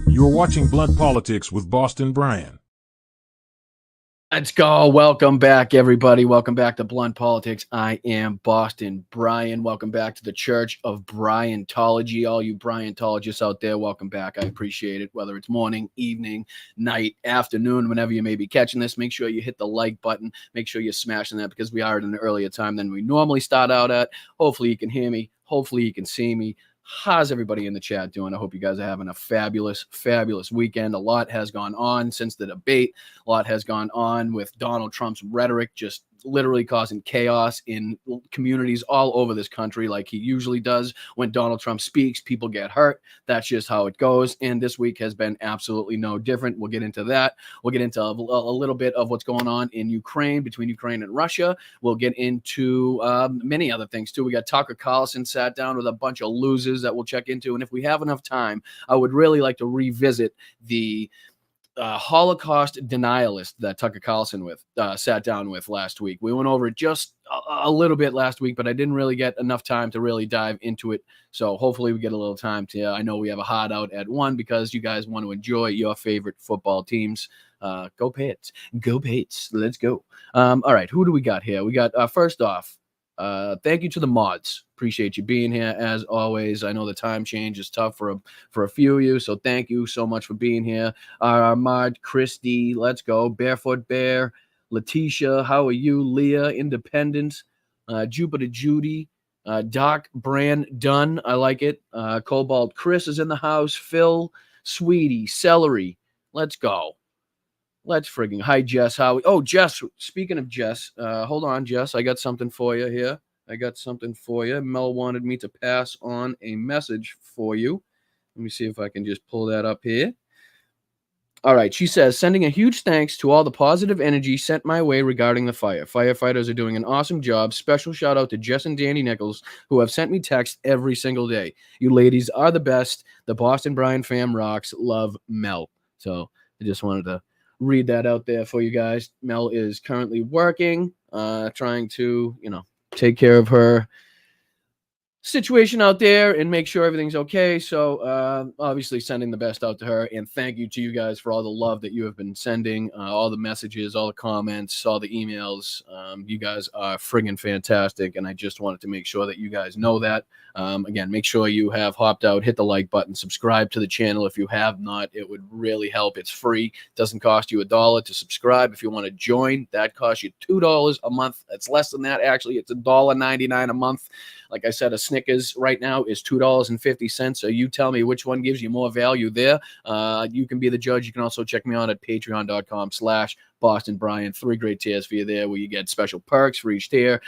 You're watching Blunt Politics with Boston Brian. Let's go. Welcome back, everybody. Welcome back to Blunt Politics. I am Boston Brian. Welcome back to the Church of Briantology. All you Briantologists out there, welcome back. I appreciate it. Whether it's morning, evening, night, afternoon, whenever you may be catching this, make sure you hit the like button. Make sure you're smashing that because we are at an earlier time than we normally start out at. Hopefully you can hear me. Hopefully you can see me. How's everybody in the chat doing? I hope you guys are having a fabulous, fabulous weekend. A lot has gone on since the debate. A lot has gone on with Donald Trump's rhetoric just literally causing chaos in communities all over this country like he usually does. When Donald Trump speaks, people get hurt. That's just how it goes. And this week has been absolutely no different. We'll get into that. We'll get into a little bit of what's going on in Ukraine, between Ukraine and Russia. We'll get into many other things too. We got Tucker Carlson sat down with a bunch of losers that we'll check into. And if we have enough time, I would really like to revisit the Holocaust denialist that Tucker Carlson sat down with last week. We went over it just a little bit last week, but I didn't really get enough time to really dive into it. So hopefully we get a little time to, I know we have a hard out at 1 because you guys want to enjoy your favorite football teams. Go Pats. Go Pats. Let's go. All right. Who do we got here? We got, first off, thank you to the mods. Appreciate you being here as always. I know the time change is tough for a few of you, so thank you so much for being here. Ahmad, Christy, let's go. Barefoot Bear, Letitia, how are you? Leah, Independent, Jupiter Judy, Doc Brand Dunn, I like it. Cobalt Chris is in the house. Phil, Sweetie, Celery, let's go. Let's friggin' hi Jess. Jess, speaking of Jess, hold on, Jess. I got something for you here. Mel wanted me to pass on a message for you. Let me see if I can just pull that up here. All right, she says, sending a huge thanks to all the positive energy sent my way regarding the fire. Firefighters are doing an awesome job. Special shout out to Jess and Danny Nichols, who have sent me texts every single day. You ladies are the best. The Boston Brian fam rocks. Love, Mel. So I just wanted to read that out there for you guys. Mel is currently working, trying to, take care of her situation out there and make sure everything's okay. So obviously sending the best out to her, and thank you to you guys for all the love that you have been sending, all the messages, all the comments, all the emails. You guys are friggin' fantastic, and I just wanted to make sure that you guys know that. Again, make sure you have hopped out, hit the like button, subscribe to the channel if you have not. It would really help. It's free. It doesn't cost you $1 to subscribe. If you want to join, that costs you $2 a month. It's less than that, actually. It's $1.99 a month. Like I said, a Snickers right now is $2.50. So you tell me which one gives you more value there. You can be the judge. You can also check me out at patreon.com/Boston Brian. 3 great tiers for you there where you get special perks for each tier.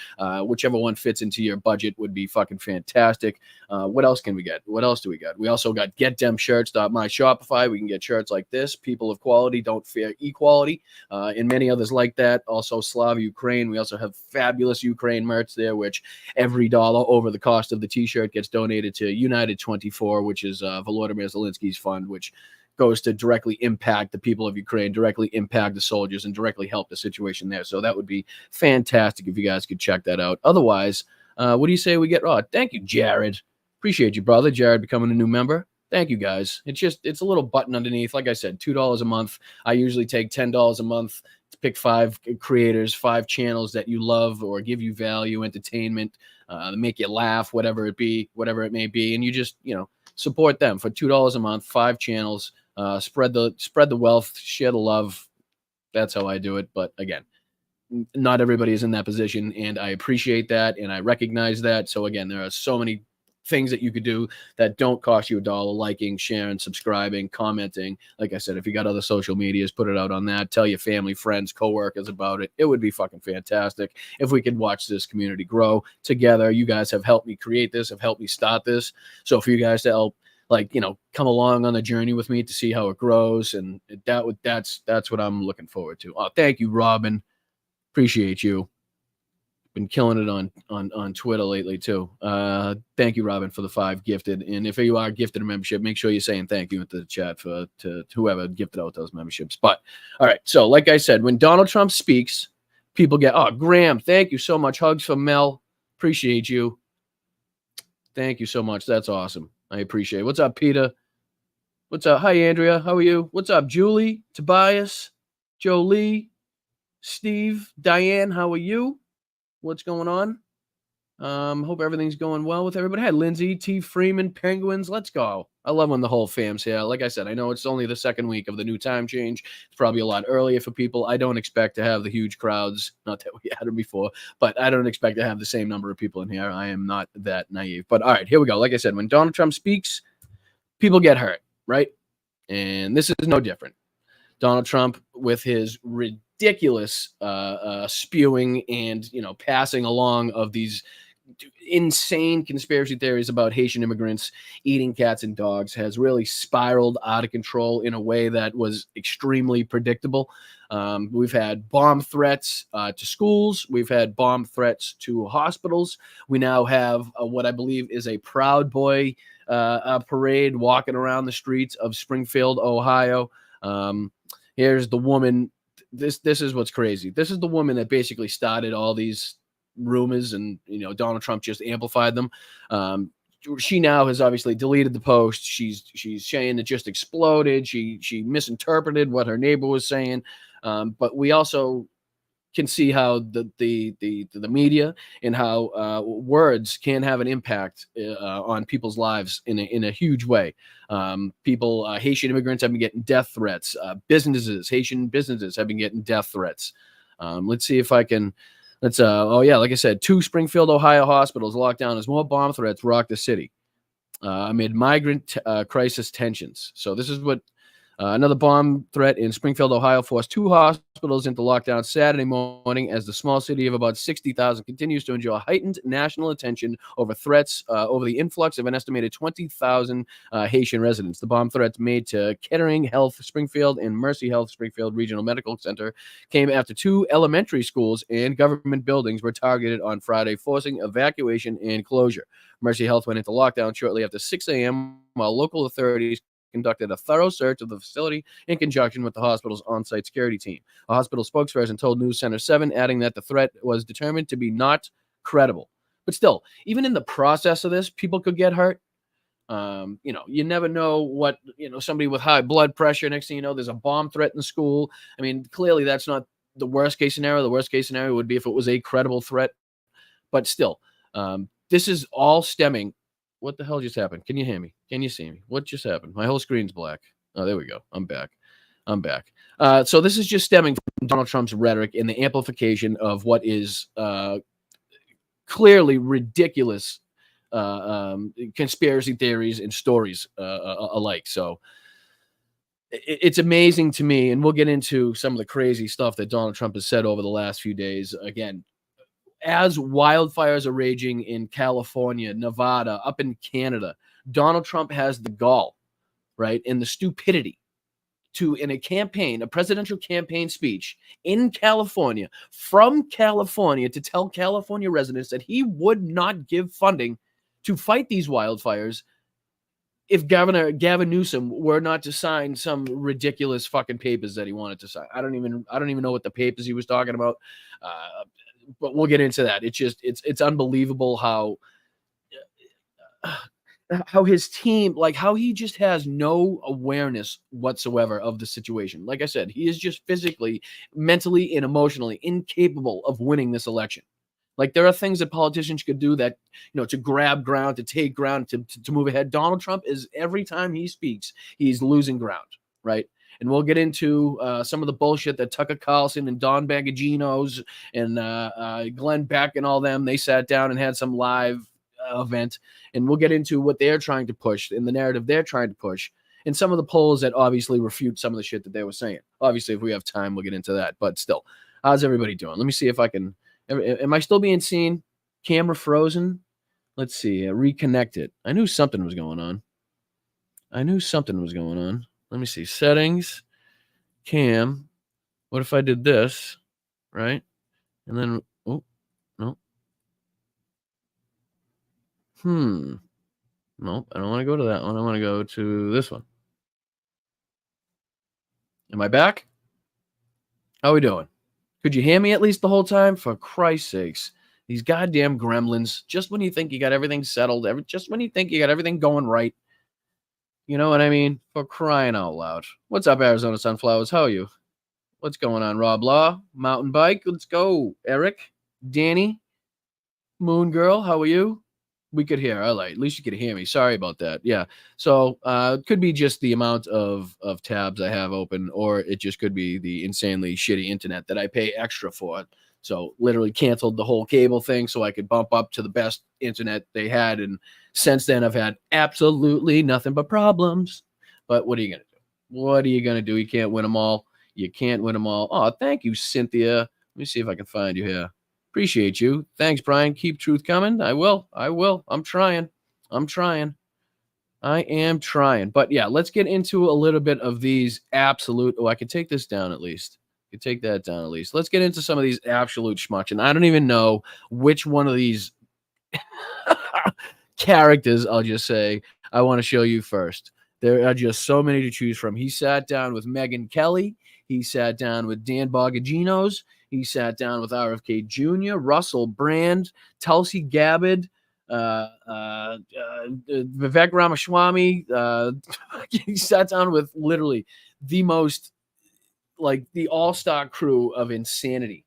Whichever one fits into your budget would be fucking fantastic. What else can we get? What else do we got? We also got getdemshirts.myshopify. We can get shirts like this. People of quality don't fear equality. And many others like that. Also Slava Ukraine. We also have fabulous Ukraine merch there, which every dollar over the cost of the t-shirt gets donated to United 24, which is Volodymyr Zelensky's fund, which goes to directly impact the people of Ukraine, directly impact the soldiers, and directly help the situation there. So that would be fantastic if you guys could check that out. Otherwise, what do you say we get? Oh, thank you, Jared. Appreciate you, brother. Jared becoming a new member. Thank you, guys. It's a little button underneath. Like I said, $2 a month. I usually take $10 a month to pick 5 creators, 5 channels that you love or give you value, entertainment, make you laugh, whatever it may be. And you just, support them for $2 a month, 5 channels, spread the wealth, share the love. That's how I do it. But again, not everybody is in that position, and I appreciate that, and I recognize that. So again, there are so many things that you could do that don't cost you $1: liking, sharing, subscribing, commenting. Like I said, if you got other social medias, put it out on that. Tell your family, friends, coworkers about it. It would be fucking fantastic if we could watch this community grow together. You guys have helped me create this, have helped me start this. So for you guys to help, come along on the journey with me to see how it grows, and that's what I'm looking forward to. Oh, thank you, Robin. Appreciate you. Been killing it on Twitter lately too. Thank you, Robin, for the 5 gifted. And if you are gifted a membership, make sure you're saying thank you into the chat to whoever gifted out those memberships. But all right, so like I said, when Donald Trump speaks, people get, oh, Graham, thank you so much. Hugs from Mel. Appreciate you. Thank you so much. That's awesome. I appreciate it. What's up, Peter? What's up? Hi, Andrea. How are you? What's up, Julie, Tobias, Jolie, Steve, Diane? How are you? What's going on? Hope everything's going well with everybody. Hi, Lindsay, T. Freeman, Penguins. Let's go. I love when the whole fam's here. Like I said, I know it's only the second week of the new time change. It's probably a lot earlier for people. I don't expect to have the huge crowds. Not that we had them before, but I don't expect to have the same number of people in here. I am not that naive. But all right, here we go. Like I said, when Donald Trump speaks, people get hurt, right? And this is no different. Donald Trump, with his ridiculous spewing and passing along of these insane conspiracy theories about Haitian immigrants eating cats and dogs, has really spiraled out of control in a way that was extremely predictable. We've had bomb threats to schools. We've had bomb threats to hospitals. We now have what I believe is a Proud Boy parade walking around the streets of Springfield, Ohio. Here's the woman. This is what's crazy. This is the woman that basically started all these rumors, and Donald Trump just amplified them. She now has obviously deleted the post. She's saying it just exploded. She misinterpreted what her neighbor was saying. But we also can see how the media and how words can have an impact on people's lives in a huge way. Haitian immigrants have been getting death threats. Haitian businesses have been getting death threats. Let's see if I can. Like I said, 2 Springfield, Ohio hospitals locked down as more bomb threats rock the city amid migrant crisis tensions. So this is what another bomb threat in Springfield, Ohio forced 2 hospitals into lockdown Saturday morning as the small city of about 60,000 continues to enjoy heightened national attention over threats over the influx of an estimated 20,000 Haitian residents. The bomb threats made to Kettering Health Springfield and Mercy Health Springfield Regional Medical Center came after 2 elementary schools and government buildings were targeted on Friday, forcing evacuation and closure. Mercy Health went into lockdown shortly after 6 a.m., while local authorities conducted a thorough search of the facility in conjunction with the hospital's on-site security team. A hospital spokesperson told News Center 7, adding that the threat was determined to be not credible. But still, even in the process of this, people could get hurt. You never know what, somebody with high blood pressure, next thing you know, there's a bomb threat in the school. I mean, clearly that's not the worst case scenario. The worst case scenario would be if it was a credible threat. But still, this is all stemming. What the hell just happened? Can you hear me? Can you see me? What just happened? My whole screen's black. Oh, there we go. I'm back. So this is just stemming from Donald Trump's rhetoric and the amplification of what is clearly ridiculous conspiracy theories and stories alike. So it's amazing to me, and we'll get into some of the crazy stuff that Donald Trump has said over the last few days. Again, as wildfires are raging in California, Nevada, up in Canada, Donald Trump has the gall, right, and the stupidity to, in a presidential campaign speech in California, from California, to tell California residents that he would not give funding to fight these wildfires if Governor Gavin Newsom were not to sign some ridiculous fucking papers that he wanted to sign. I don't even know what the papers he was talking about. But we'll get into that. It's unbelievable how his team, like how he just has no awareness whatsoever of the situation. Like I said, he is just physically, mentally, and emotionally incapable of winning this election. Like there are things that politicians could do that, to grab ground, to take ground, to move ahead. Donald Trump is, every time he speaks, he's losing ground, right? And we'll get into some of the bullshit that Tucker Carlson and Don Bagaginos and Glenn Beck and all them, they sat down and had some live event. And we'll get into what they're trying to push and the narrative they're trying to push. And some of the polls that obviously refute some of the shit that they were saying. Obviously, if we have time, we'll get into that. But still, how's everybody doing? Let me see if I can. Am I still being seen? Camera frozen? Let's see. Reconnected. I knew something was going on. Let me see. Settings. Cam. What if I did this? Right? And then, oh, no. Nope, I don't want to go to that one. I want to go to this one. Am I back? How are we doing? Could you hear me at least the whole time? For Christ's sakes. These goddamn gremlins. Just when you think you got everything settled, just when you think you got everything going right. You know what I mean? For crying out loud. What's up, Arizona Sunflowers? How are you? What's going on, Rob Law? Mountain Bike? Let's go. Eric? Danny? Moon Girl? How are you? We could hear. All right. At least you could hear me. Sorry about that. Yeah. So it could be just the amount of tabs I have open, or it just could be the insanely shitty internet that I pay extra for. So literally canceled the whole cable thing so I could bump up to the best internet they had. And since then, I've had absolutely nothing but problems. But what are you going to do? You can't win them all. Oh, thank you, Cynthia. Let me see if I can find you here. Appreciate you. Thanks, Brian. Keep truth coming. I will. I'm trying. I am trying. But yeah, let's get into a little bit of these absolute. Oh, I can take this down at least. I can take that down at least. Let's get into some of these absolute schmucks. And I don't even know which one of these characters, I'll just say, I want to show you first. There are just so many to choose from. He sat down with Megyn Kelly. He sat down with Dan Bogdanos. He sat down with RFK Jr., Russell Brand, Tulsi Gabbard, Vivek Ramaswamy. He sat down with literally the most, like the all-star crew of insanity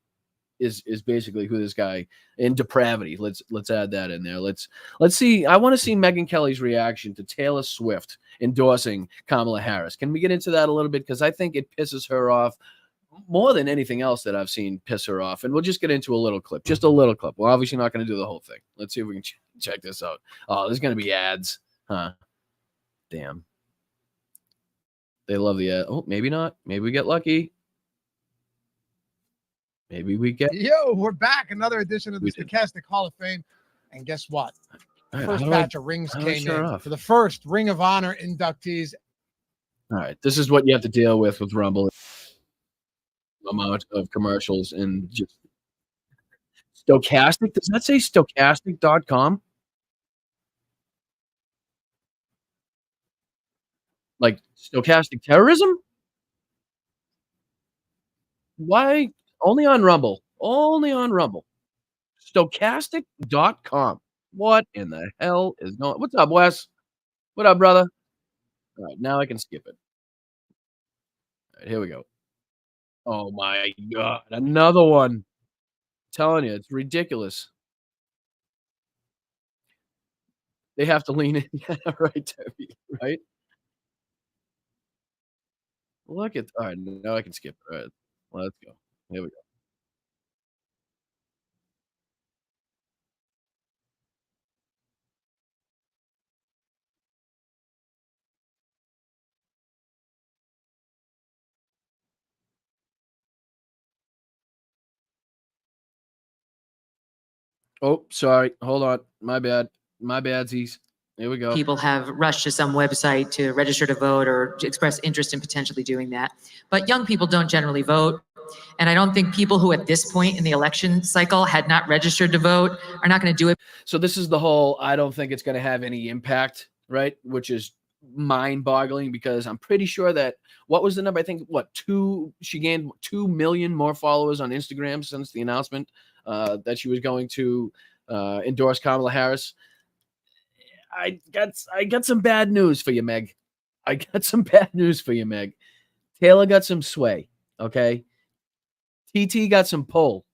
is basically who this guy, in depravity. Let's add that in there. Let's see. I want to see Megyn Kelly's reaction to Taylor Swift endorsing Kamala Harris. Can we get into that a little bit? Because I think it pisses her off more than anything else that I've seen piss her off. And we'll just get into a little clip, just a little clip. We're obviously not going to do the whole thing. Let's see if we can check this out. Oh, there's going to be ads. Huh? Damn. They love the ad. Oh, maybe not. Maybe we get lucky. Maybe we get. Yo, we're back. Another edition of the Stochastic Hall of Fame. And guess what? The first batch of rings came in for the first Ring of Honor inductees. All right. This is what you have to deal with Rumble. Amount of commercials and just stochastic. Does that say stochastic.com? Like stochastic terrorism? Why? Only on Rumble. Stochastic.com. What in the hell is going? What's up, Wes? What up, brother? All right, now I can skip it. All right, here we go. Oh my God, another one. I'm telling you, it's ridiculous. They have to lean in. Yeah, right, Debbie, right? Look at all right, now I can skip it. All right, let's go. Here we go. Oh, sorry. Hold on. My bad. My badsies. Here we go. People have rushed to some website to register to vote or to express interest in potentially doing that. But young people don't generally vote. And I don't think people who at this point in the election cycle had not registered to vote are not going to do it. So this is the whole, I don't think it's going to have any impact, right? Which is mind boggling because I'm pretty sure that, what was the number? I think, she gained 2 million more followers on Instagram since the announcement that she was going to endorse Kamala Harris. I got some bad news for you, Meg. I got some bad news for you, Meg. Taylor got some sway, okay? TT got some pull.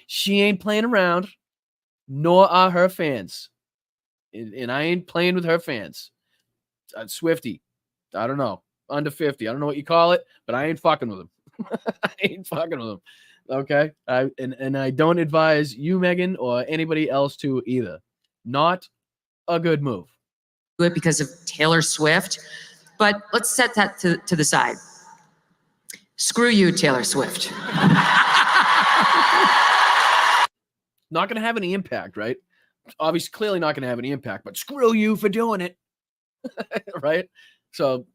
She ain't playing around, nor are her fans. And I ain't playing with her fans. Swifty, I don't know. Under 50. I don't know what you call it, but I ain't fucking with them. I ain't fucking with them. Okay? And I don't advise you, Megan, or anybody else to either. Not a good move. Do it because of Taylor Swift. But let's set that to the side. Screw you, Taylor Swift. Not going to have any impact, right? Obviously, clearly not going to have any impact, but screw you for doing it. Right? So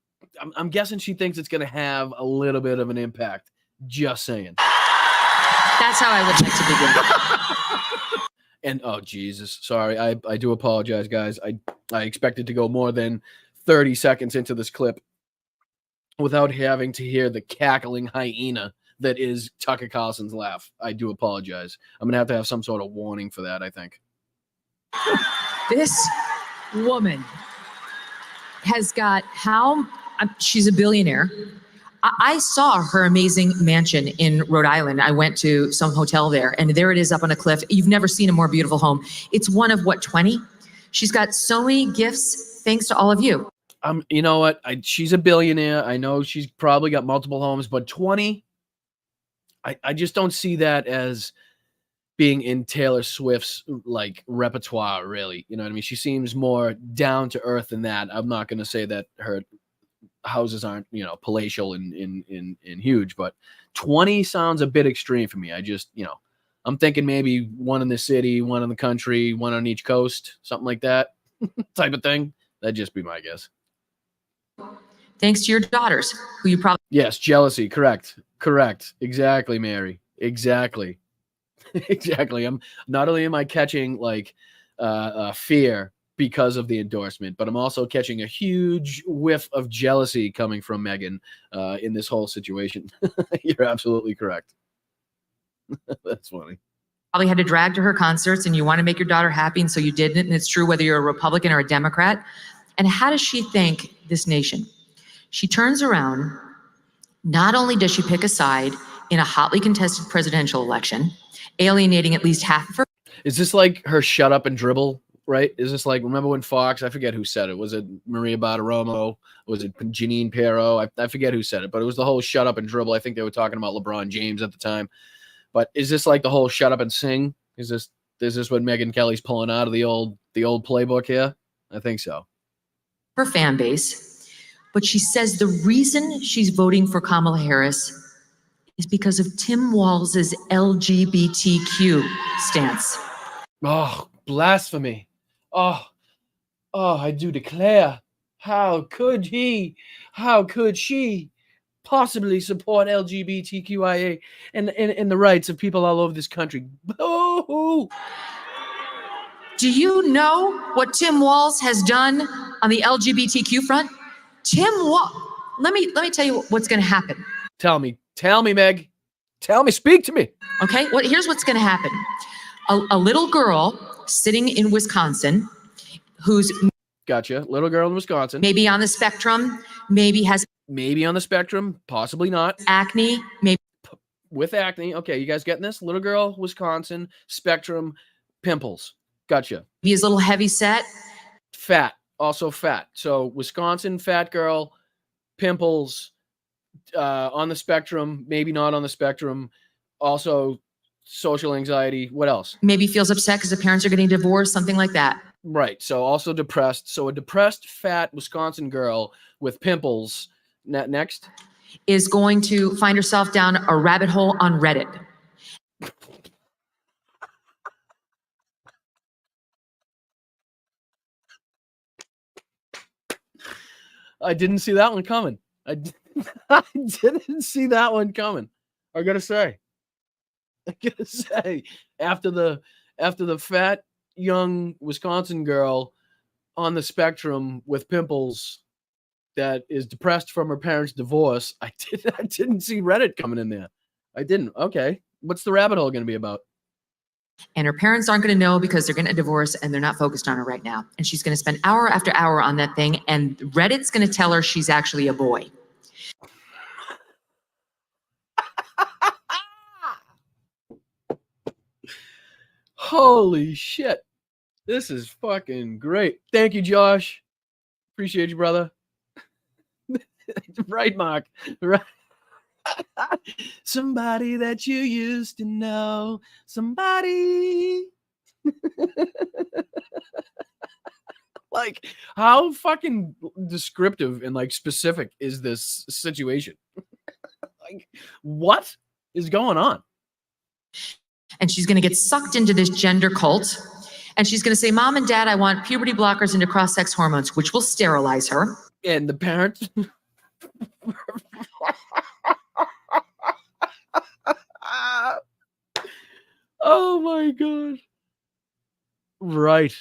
I'm guessing she thinks it's going to have a little bit of an impact. Just saying. That's how I would like to begin. And oh Jesus, sorry, I do apologize, guys. I expected to go more than 30 seconds into this clip without having to hear the cackling hyena that is Tucker Carlson's laugh. I do apologize. I'm gonna have to have some sort of warning for that, I think. This woman has got she's a billionaire. I saw her amazing mansion in Rhode Island. I went to some hotel there, and there it is up on a cliff. You've never seen a more beautiful home. It's one of, 20? She's got so many gifts thanks to all of you. You know what? She's a billionaire. I know she's probably got multiple homes, but 20? I just don't see that as being in Taylor Swift's, repertoire, really. You know what I mean? She seems more down to earth than that. I'm not going to say that her houses aren't, palatial and huge, but 20 sounds a bit extreme for me. I just, I'm thinking maybe one in the city, one in the country, one on each coast, something like that type of thing. That'd just be my guess. Thanks to your daughters, who you probably... Yes, jealousy. Correct. Exactly, Mary. Exactly. Exactly. I'm not only am I catching fear because of the endorsement, but I'm also catching a huge whiff of jealousy coming from Megan in this whole situation. You're absolutely correct. That's funny. Probably had to drag to her concerts, and you want to make your daughter happy, and so you didn't. And it's true whether you're a Republican or a Democrat. And how does she think this nation? She turns around. Not only does she pick a side in a hotly contested presidential election, alienating at least half of her. Is this like her shut up and dribble? Right? Is this like, remember when Fox, I forget who said it. Was it Maria Bartiromo? Was it Janine Pirro? I forget who said it, but it was the whole shut up and dribble. I think they were talking about LeBron James at the time. But is this like the whole shut up and sing? Is this what Megyn Kelly's pulling out of the old playbook here? I think so. Her fan base. But she says the reason she's voting for Kamala Harris is because of Tim Walz's LGBTQ stance. Oh, blasphemy. Oh, I do declare, how could she possibly support LGBTQIA and the rights of people all over this country? Oh. Do you know what Tim Walz has done on the LGBTQ front? Tim Walz, let me tell you what's going to happen. Tell me, Meg. Tell me, speak to me. Okay, here's what's going to happen. A little girl sitting in Wisconsin who's Gotcha. Little girl in Wisconsin. maybe on the spectrum, maybe has on the spectrum, possibly not. acne, maybe with acne. Okay, you guys getting this? Little girl, Wisconsin, spectrum, pimples. Gotcha. he's a little heavy set. Fat, also fat. So Wisconsin, fat girl, pimples, on the spectrum, maybe not on the spectrum. Also social anxiety. What else? Maybe feels upset because the parents are getting divorced, something like that. Right. So also depressed. So a depressed, fat Wisconsin girl with pimples. Next. Is going to find herself down a rabbit hole on Reddit. I didn't see that one coming. I didn't see that one coming. I gotta say, after the fat young Wisconsin girl on the spectrum with pimples that is depressed from her parents' divorce, I didn't see Reddit coming in there. I didn't. Okay, what's the rabbit hole going to be about? And her parents aren't going to know because they're getting a divorce and they're not focused on her right now. And she's going to spend hour after hour on that thing. And Reddit's going to tell her she's actually a boy. Holy shit. This is fucking great. Thank you, Josh. Appreciate you, brother. Right, Mark. Right. Somebody that you used to know. Somebody. Like, how fucking descriptive and like specific is this situation? Like, what is going on? And she's going to get sucked into this gender cult. And she's going to say, Mom and Dad, I want puberty blockers into cross-sex hormones, which will sterilize her. And the parents. Oh my God. Right.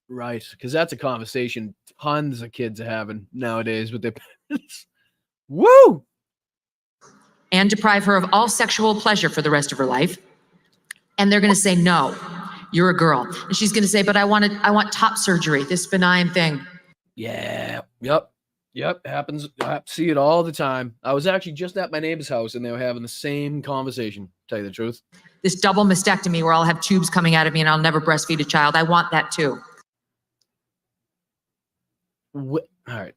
Because that's a conversation tons of kids are having nowadays with their parents. Woo! And deprive her of all sexual pleasure for the rest of her life. And they're going to say, no, you're a girl. And she's going to say, but I want top surgery, this benign thing. Yeah. Yep. Happens. I see it all the time. I was actually just at my neighbor's house and they were having the same conversation, to tell you the truth. This double mastectomy where I'll have tubes coming out of me and I'll never breastfeed a child. I want that too. All right.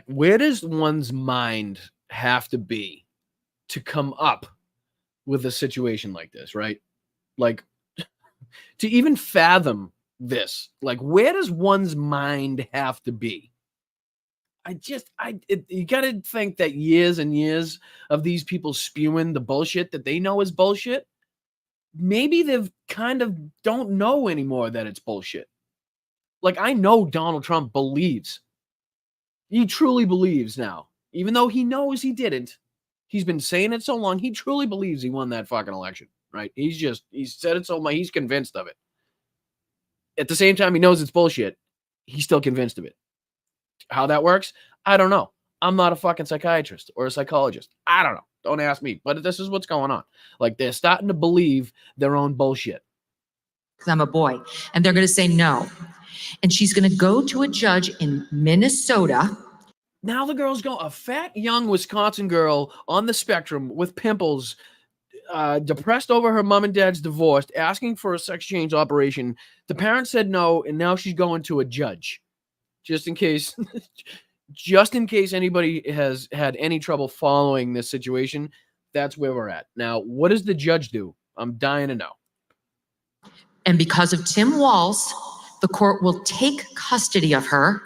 Where does one's mind have to be to come up with a situation like this, right? Like, to even fathom this, like, where does one's mind have to be? You got to think that years and years of these people spewing the bullshit that they know is bullshit, maybe they've kind of don't know anymore that it's bullshit. Like, I know Donald Trump believes. He truly believes now, even though he knows he didn't. He's been saying it so long. He truly believes he won that fucking election, right? He's said it so much. He's convinced of it. At the same time, he knows it's bullshit. He's still convinced of it. How that works, I don't know. I'm not a fucking psychiatrist or a psychologist. I don't know. Don't ask me. But this is what's going on. Like, they're starting to believe their own bullshit. Because I'm a boy. And they're going to say no. And she's going to go to a judge in Minnesota. Now the girl's going, a fat young Wisconsin girl on the spectrum with pimples, depressed over her mom and dad's divorce, asking for a sex change operation. The parents said no, and now she's going to a judge. Just in case anybody has had any trouble following this situation, that's where we're at. Now, what does the judge do? I'm dying to know. And because of Tim Walz, the court will take custody of her,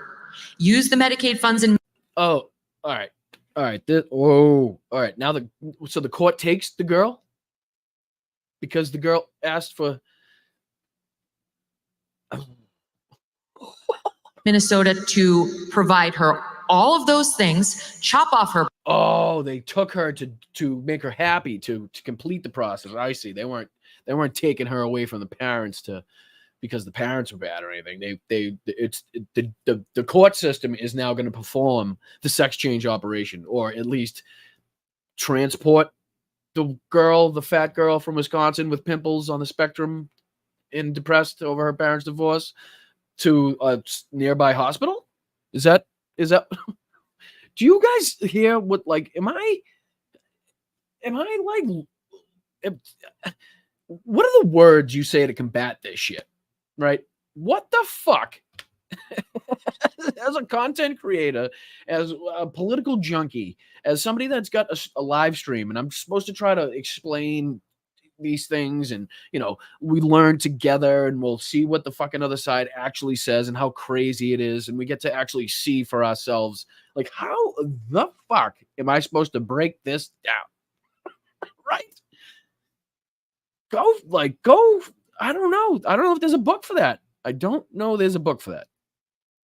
use the Medicaid funds and... Oh, all right. All right. Now so the court takes the girl because the girl asked for... Minnesota to provide her all of those things, chop off her... Oh, they took her to make her happy, to complete the process. I see. They weren't taking her away from the parents because the parents were bad or anything. The court system is now going to perform the sex change operation, or at least transport the fat girl from Wisconsin with pimples on the spectrum and depressed over her parents' divorce to a nearby hospital? Is that do you guys hear what, like, am I like, what are the words you say to combat this shit, right? What the fuck? As a content creator, as a political junkie, as somebody that's got a live stream, and I'm supposed to try to explain these things, and we learn together, and we'll see what the fucking other side actually says and how crazy it is, and we get to actually see for ourselves, like, how the fuck am I supposed to break this down? Right? Go. I don't know if there's a book for that. I don't know there's a book for that.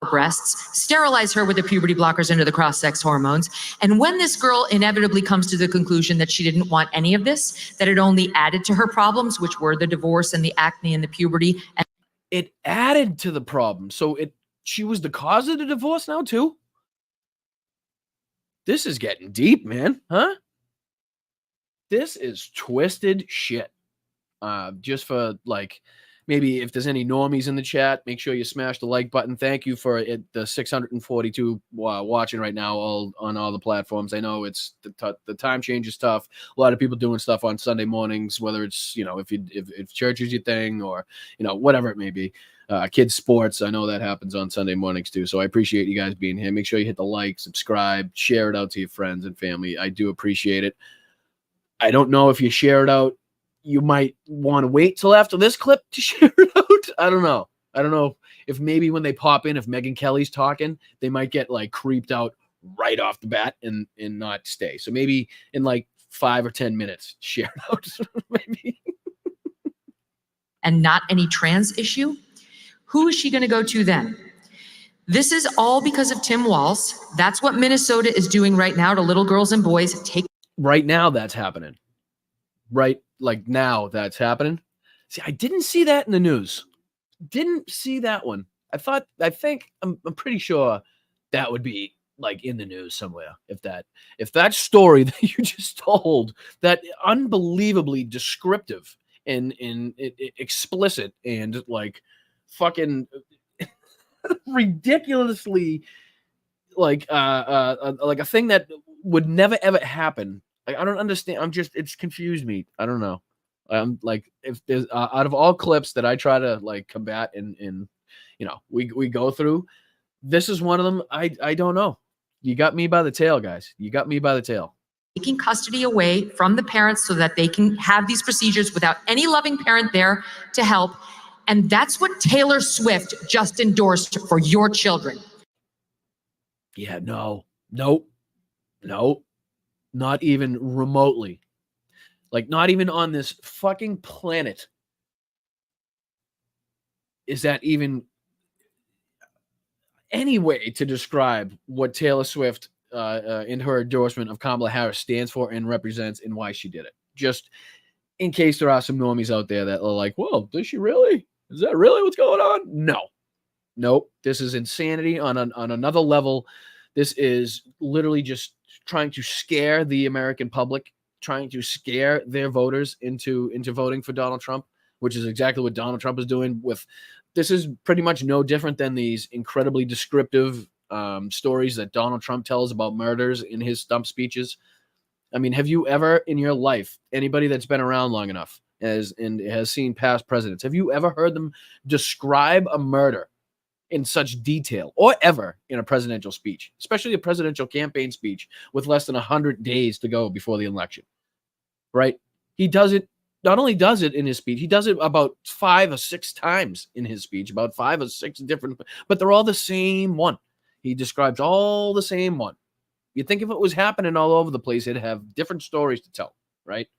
Breasts, sterilize her with the puberty blockers under the cross-sex hormones. And when this girl inevitably comes to the conclusion that she didn't want any of this, that it only added to her problems, which were the divorce and the acne and the puberty. And it added to the problem. So she was the cause of the divorce now too? This is getting deep, man. Huh? This is twisted shit. Just for, like, maybe if there's any normies in the chat, make sure you smash the like button. Thank you for it. The 642 watching right now on all the platforms. I know it's the time change is tough. A lot of people doing stuff on Sunday mornings, whether it's, if church is your thing, or, whatever it may be. Kids sports, I know that happens on Sunday mornings too. So I appreciate you guys being here. Make sure you hit the like, subscribe, share it out to your friends and family. I do appreciate it. I don't know if you share it out, you might want to wait till after this clip to share it out. I don't know. I don't know if maybe when they pop in, if Megyn Kelly's talking, they might get, like, creeped out right off the bat and not stay. So maybe in like 5 or 10 minutes, share it out. Maybe. And not any trans issue. Who is she going to go to then? This is all because of Tim Walz. That's what Minnesota is doing right now to little girls and boys. Right now, that's happening. Right, like, now that's happening. See, I didn't see that in the news. Didn't see that one. I'm pretty sure that would be, like, in the news somewhere. If that story that you just told, that unbelievably descriptive and explicit and, like, fucking ridiculously, like a thing that would never ever happen. Like, I don't understand. It's confused me. I don't know. I'm like, if there's out of all clips that I try to, like, combat and we go through, this is one of them. I don't know. You got me by the tail, guys. You got me by the tail. Taking custody away from the parents so that they can have these procedures without any loving parent there to help. And that's what Taylor Swift just endorsed for your children. Yeah, no, not even remotely. Like, not even on this fucking planet is that even any way to describe what Taylor Swift in her endorsement of Kamala Harris stands for and represents and why she did it. Just in case there are some normies out there that are like, well, does she really? Is that really what's going on? No, this is insanity on another level. This is literally just trying to scare the American public, trying to scare their voters into voting for Donald Trump, which is exactly what Donald Trump is doing. This is pretty much no different than these incredibly descriptive stories that Donald Trump tells about murders in his stump speeches. I mean, have you ever in your life, anybody that's been around long enough has seen past presidents, have you ever heard them describe a murder in such detail, or ever in a presidential speech, especially a presidential campaign speech with less than 100 days to go before the election, right? He does it, not only does it in his speech, he does it about 5 or 6 times in his speech, about 5 or 6 different, but they're all the same one. He describes all the same one. You'd think if it was happening all over the place, it'd have different stories to tell, right?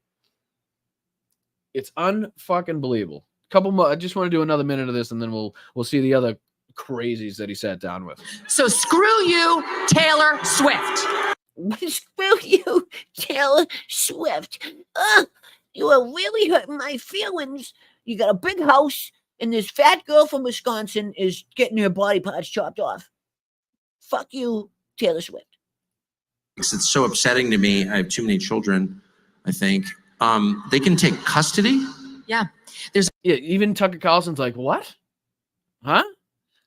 It's unfucking believable. Couple more. I just want to do another minute of this, and then we'll see the other crazies that he sat down with. So screw you, Taylor Swift. Screw you, Taylor Swift. You are really hurting my feelings. You got a big house, and this fat girl from Wisconsin is getting her body parts chopped off. Fuck you, Taylor Swift. It's so upsetting to me. I have too many children. I think. They can take custody. Yeah. Even Tucker Carlson's like, what? Huh?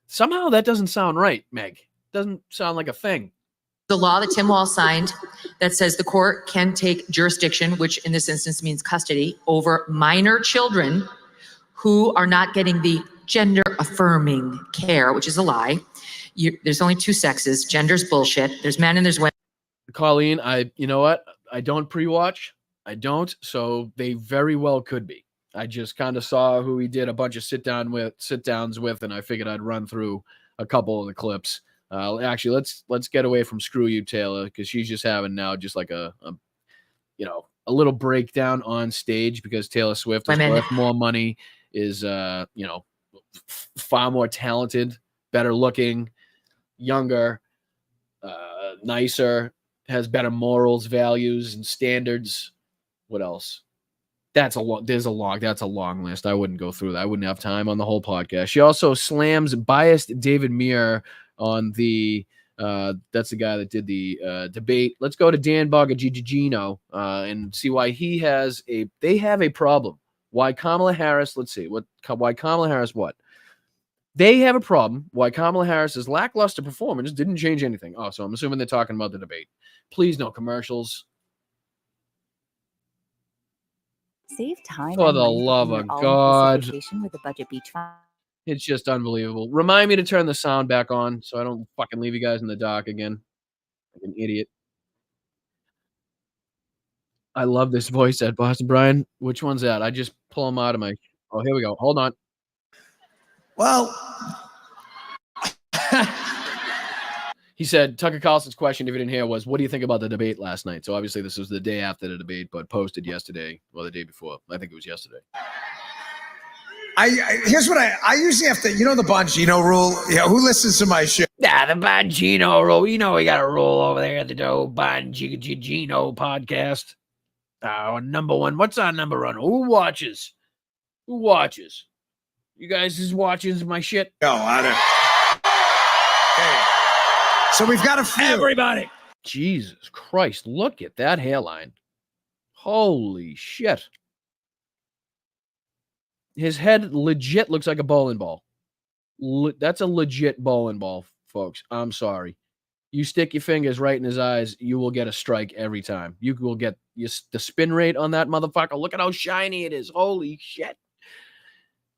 Somehow that doesn't sound right, Meg. Doesn't sound like a thing. The law that Tim Walz signed that says the court can take jurisdiction, which in this instance means custody, over minor children who are not getting the gender affirming care, which is a lie. There's only two sexes. Gender's bullshit. There's men and there's women. Colleen, you know what? I don't pre-watch. I don't. So they very well could be. I just kind of saw who he did a bunch of sit downs with, and I figured I'd run through a couple of the clips. Actually, let's get away from screw you, Taylor, because she's just having now just like a little breakdown on stage because Taylor Swift is worth more money, is far more talented, better looking, younger, nicer, has better morals, values, and standards. What else? That's a long list. I wouldn't go through that. I wouldn't have time on the whole podcast. She also slams biased David Muir on the that's the guy that did the debate. Let's go to Dan Bongino and see why they have a problem. Why Kamala Harris, why Kamala Harris what? They have a problem why Kamala Harris's lackluster performance didn't change anything. Oh, so I'm assuming they're talking about the debate. Please, no commercials. Save time. For the love of God. With a budget beach farm. It's just unbelievable. Remind me to turn the sound back on so I don't fucking leave you guys in the dark again. Like an idiot. I love this voice at Boston Brian. Which one's that? I just pull them out of my... Oh, here we go. Hold on. Well... He said, Tucker Carlson's question, if you didn't hear, was, what do you think about the debate last night? So obviously this was the day after the debate, but posted yesterday, or the day before. I think it was yesterday. Here's what I usually have to, the Bongino rule. Who listens to my show? Yeah, the Bongino rule. We got a rule over there at the Bongino podcast. Number one. What's our number one? Who watches? You guys is watching my shit? No, I don't. Okay. So we've got a few. Everybody. Jesus Christ, look at that hairline. Holy shit. His head legit looks like a bowling ball. That's a legit bowling ball, folks. I'm sorry. You stick your fingers right in his eyes, you will get a strike every time. You will get the spin rate on that motherfucker. Look at how shiny it is. Holy shit.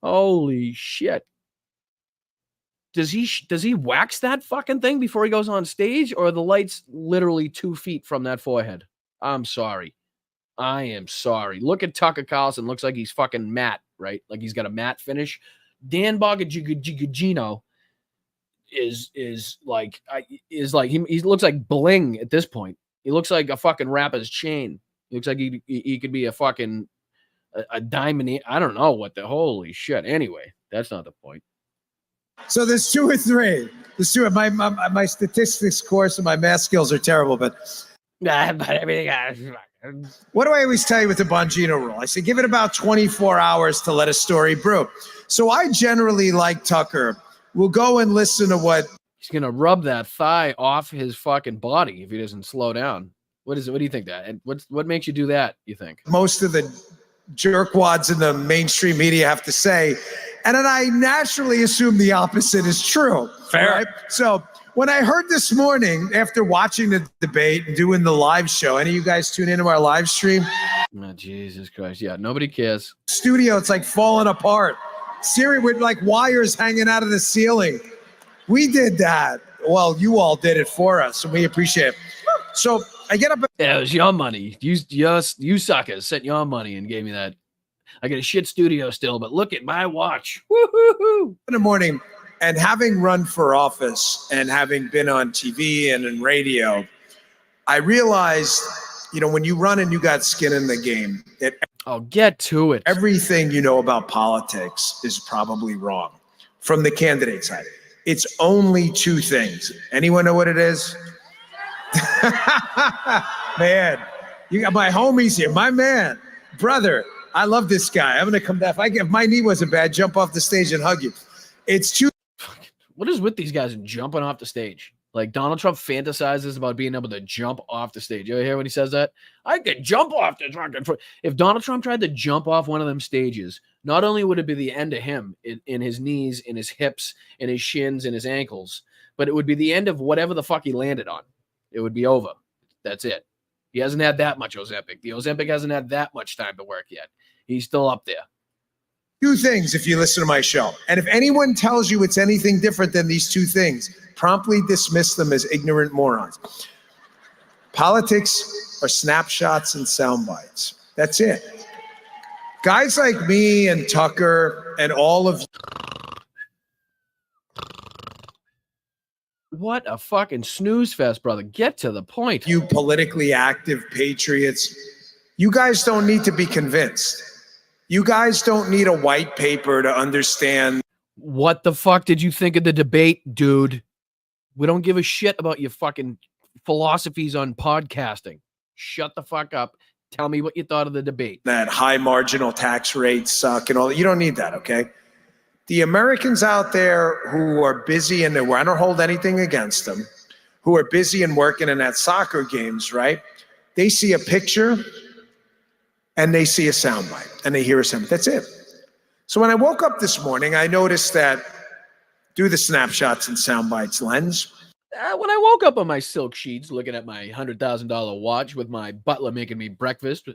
Holy shit. Does he wax that fucking thing before he goes on stage, or are the lights literally 2 feet from that forehead? I'm sorry. I am sorry. Look at Tucker Carlson. Looks like he's fucking matte, right? Like he's got a matte finish. Dan Bongino is like he looks like bling at this point. He looks like a fucking rapper's chain. He looks like he could be a fucking a diamond. I don't know what the holy shit. Anyway, that's not the point. So there's 2 or 3. There's 2. My statistics course and my math skills are terrible, but everything. What do I always tell you with the Bongino rule? I say give it about 24 hours to let a story brew. So I generally, like Tucker, will go and listen to what he's gonna rub that thigh off his fucking body if he doesn't slow down. What is it? What do you think that? And what makes you do that? You think most of the jerkwads in the mainstream media have to say, and then I naturally assume the opposite is true. Fair. Right? So when I heard this morning after watching the debate and doing the live show, any of you guys tune into our live stream? Oh, Jesus Christ. Yeah, nobody cares. Studio, it's like falling apart. Siri with like wires hanging out of the ceiling. We did that. Well, you all did it for us, and we appreciate it. So I get up. Yeah, it was your money. You suckers sent your money and gave me that. I got a shit studio still, but look at my watch. Woo-hoo-hoo. In the morning, and having run for office and having been on TV and in radio, I realized, when you run and you got skin in the game, I'll get to it. Everything you know about politics is probably wrong from the candidate side. It's only 2 things. Anyone know what it is? Man, you got my homies here. My man, brother, I love this guy. I'm going to come down. If my knee wasn't bad, jump off the stage and hug you. It's 2. What is with these guys jumping off the stage? Like Donald Trump fantasizes about being able to jump off the stage. You ever hear when he says that? I could jump off the fucking. If Donald Trump tried to jump off one of them stages, not only would it be the end of him in his knees, in his hips, in his shins, in his ankles, but it would be the end of whatever the fuck he landed on. It would be over. That's it. He hasn't had that much Ozempic. The Ozempic hasn't had that much time to work yet. He's still up there. Two things if you listen to my show. And if anyone tells you it's anything different than these two things, promptly dismiss them as ignorant morons. Politics are snapshots and sound bites. That's it. Guys like me and Tucker and all of What a fucking snooze fest, brother. Get to the point. you politically active patriots, you guys don't need to be convinced. You guys don't need a white paper to understand. What the fuck did you think of the debate, dude? We don't give a shit about your fucking philosophies on podcasting. Shut the fuck up. Tell me what you thought of the debate. That high marginal tax rates suck and all that. You don't need that, okay? The Americans out there who are busy and I don't hold anything against them, who are busy and working in that soccer games, right? They see a picture and they see a soundbite and they hear a soundbite. That's it. So when I woke up this morning, I noticed that do the snapshots and soundbites lens. When I woke up on my silk sheets, looking at my $100,000 watch with my butler making me breakfast,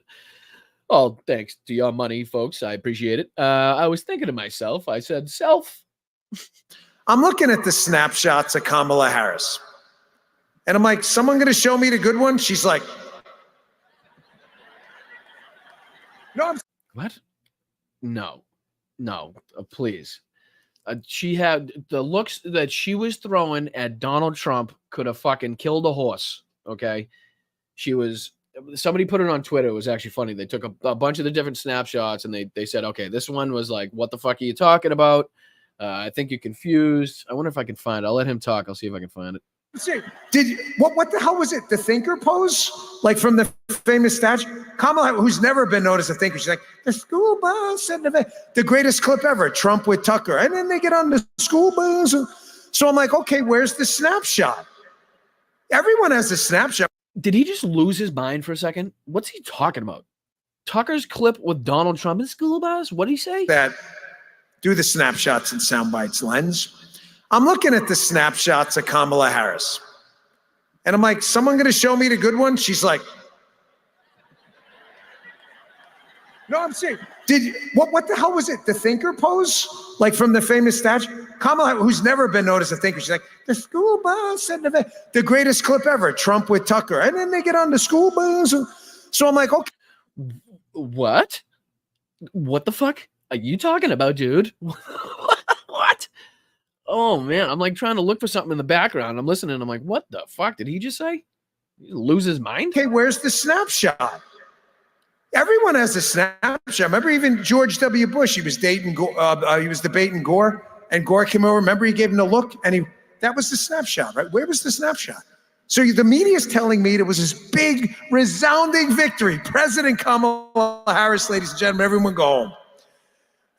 oh, thanks to your money, folks, I appreciate it. I was thinking to myself, I said, self. I'm looking at the snapshots of Kamala Harris. And I'm like, someone going to show me the good one? She's like, no, what? No, please. She had the looks that she was throwing at Donald Trump could have fucking killed a horse. Okay. Somebody put it on Twitter. It was actually funny. They took a bunch of the different snapshots and they said, okay, this one was like, what the fuck are you talking about? I think you're confused. I wonder if I can find it. I'll let him talk. I'll see if I can find it. What the hell was it? The thinker pose? Like from the famous statue? Kamala, who's never been known as a thinker, she's like, the school bus and the greatest clip ever, Trump with Tucker. And then they get on the school bus. So I'm like, okay, where's the snapshot? Everyone has a snapshot. Did he just lose his mind for a second? What's he talking about? Tucker's clip with Donald Trump in the school bus? What did he say? That do the snapshots and sound bites lens. I'm looking at the snapshots of Kamala Harris. And I'm like, someone going to show me the good one? She's like, no, I'm serious. What the hell was it? The thinker pose? Like from the famous statue? Kamala, who's never been known as a thinker, she's like, the school bus and the greatest clip ever, Trump with Tucker. And then they get on the school bus. So I'm like, okay. What? What the fuck are you talking about, dude? What? Oh, man. I'm like trying to look for something in the background. I'm listening. I'm like, what the fuck did he just say? He lose his mind? Okay, where's the snapshot? Everyone has a snapshot. Remember even George W. Bush, he was dating, he was debating Gore, and Gore came over. Remember he gave him the look, and that was the snapshot, right? Where was the snapshot? So the media is telling me it was this big, resounding victory. President Kamala Harris, ladies and gentlemen, everyone go home.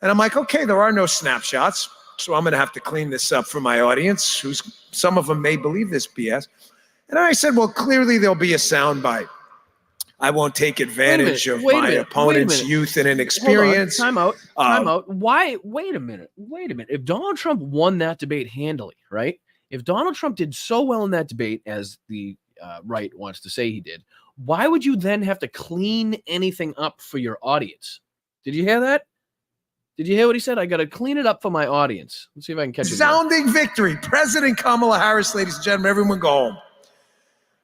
And I'm like, okay, there are no snapshots. So I'm going to have to clean this up for my audience, some of them may believe this BS. And I said, well, clearly there'll be a soundbite. I won't take advantage of my opponent's youth and inexperience. Time out. Why? Wait a minute. If Donald Trump won that debate handily, right? If Donald Trump did so well in that debate, as the right wants to say he did, why would you then have to clean anything up for your audience? Did you hear that? Did you hear what he said? I got to clean it up for my audience. Let's see if I can catch it. Resounding victory. President Kamala Harris, ladies and gentlemen, everyone go home.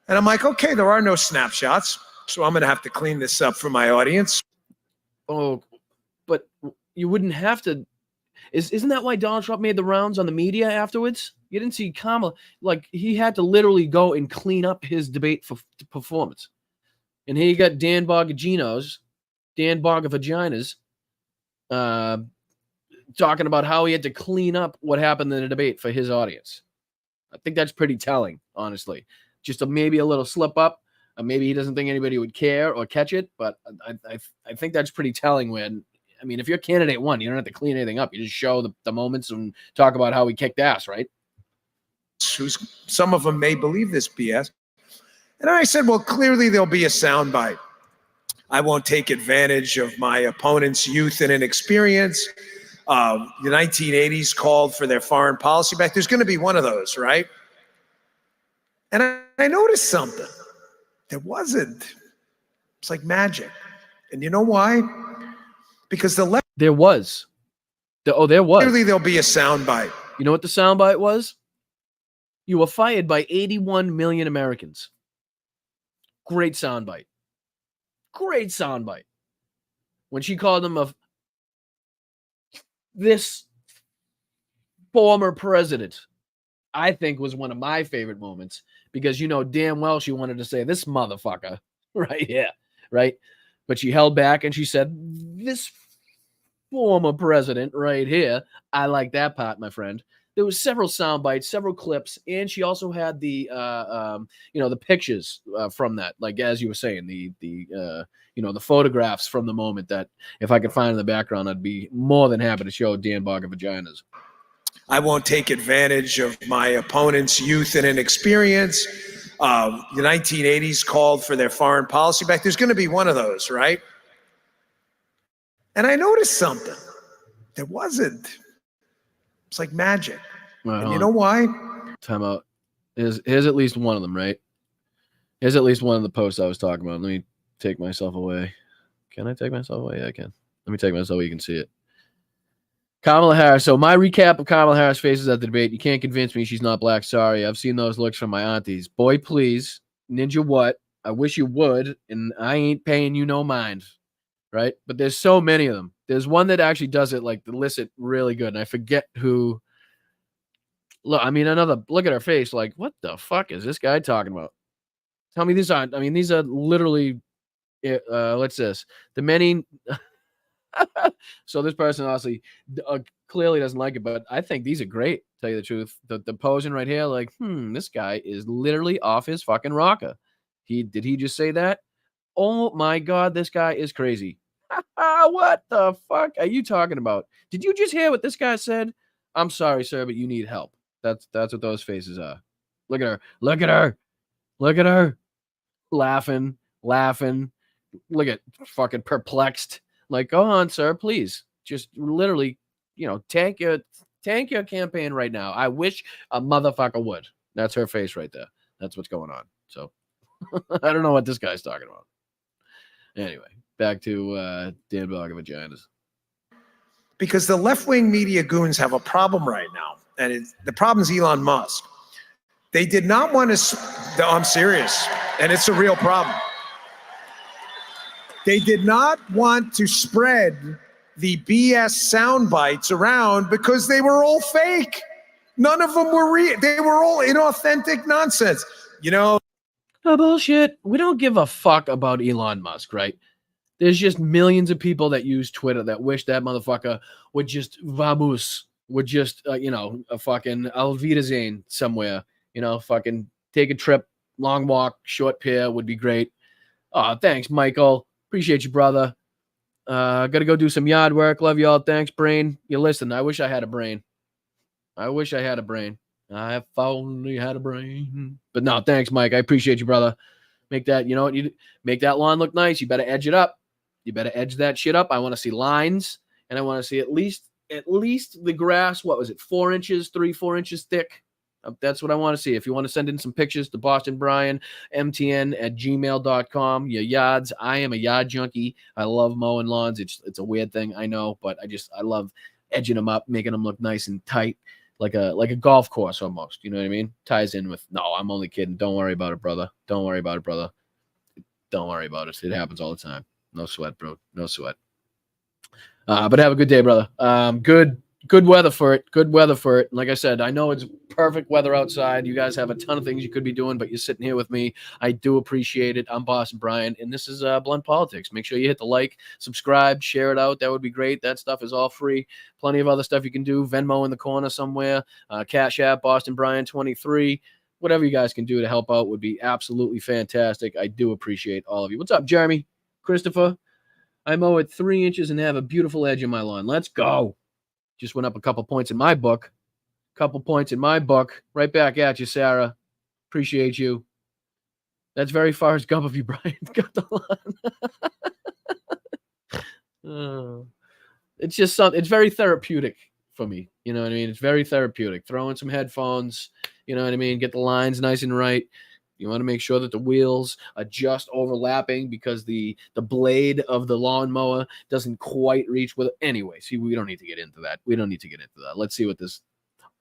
And I'm like, okay, there are no snapshots. So I'm going to have to clean this up for my audience. Oh, but you wouldn't have to. Isn't that why Donald Trump made the rounds on the media afterwards? You didn't see Kamala. Like, he had to literally go and clean up his debate for performance. And here you got Dan Bogdaginos, Dan Bogavaginas, talking about how he had to clean up what happened in the debate for his audience. I think that's pretty telling, honestly. Just maybe a little slip up. Maybe he doesn't think anybody would care or catch it, but I think that's pretty telling when, I mean, if your candidate won, you don't have to clean anything up. You just show the moments and talk about how he kicked ass, right? who's some of them may believe this BS. And I said, well, clearly there'll be a soundbite. I won't take advantage of my opponent's youth and inexperience. The 1980s called for their foreign policy back. There's going to be one of those, right? And I noticed something. There wasn't. It's like magic. And you know why? Because the left. There was. There was. Clearly there'll be a soundbite. You know what the soundbite was? You were fired by 81 million Americans. Great soundbite. Great soundbite. When she called him this former president, I think was one of my favorite moments because you know damn well she wanted to say this motherfucker right here, right? But she held back and she said this former president right here. I like that part, my friend. There was several sound bites, several clips, and she also had the the pictures from that, like as you were saying, the photographs from the moment. That if I could find in the background, I'd be more than happy to show Dan Bogger vaginas. I won't take advantage of my opponent's youth and inexperience. The 1980s called for their foreign policy back. There's going to be one of those, right? And I noticed something. There wasn't. It's like magic. Well, and you know why? Time out. Here's at least one of them, right? Here's at least one of the posts I was talking about. Let me take myself away. Can I take myself away? Yeah, I can. Let me take myself away. You can see it. Kamala Harris. So my recap of Kamala Harris faces at the debate. You can't convince me she's not black. Sorry. I've seen those looks from my aunties. Boy, please. Ninja what? I wish you would. And I ain't paying you no mind. Right? But there's so many of them. There's one that actually does it like illicit really good. And I forget who. Look, I mean, look at her face. Like, what the fuck is this guy talking about? Tell me these aren't. I mean, these are literally. What's this? The many. So this person obviously clearly doesn't like it, but I think these are great. Tell you the truth, the posing right here, like, this guy is literally off his fucking rocker. Did he just say that? Oh my God, this guy is crazy. What the fuck are you talking about? Did you just hear what this guy said? I'm sorry, sir, but you need help. That's what those faces are. Look at her. Look at her. Look at her. Laughing. Look at fucking perplexed. Like, go on, sir, please. Just literally, tank your campaign right now. I wish a motherfucker would. That's her face right there. That's what's going on. So I don't know what this guy's talking about. Anyway, back to Dan Bogger vaginas. Because the left-wing media goons have a problem right now, and the problem is Elon Musk. They did not want to. I'm serious, and it's a real problem. They did not want to spread the BS sound bites around because they were all fake. None of them were real. They were all inauthentic nonsense. No bullshit. We don't give a fuck about Elon Musk, right? There's just millions of people that use Twitter that wish that motherfucker would just vamos, would just, a fucking Auf Wiedersehen somewhere, fucking take a trip, long walk, short pier would be great. Oh, thanks, Michael. Appreciate you, brother. Got to go do some yard work. Love y'all. Thanks, brain. You listen, I wish I had a brain. I if only had a brain. But no, thanks, Mike. I appreciate you, brother. Make that, you make that lawn look nice. You better edge it up. You better edge that shit up. I want to see lines, and I want to see at least the grass. What was it? 4 inches, 4 inches thick. That's what I want to see. If you want to send in some pictures to Boston Brian, mtn@gmail.com. Your yards. I am a yard junkie. I love mowing lawns. It's a weird thing, I know, but I love edging them up, making them look nice and tight, like a golf course almost. You know what I mean? Ties in with, no, I'm only kidding. Don't worry about it, brother. Don't worry about it, brother. Don't worry about it. It happens all the time. No sweat, bro. No sweat. But have a good day, brother. Good weather for it. Good weather for it. Like I said, I know it's perfect weather outside. You guys have a ton of things you could be doing, but you're sitting here with me. I do appreciate it. I'm Boston Brian, and this is Blunt Politics. Make sure you hit the like, subscribe, share it out. That would be great. That stuff is all free. Plenty of other stuff you can do. Venmo in the corner somewhere. Cash App, Boston Brian 23. Whatever you guys can do to help out would be absolutely fantastic. I do appreciate all of you. What's up, Jeremy? Christopher? I mow at 3 inches and have a beautiful edge in my lawn. Let's go. Just went up a couple points in my book. Couple points in my book. Right back at you, Sarah. Appreciate you. That's very Forrest Gump of you, Brian. Got the line. It's just something. It's very therapeutic for me. You know what I mean? It's very therapeutic. Throw in some headphones. You know what I mean? Get the lines nice and right. You want to make sure that the wheels are just overlapping because the blade of the lawnmower doesn't quite reach with it. Anyway, see, we don't need to get into that. Let's see what this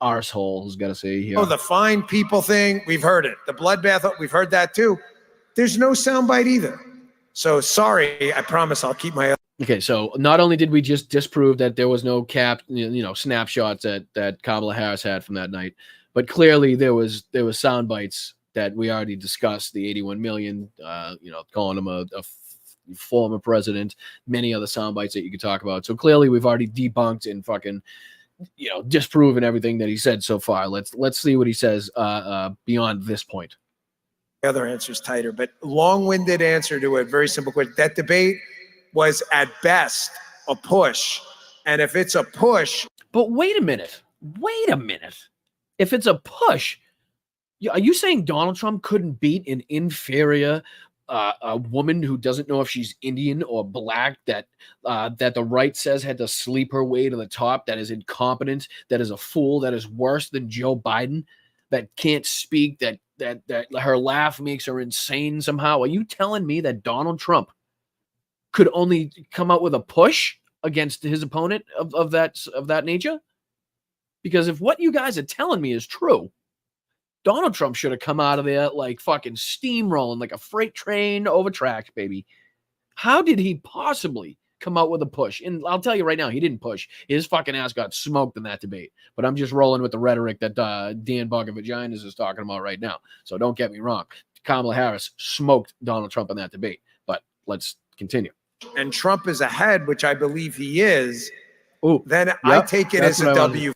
arsehole has got to say here. Oh, the fine people thing, we've heard it. The bloodbath, we've heard that too. There's no soundbite either. So sorry, I promise I'll keep my... Okay, so not only did we just disprove that there was no snapshots that Kamala Harris had from that night, but clearly there was sound bites that we already discussed, the 81 million, calling him a former president, many other sound bites that you could talk about. So clearly we've already debunked and fucking, disproven everything that he said so far. Let's see what he says beyond this point. The other answer is tighter, but long-winded answer to a very simple question. That debate was at best a push. And if it's a push... But wait a minute. If it's a push... Are you saying Donald Trump couldn't beat an inferior a woman who doesn't know if she's Indian or black that the right says had to sleep her way to the top, that is incompetent, that is a fool, that is worse than Joe Biden, that can't speak, that her laugh makes her insane somehow? Are you telling me that Donald Trump could only come out with a push against his opponent of that nature? Because if what you guys are telling me is true, Donald Trump should have come out of there like fucking steamrolling, like a freight train over tracks, baby. How did he possibly come out with a push? And I'll tell you right now, he didn't push. His fucking ass got smoked in that debate. But I'm just rolling with the rhetoric that Dan Bug of Vaginas is talking about right now. So don't get me wrong. Kamala Harris smoked Donald Trump in that debate. But let's continue. And Trump is ahead, which I believe he is. Ooh, then I take it as a W.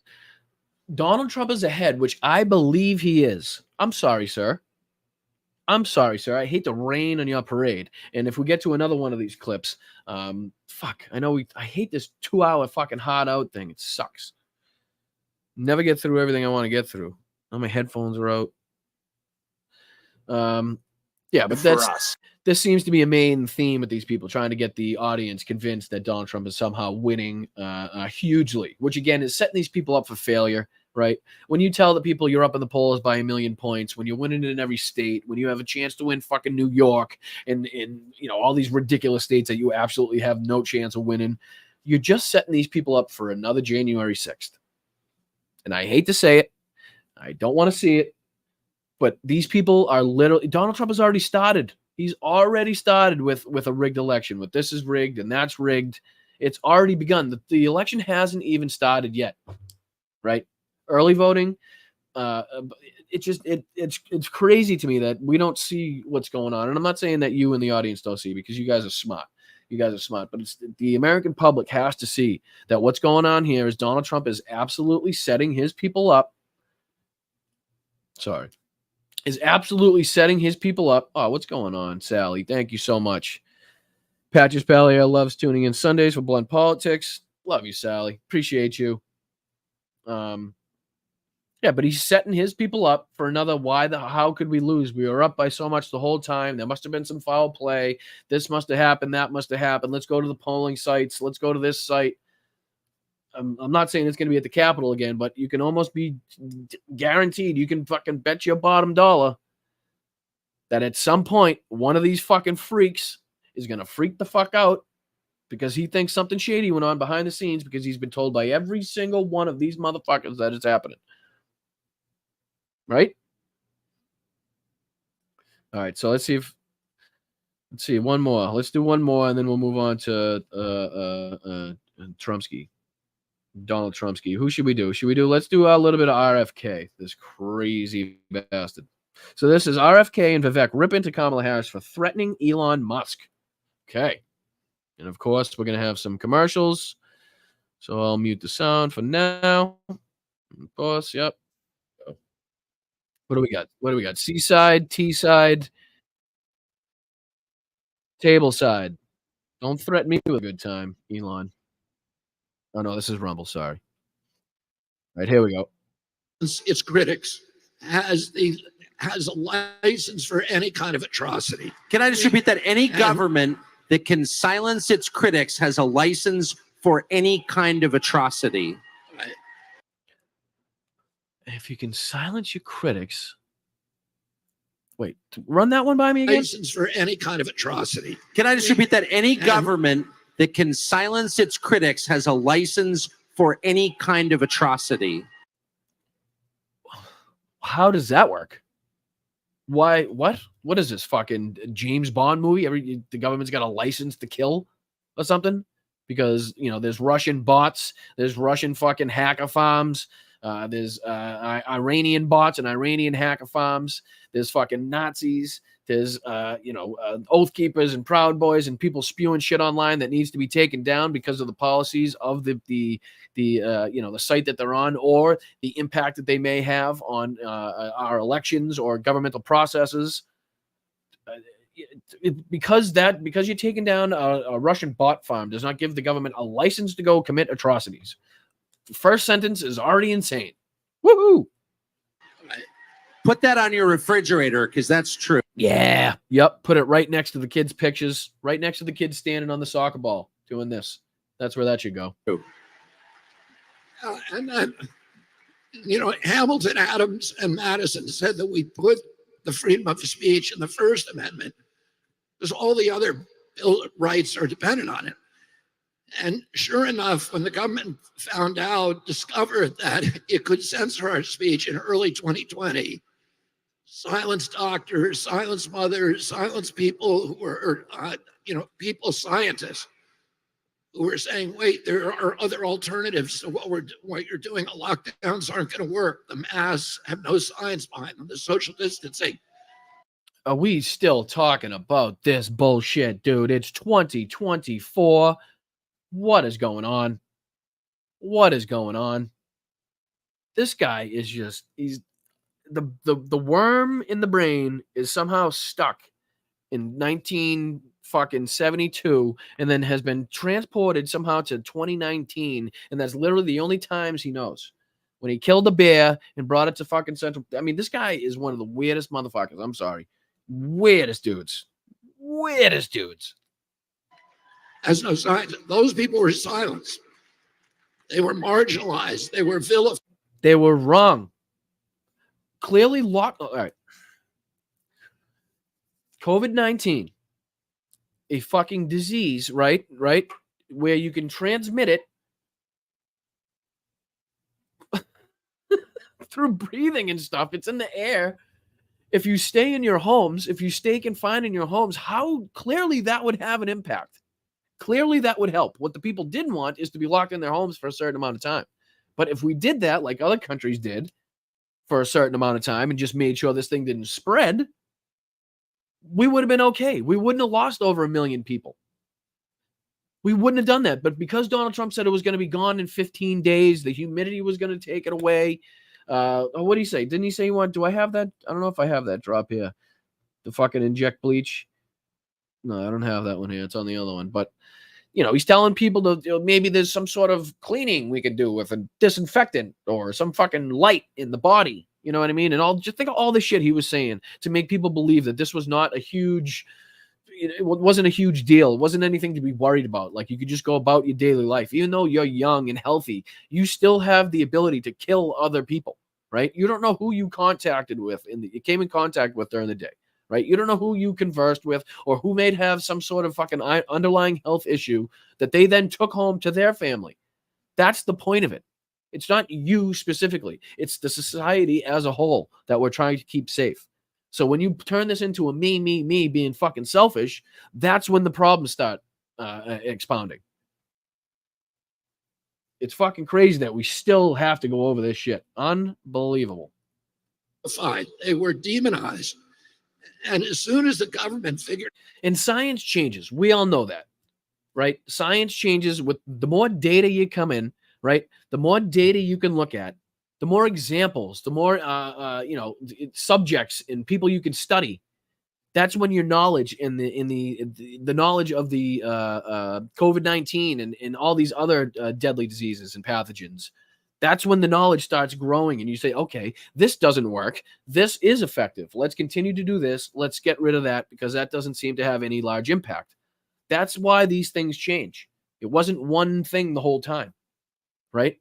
Donald Trump is ahead, which I believe he is. I'm sorry, sir. I hate to rain on your parade. And if we get to another one of these clips, I hate this 2-hour fucking hard out thing. It sucks. Never get through everything I want to get through. All my headphones are out. But this seems to be a main theme with these people, trying to get the audience convinced that Donald Trump is somehow winning hugely, which again is setting these people up for failure. Right? When you tell the people you're up in the polls by 1 million points, when you're winning in every state, when you have a chance to win fucking New York and all these ridiculous states that you absolutely have no chance of winning, you're just setting these people up for another January 6th. And I hate to say it. I don't want to see it. But these people are literally... Donald Trump has already started. He's already started with a rigged election. With this is rigged and that's rigged. It's already begun. The election hasn't even started yet. Right? Early voting, it's crazy to me that we don't see what's going on. And I'm not saying that you in the audience don't see, because you guys are smart. But it's the American public has to see that what's going on here is Donald Trump is absolutely setting his people up. Oh, what's going on, Sally? Thank you so much. Patches Pallier loves tuning in Sundays for Blunt Politics. Love you, Sally. Appreciate you. Yeah, but he's setting his people up for another how could we lose? We were up by so much the whole time. There must have been some foul play. This must have happened. That must have happened. Let's go to the polling sites. Let's go to this site. I'm not saying it's going to be at the Capitol again, but you can almost be guaranteed. You can fucking bet your bottom dollar that at some point, one of these fucking freaks is going to freak the fuck out because he thinks something shady went on behind the scenes, because he's been told by every single one of these motherfuckers that it's happening. Right? All right, so let's see one more. Let's do one more, and then we'll move on to Trumpsky. Donald Trumpsky. Who should we do? Let's do a little bit of RFK, this crazy bastard. So this is RFK and Vivek rip into Kamala Harris for threatening Elon Musk. Okay. And of course, we're going to have some commercials. So I'll mute the sound for now. Of course, yep. What do we got? C-side, T-side, table side. Don't threaten me with a good time, Elon. Oh, no, this is Rumble. Sorry. All right, here we go. its critics has a license for any kind of atrocity. Can I just repeat that? Any government that can silence its critics has a license for any kind of atrocity. If you can silence your critics. Wait, run that one by me again. License for any kind of atrocity. Can I just repeat that? Any government that can silence its critics has a license for any kind of atrocity. How does that work? Why? What is this fucking James Bond movie? The government's got a license to kill or something? Because, you know, there's Russian bots, there's Russian fucking hacker farms, there's Iranian bots and Iranian hacker farms, there's fucking Nazis, there's Oath Keepers and Proud Boys and people spewing shit online that needs to be taken down because of the policies of the site that they're on, or the impact that they may have on our elections or governmental processes. Because you're taking down a Russian bot farm does not give the government a license to go commit atrocities. The first sentence is already insane. Woohoo! Put that on your refrigerator, because that's true. Yeah. Yep. Put it right next to the kids' pictures, right next to the kids standing on the soccer ball doing this. That's where that should go. And then, Hamilton, Adams, and Madison said that we put the freedom of speech in the First Amendment because all the other bill rights are dependent on it. And sure enough, when the government discovered that it could censor our speech in early 2020, silence doctors, silence mothers, silence people who were, scientists who were saying, wait, there are other alternatives to what you're doing. The lockdowns aren't going to work. The masks have no science behind them. The social distancing. Are we still talking about this bullshit, dude? It's 2024. What is going on? What is going on? This guy is he's the worm in the brain is somehow stuck in 1972 and then has been transported somehow to 2019, and that's literally the only times he knows. When he killed a bear and brought it to fucking Central. I mean, this guy is one of the weirdest motherfuckers. I'm sorry. Weirdest dudes. As no science, those people were silenced. They were marginalized. They were vilified. They were wrong. Clearly locked. All right. COVID-19, a fucking disease, right? Where you can transmit it through breathing and stuff. It's in the air. If you stay in your homes, if you stay confined in your homes, how clearly that would have an impact. Clearly that would help. What the people didn't want is to be locked in their homes for a certain amount of time. But if we did that, like other countries did, for a certain amount of time and just made sure this thing didn't spread, we would have been okay. We wouldn't have lost over 1 million people. We wouldn't have done that. But because Donald Trump said it was going to be gone in 15 days, the humidity was going to take it away. What did he say? Didn't he say do I have that? I don't know if I have that drop here. The fucking inject bleach. No, I don't have that one here. It's on the other one. But, he's telling people to maybe there's some sort of cleaning we could do with a disinfectant or some fucking light in the body. You know what I mean? And just think of all the shit he was saying to make people believe that this was not a huge, it wasn't a huge deal. It wasn't anything to be worried about. Like, you could just go about your daily life. Even though you're young and healthy, you still have the ability to kill other people, right? You don't know who you contacted with you came in contact with during the day, right? You don't know who you conversed with or who may have some sort of fucking underlying health issue that they then took home to their family. That's the point of it. It's not you specifically. It's the society as a whole that we're trying to keep safe. So when you turn this into a me being fucking selfish, that's when the problems start expounding. It's fucking crazy that we still have to go over this shit. Unbelievable. Fine. They were demonized. And as soon as the government figured... And science changes. We all know that, right? Science changes with the more data you come in, right? The more data you can look at, the more examples, the more, subjects and people you can study. That's when your knowledge in the knowledge of the COVID-19 and all these other deadly diseases and pathogens, That's when the knowledge starts growing and you say, okay, this doesn't work. This is effective. Let's continue to do this. Let's get rid of that because that doesn't seem to have any large impact. That's why these things change. It wasn't one thing the whole time, right?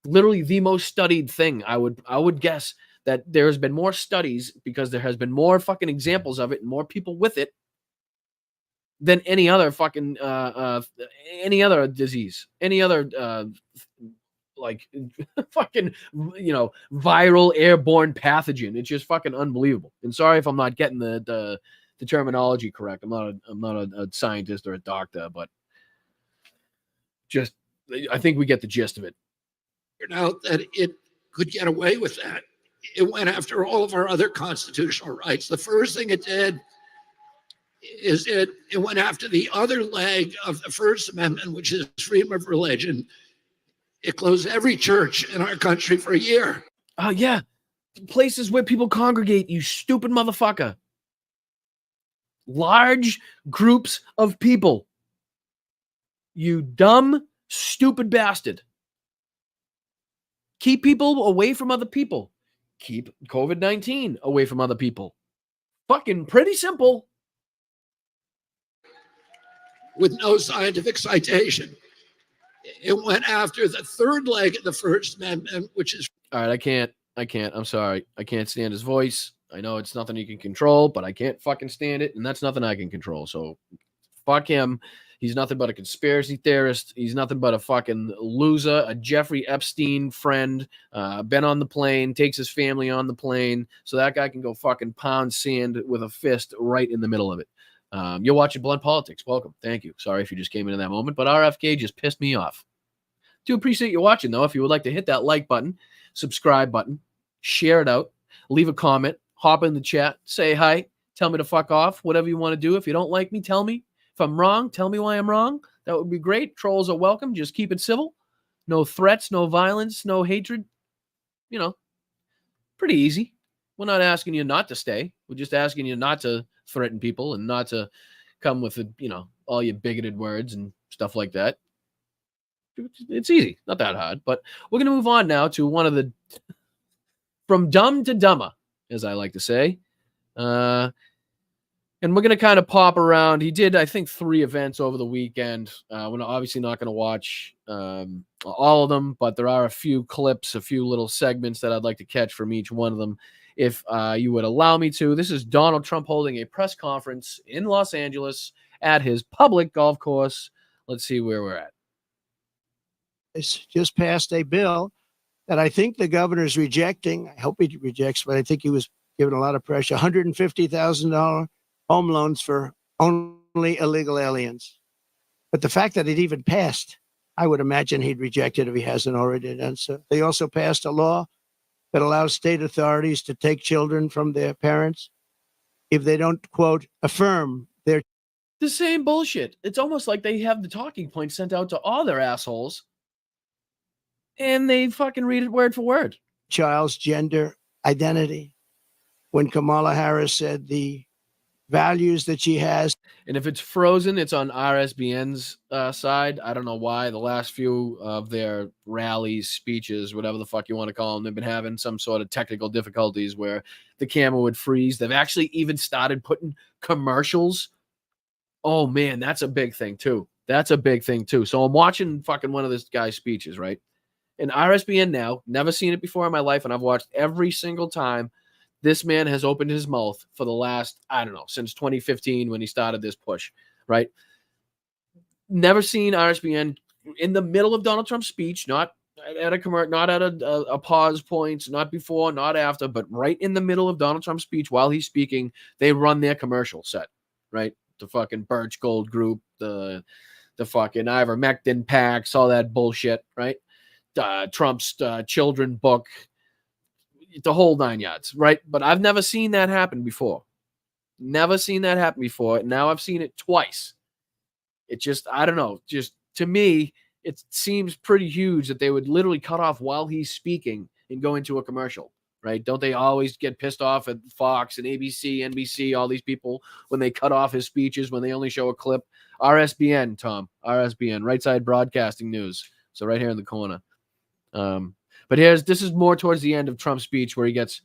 Literally the most studied thing. I would guess that there's been more studies because there has been more fucking examples of it and more people with it than any other fucking any other disease, any other like fucking, you know, viral airborne pathogen. It's just fucking unbelievable. And sorry if I'm not getting the terminology correct. I'm not a scientist or a doctor, but just I think we get the gist of it. Out that it could get away with that. It went after all of our other constitutional rights. The first thing it did is it went after the other leg of the First Amendment, which is freedom of religion. It closed every church in our country for a year. Oh, yeah. Places where people congregate, you stupid motherfucker. Large groups of people. You dumb, stupid bastard. Keep people away from other people. Keep COVID-19 away from other people. Fucking pretty simple. With no scientific citation. It went after the third leg of the First Amendment, which is... All right, I can't. I'm sorry. I can't stand his voice. I know it's nothing you can control, but I can't fucking stand it, and that's nothing I can control. So fuck him. He's nothing but a conspiracy theorist. He's nothing but a fucking loser, a Jeffrey Epstein friend, been on the plane, takes his family on the plane, so that guy can go fucking pound sand with a fist right in the middle of it. You're watching Blunt Politics. Welcome. Thank you. Sorry if you just came in that moment, but RFK just pissed me off. Do appreciate you watching, though. If you would like to hit that like button, subscribe button, share it out, leave a comment, hop in the chat, say hi, tell me to fuck off, whatever you want to do. If you don't like me, tell me. If I'm wrong, tell me why I'm wrong. That would be great. Trolls are welcome. Just keep it civil. No threats, no violence, no hatred. You know, pretty easy. We're not asking you not to stay. We're just asking you not to threaten people and not to come with, you know, all your bigoted words and stuff like that. It's easy. Not that hard. But we're going to move on now to one of the from dumb to dumber, as I like to say. And we're going to kind of pop around. He did, I think, 3 events over the weekend. We're obviously not going to watch all of them, but there are a few clips, a few little segments that I'd like to catch from each one of them, if you would allow me to. This is Donald Trump holding a press conference in Los Angeles at his public golf course. Let's see where we're at. It's just passed a bill that I think the governor's rejecting. I hope he rejects, but I think he was given a lot of pressure. $150,000 home loans for only illegal aliens. But the fact that it even passed, I would imagine he'd reject it if he hasn't already done so. They also passed a law that allows state authorities to take children from their parents if they don't, quote, affirm their... The same bullshit. It's almost like they have the talking points sent out to all their assholes, and they fucking read it word for word. Child's gender identity. When Kamala Harris said the values that she has. And if it's frozen, it's on RSBN's side. I don't know why. The last few of their rallies, speeches, whatever the fuck you want to call them, they've been having some sort of technical difficulties where the camera would freeze. They've actually even started putting commercials. Oh, man, that's a big thing, too. That's a big thing, too. So I'm watching fucking one of this guy's speeches, right? And RSBN now, never seen it before in my life, and I've watched every single time this man has opened his mouth for the last, I don't know, since 2015 when he started this push, right? Never seen RSBN in the middle of Donald Trump's speech, not at a pause point, not before, not after, but right in the middle of Donald Trump's speech while he's speaking, they run their commercial set, right? The fucking Birch Gold Group, the fucking ivermectin packs, all that bullshit, right? Trump's children book, the whole 9 yards, right? But I've never seen that happen before. Never seen that happen before. Now I've seen it twice. It just, I don't know, just to me, it seems pretty huge that they would literally cut off while he's speaking and go into a commercial, right? Don't they always get pissed off at Fox and ABC, NBC, all these people when they cut off his speeches, when they only show a clip? RSBN, Tom, RSBN, Right Side Broadcasting News. So right here in the corner. But this is more towards the end of Trump's speech where he gets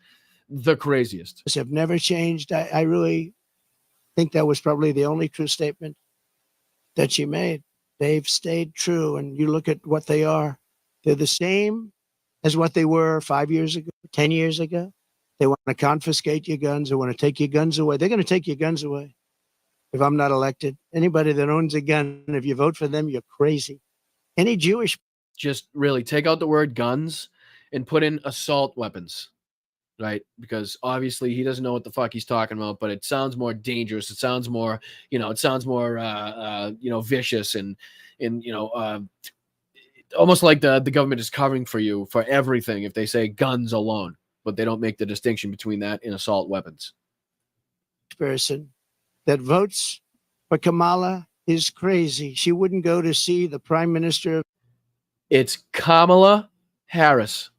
the craziest. Have never changed. I really think that was probably the only true statement that she made. They've stayed true, and you look at what they are. They're the same as what they were 5 years ago, 10 years ago. They want to confiscate your guns. They want to take your guns away. They're going to take your guns away if I'm not elected. Anybody that owns a gun, if you vote for them, you're crazy. Any Jewish... Just really take out the word guns and put in assault weapons, right? Because obviously he doesn't know what the fuck he's talking about, but it sounds more dangerous. It sounds more, vicious and almost like the government is covering for you for everything if they say guns alone, but they don't make the distinction between that and assault weapons. Person that votes for Kamala is crazy. She wouldn't go to see the prime minister. It's Kamala Harris.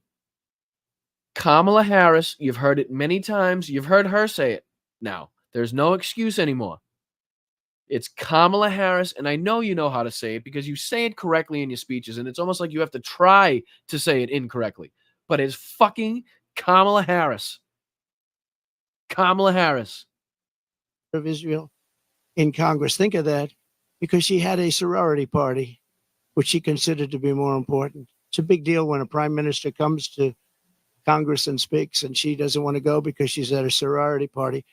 Kamala Harris. You've heard it many times. You've heard her say it now. There's no excuse anymore. It's Kamala Harris, and I know you know how to say it because you say it correctly in your speeches, and it's almost like you have to try to say it incorrectly. But it's fucking Kamala Harris. Kamala Harris. Of Israel in Congress. Think of that, because she had a sorority party, which she considered to be more important. It's a big deal when a prime minister comes to Congress and speaks, and she doesn't want to go because she's at a sorority party.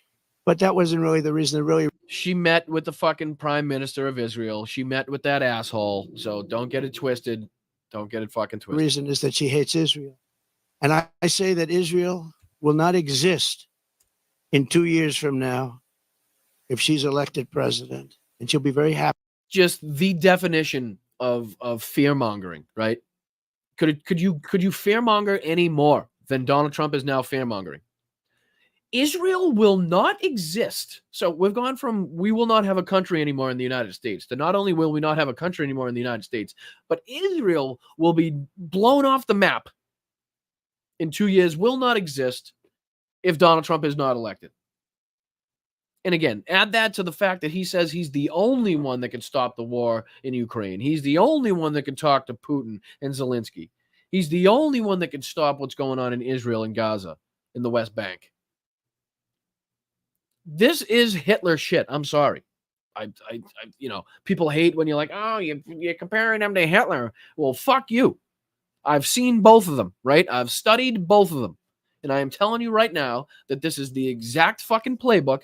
But that wasn't really the reason. She met with the fucking prime minister of Israel. She met with that asshole. So don't get it twisted. Don't get it fucking twisted. The reason is that she hates Israel. And I say that Israel will not exist in 2 years from now if she's elected president. And she'll be very happy. Just the definition of fear mongering, right? Could you fearmonger any more than Donald Trump is now fearmongering? Israel will not exist. So we've gone from we will not have a country anymore in the United States to not only will we not have a country anymore in the United States, but Israel will be blown off the map in 2 years, will not exist if Donald Trump is not elected. And again, add that to the fact that he says he's the only one that can stop the war in Ukraine. He's the only one that can talk to Putin and Zelensky. He's the only one that can stop what's going on in Israel and Gaza, in the West Bank. This is Hitler shit. I'm sorry. People hate when you're like, oh, you're comparing them to Hitler. Well, fuck you. I've seen both of them, right? I've studied both of them. And I am telling you right now that this is the exact fucking playbook.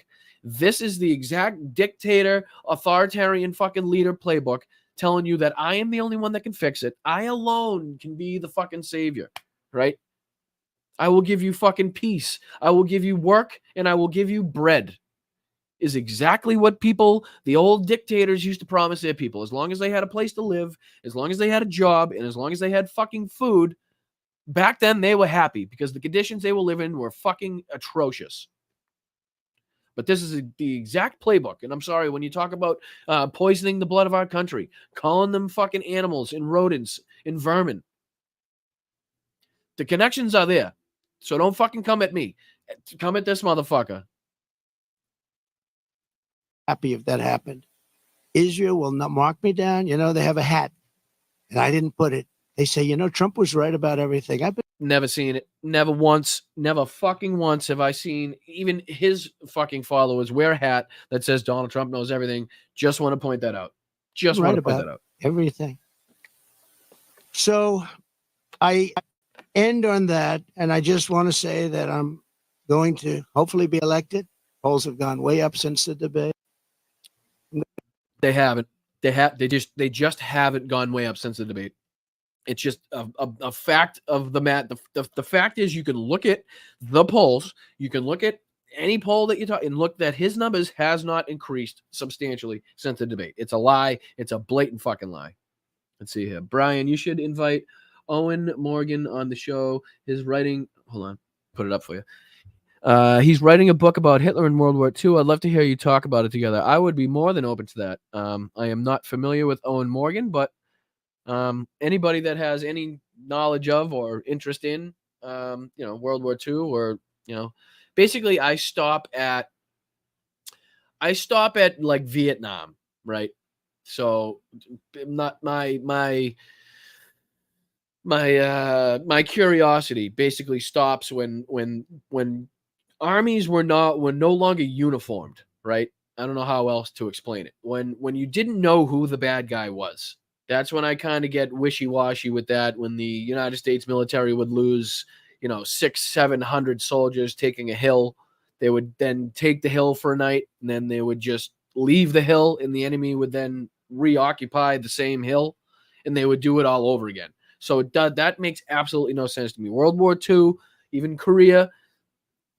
This is the exact dictator, authoritarian fucking leader playbook telling you that I am the only one that can fix it. I alone can be the fucking savior, right? I will give you fucking peace. I will give you work, and I will give you bread. Is exactly what the old dictators used to promise their people. As long as they had a place to live, as long as they had a job, and as long as they had fucking food, back then they were happy because the conditions they were living in were fucking atrocious. But this is the exact playbook. And I'm sorry, when you talk about poisoning the blood of our country, calling them fucking animals and rodents and vermin, the connections are there. So don't fucking come at me. Come at this motherfucker. Happy if that happened. Israel will not mark me down. They have a hat, and I didn't put it. They say, Trump was right about everything. I've never seen it. Never once. Never fucking once have I seen even his fucking followers wear a hat that says Donald Trump knows everything. Just want to point that out. Just want to point that out. Everything. So I end on that, and I just want to say that I'm going to hopefully be elected. Polls have gone way up since the debate. They haven't. They just haven't gone way up since the debate. It's just a fact of the matter. The fact is, you can look at the polls. You can look at any poll that you talk and look that his numbers has not increased substantially since the debate. It's a lie. It's a blatant fucking lie. Let's see here. Brian, you should invite Owen Morgan on the show. His writing, hold on, put it up for you. He's writing a book about Hitler in World War II. I'd love to hear you talk about it together. I would be more than open to that. I am not familiar with Owen Morgan, but anybody that has any knowledge of or interest in, World War II, or basically, I stop at like Vietnam, right? So, not my my curiosity basically stops when armies were no longer uniformed, right? I don't know how else to explain it. When you didn't know who the bad guy was, that's when I kind of get wishy-washy with that. When the United States military would lose, 600-700 soldiers taking a hill, they would then take the hill for a night, and then they would just leave the hill, and the enemy would then reoccupy the same hill, and they would do it all over again. So that makes absolutely no sense to me. World War II, even Korea,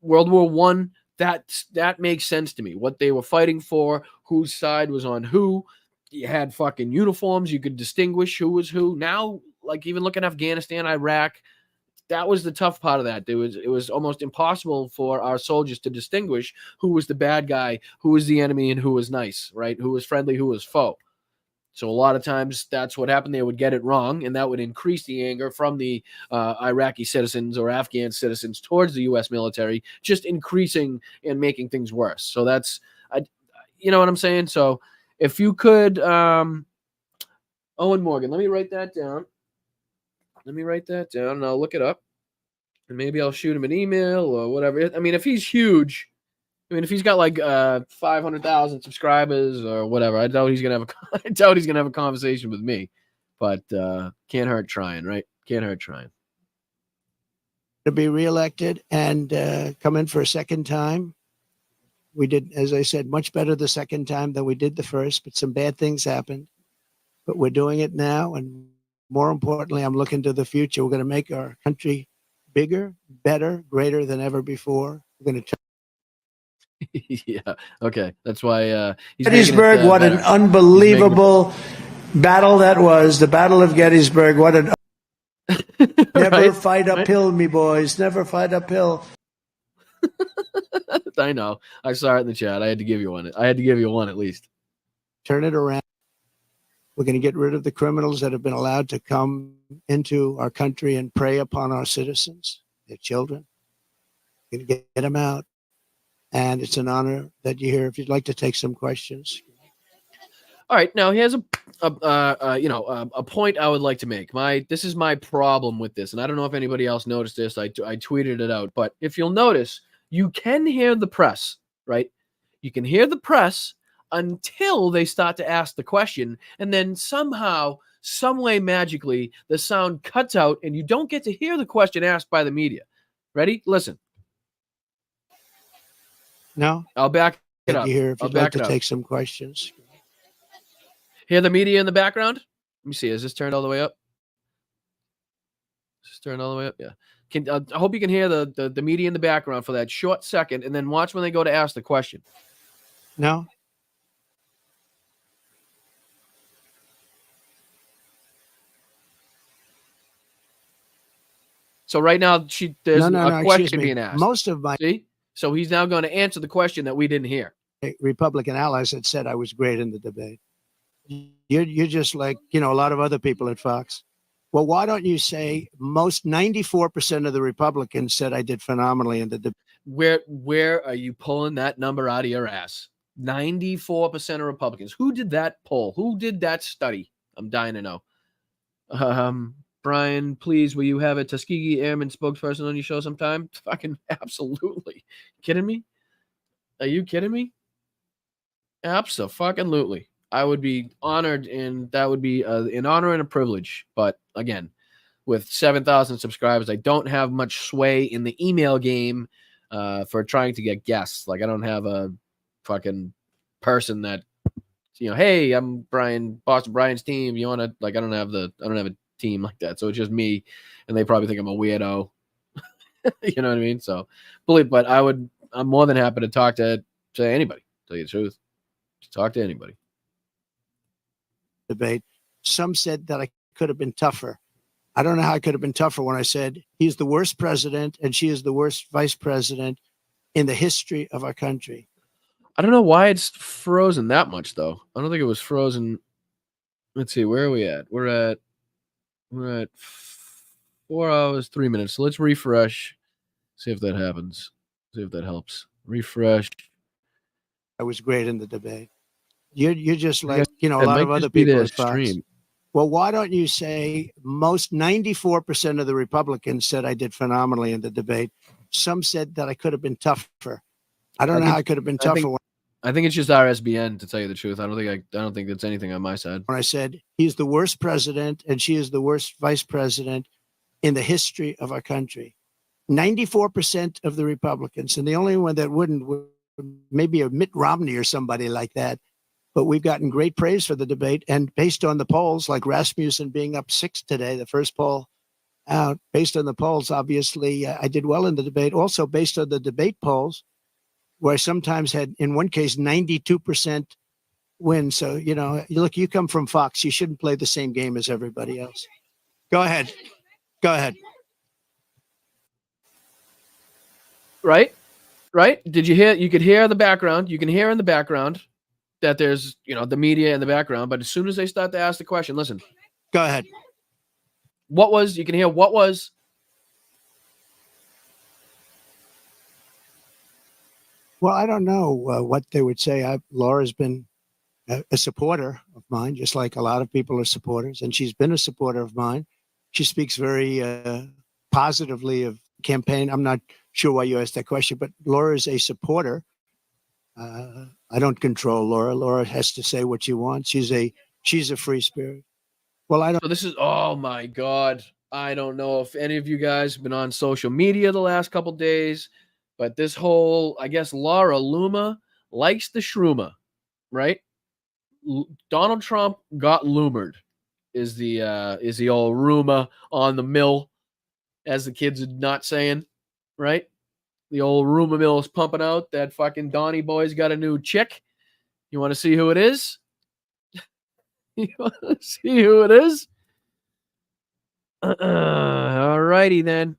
World War I, that makes sense to me. What they were fighting for, whose side was on who. You had fucking uniforms. You could distinguish who was who. Now, like even looking at Afghanistan, Iraq, that was the tough part of that. It was almost impossible for our soldiers to distinguish who was the bad guy, who was the enemy, and who was nice, right? Who was friendly, who was foe. So a lot of times that's what happened. They would get it wrong, and that would increase the anger from the Iraqi citizens or Afghan citizens towards the U.S. military, just increasing and making things worse. So that's, you know what I'm saying? So if you could, Owen Morgan, let me write that down. And I'll look it up. And maybe I'll shoot him an email or whatever. I mean, if he's huge, if he's got like 500,000 subscribers or whatever, I doubt he's gonna have a conversation with me. But can't hurt trying, right? Can't hurt trying. To be reelected and come in for a second time. We did, as I said, much better the second time than we did the first, but some bad things happened. But we're doing it now, and more importantly, I'm looking to the future. We're going to make our country bigger, better, greater than ever before. We're going to yeah. Okay. That's why he's Gettysburg. What an unbelievable battle that was! The Battle of Gettysburg. What an never fight uphill, me boys. Never fight uphill. I know. I saw it in the chat. I had to give you one. I had to give you one at least. Turn it around. We're going to get rid of the criminals that have been allowed to come into our country and prey upon our citizens, their children. We're going to get them out. And it's an honor that you're here. If you'd like to take some questions. All right. Now here's a point I would like to make. This is my problem with this, and I don't know if anybody else noticed this. I tweeted it out, but if you'll notice, you can hear the press, right? You can hear the press until they start to ask the question, and then somehow, some way, magically, the sound cuts out, and you don't get to hear the question asked by the media. Ready? Listen. No, I'll back it up. Here, if you'd like to take some questions. Hear the media in the background? Let me see. Is this turned all the way up? Is this turned all the way up? Yeah. I hope you can hear the media in the background for that short second, and then watch when they go to ask the question. No. So right now, there's a question being asked. Most of my see. So he's now going to answer the question that we didn't hear. Republican allies had said I was great in the debate. You're just like, a lot of other people at Fox. Well, why don't you say most 94% of the Republicans said I did phenomenally in the debate? Where are you pulling that number out of your ass? 94% of Republicans. Who did that poll? Who did that study? I'm dying to know. Brian, please, will you have a Tuskegee Airman spokesperson on your show sometime? Fucking absolutely. Kidding me? Are you kidding me? Abso-fucking-lutely. I would be honored, and that would be an honor and a privilege. But again, with 7,000 subscribers, I don't have much sway in the email game for trying to get guests. Like, I don't have a fucking person that, hey, I'm Brian, Boston Brian's team. You want to, I don't have a team like that. So it's just me, and they probably think I'm a weirdo. You know what I mean? So, but I'm more than happy to talk to anybody. Tell you the truth, just talk to anybody. Debate. Some said that I could have been tougher. I don't know how I could have been tougher when I said he's the worst president and she is the worst vice president in the history of our country. I don't know why it's frozen that much, though. I don't think it was frozen. Let's see, where are we at? We're at 4 hours, 3 minutes. So let's refresh. See if that happens. See if that helps. Refresh. I was great in the debate. You're just like, a lot of other people at Fox. Well, why don't you say most 94% of the Republicans said I did phenomenally in the debate. Some said that I could have been tougher. I don't know how I could have been tougher. I think it's just RSBN, to tell you the truth. I don't think it's anything on my side. When I said he's the worst president and she is the worst vice president in the history of our country. 94% of the Republicans, and the only one that wouldn't would maybe a Mitt Romney or somebody like that. But we've gotten great praise for the debate. And based on the polls, like Rasmussen being up 6 today, the first poll out, based on the polls, obviously, I did well in the debate. Also, based on the debate polls, where I sometimes had, in one case, 92% win. So, look, you come from Fox. You shouldn't play the same game as everybody else. Go ahead. Go ahead. Right? Did you hear? You could hear the background. You can hear in the background that there's, the media in the background. But as soon as they start to ask the question, listen. Go ahead. You can hear what was. Well, I don't know what they would say. Laura's been a supporter of mine, just like a lot of people are supporters. And she's been a supporter of mine. She speaks very positively of campaign. I'm not sure why you asked that question, but Laura is a supporter. I don't control Laura. Laura has to say what she wants. She's a free spirit. Well, I don't. So this is, oh my God. I don't know if any of you guys have been on social media the last couple days, but this whole, I guess, Laura Loomer likes the shroomer, right? Donald Trump got loomered is the old rumor on the mill, as the kids are not saying, right? The old rumor mill is pumping out that fucking Donnie boy's got a new chick. You want to see who it is? You want to see who it is? All righty then.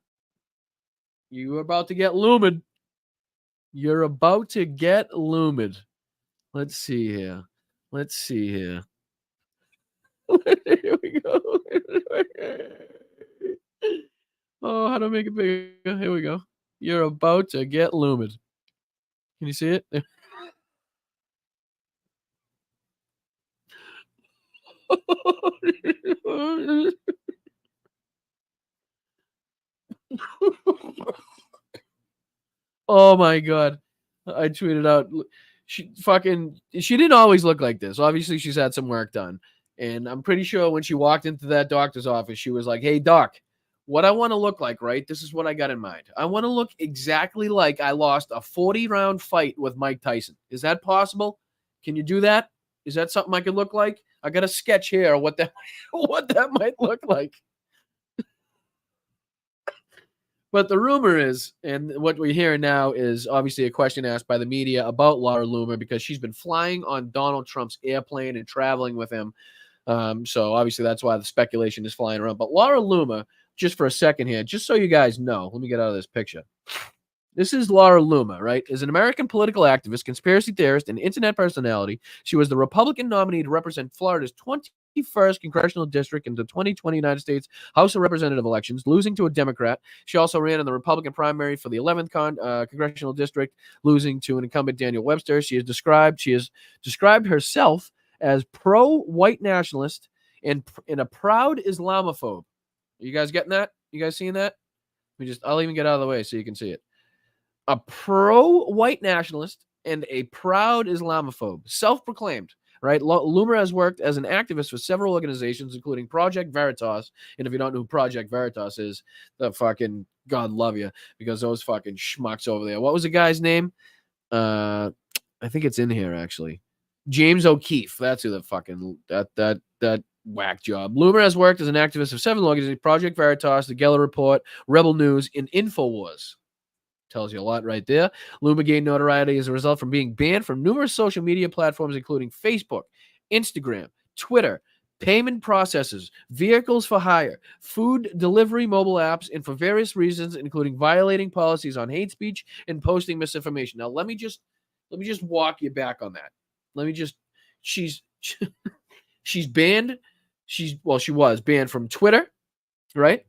You're about to get loomed. You're about to get loomed. Let's see here. Here we go. Oh, how to make it bigger? Here we go. You're about to get loomed. Can you see it? Oh my God. I tweeted out. She didn't always look like this. Obviously, she's had some work done. And I'm pretty sure when she walked into that doctor's office, she was like, hey, doc, what I want to look like, right? This is what I got in mind. I want to look exactly like I lost a 40-round fight with Mike Tyson. Is that possible? Can you do that? Is that something I could look like? I got a sketch here of what that might look like. But the rumor is, and what we're hearing now is obviously a question asked by the media about Laura Loomer because she's been flying on Donald Trump's airplane and traveling with him. So obviously that's why the speculation is flying around. But Laura Loomer, just for a second here, just so you guys know, let me get out of this picture. This is Laura Loomer, right? Is an American political activist, conspiracy theorist, and internet personality. She was the Republican nominee to represent Florida's 21st congressional district in the 2020 United States House of Representative elections, losing to a Democrat. She also ran in the Republican primary for the 11th congressional district, losing to an incumbent Daniel Webster. She has described herself as pro-white nationalist and a proud Islamophobe. Are you guys getting that? You guys seeing that? I'll even get out of the way so you can see it. A pro-white nationalist and a proud Islamophobe, self-proclaimed, right? Loomer has worked as an activist for several organizations, including Project Veritas. And if you don't know who Project Veritas is, the fucking God love you, because those fucking schmucks over there. What was the guy's name? I think it's in here, actually. James O'Keefe. That's who the fucking, that whack job. Loomer has worked as an activist of several organizations, Project Veritas, the Geller Report, Rebel News, and InfoWars. Tells you a lot right there. Loomer gained notoriety as a result from being banned from numerous social media platforms, including Facebook, Instagram, Twitter, payment processors, vehicles for hire, food delivery mobile apps, and for various reasons, including violating policies on hate speech and posting misinformation. Now, let me just walk you back on that. She's banned. She was banned from Twitter, right?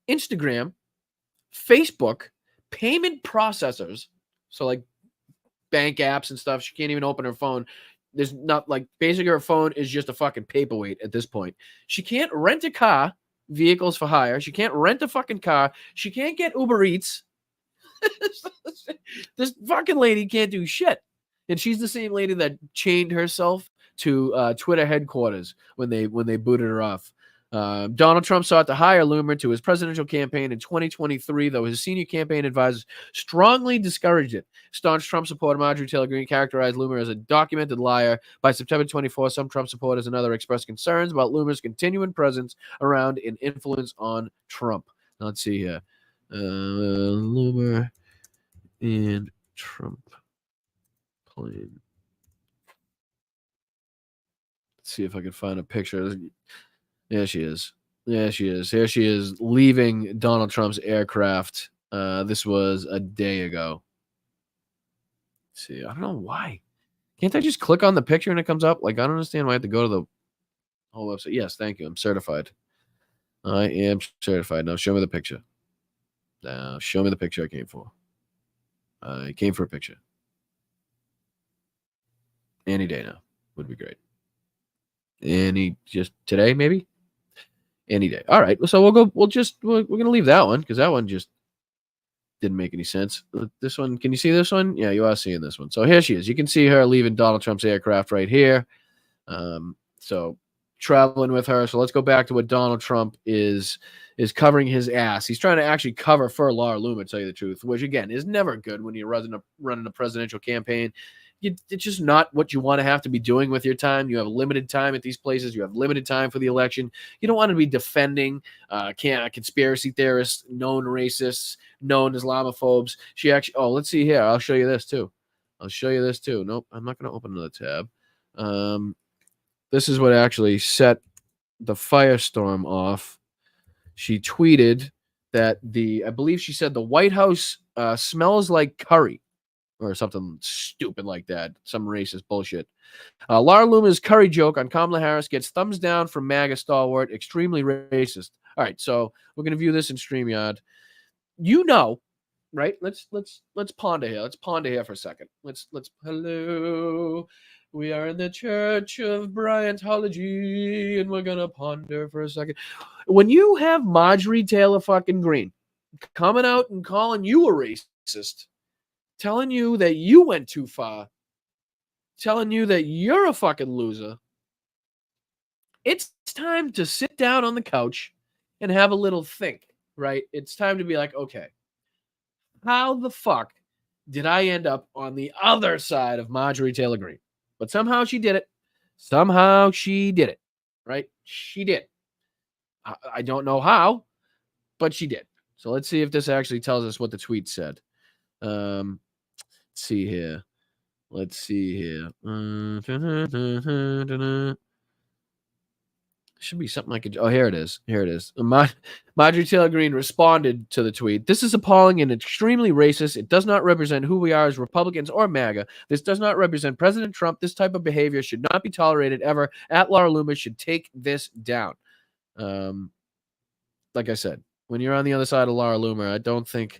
Instagram, Facebook, payment processors, so like bank apps and stuff. She can't even open her phone. There's not like basically her phone is just a fucking paperweight at this point. She can't rent a car, vehicles for hire. She can't rent a fucking car. She can't get Uber Eats. This fucking lady can't do shit. And she's the same lady that chained herself to Twitter headquarters when they booted her off. Donald Trump sought to hire Loomer to his presidential campaign in 2023, though his senior campaign advisors strongly discouraged it. Staunch Trump supporter Marjorie Taylor Greene characterized Loomer as a documented liar. By September 24, some Trump supporters and others expressed concerns about Loomer's continuing presence around and influence on Trump. Now, let's see here. Loomer and Trump plane. Let's see if I can find a picture. Yeah, she is. Yeah, she is. Here she is leaving Donald Trump's aircraft. This was a day ago. Let's see, I don't know why. Can't I just click on the picture and it comes up? Like, I don't understand why I have to go to the whole website. Yes, thank you. I'm certified. I am certified. Now show me the picture. Now show me the picture I came for. I came for a picture. Any day now would be great. Just today, maybe? Any day. All right. So we're going to leave that one because that one just didn't make any sense. This one, can you see this one? Yeah, you are seeing this one. So here she is. You can see her leaving Donald Trump's aircraft right here. So traveling with her. So let's go back to what Donald Trump is covering his ass. He's trying to actually cover for Laura Loomer, to tell you the truth, which again is never good when you're running a presidential campaign. It's just not what you want to have to be doing with your time. You have limited time at these places. You have limited time for the election. You don't want to be defending conspiracy theorists, known racists, known Islamophobes. She actually, let's see here. I'll show you this too. Nope, I'm not going to open another tab. This is what actually set the firestorm off. She tweeted that I believe she said the White House smells like curry. Or something stupid like that. Some racist bullshit. Laura Loomer's curry joke on Kamala Harris gets thumbs down from MAGA stalwart. Extremely racist. All right, so we're gonna view this in StreamYard. You know, right? Let's ponder here. Let's ponder here for a second. Let's hello. We are in the Church of Briantology, and we're gonna ponder for a second. When you have Marjorie Taylor fucking Greene coming out and calling you a racist, telling you that you went too far, telling you that you're a fucking loser, it's time to sit down on the couch and have a little think, right? It's time to be like, okay, how the fuck did I end up on the other side of Marjorie Taylor Greene? But somehow she did it. Somehow she did it, right? She did. I don't know how, but she did. So let's see if this actually tells us what the tweet said. Let's see here. Should be something I could. Oh, here it is. Marjorie Taylor Greene responded to the tweet. This is appalling and extremely racist. It does not represent who we are as Republicans or MAGA. This does not represent President Trump. This type of behavior should not be tolerated ever. Laura Loomer should take this down. Like I said, when you're on the other side of Laura Loomer,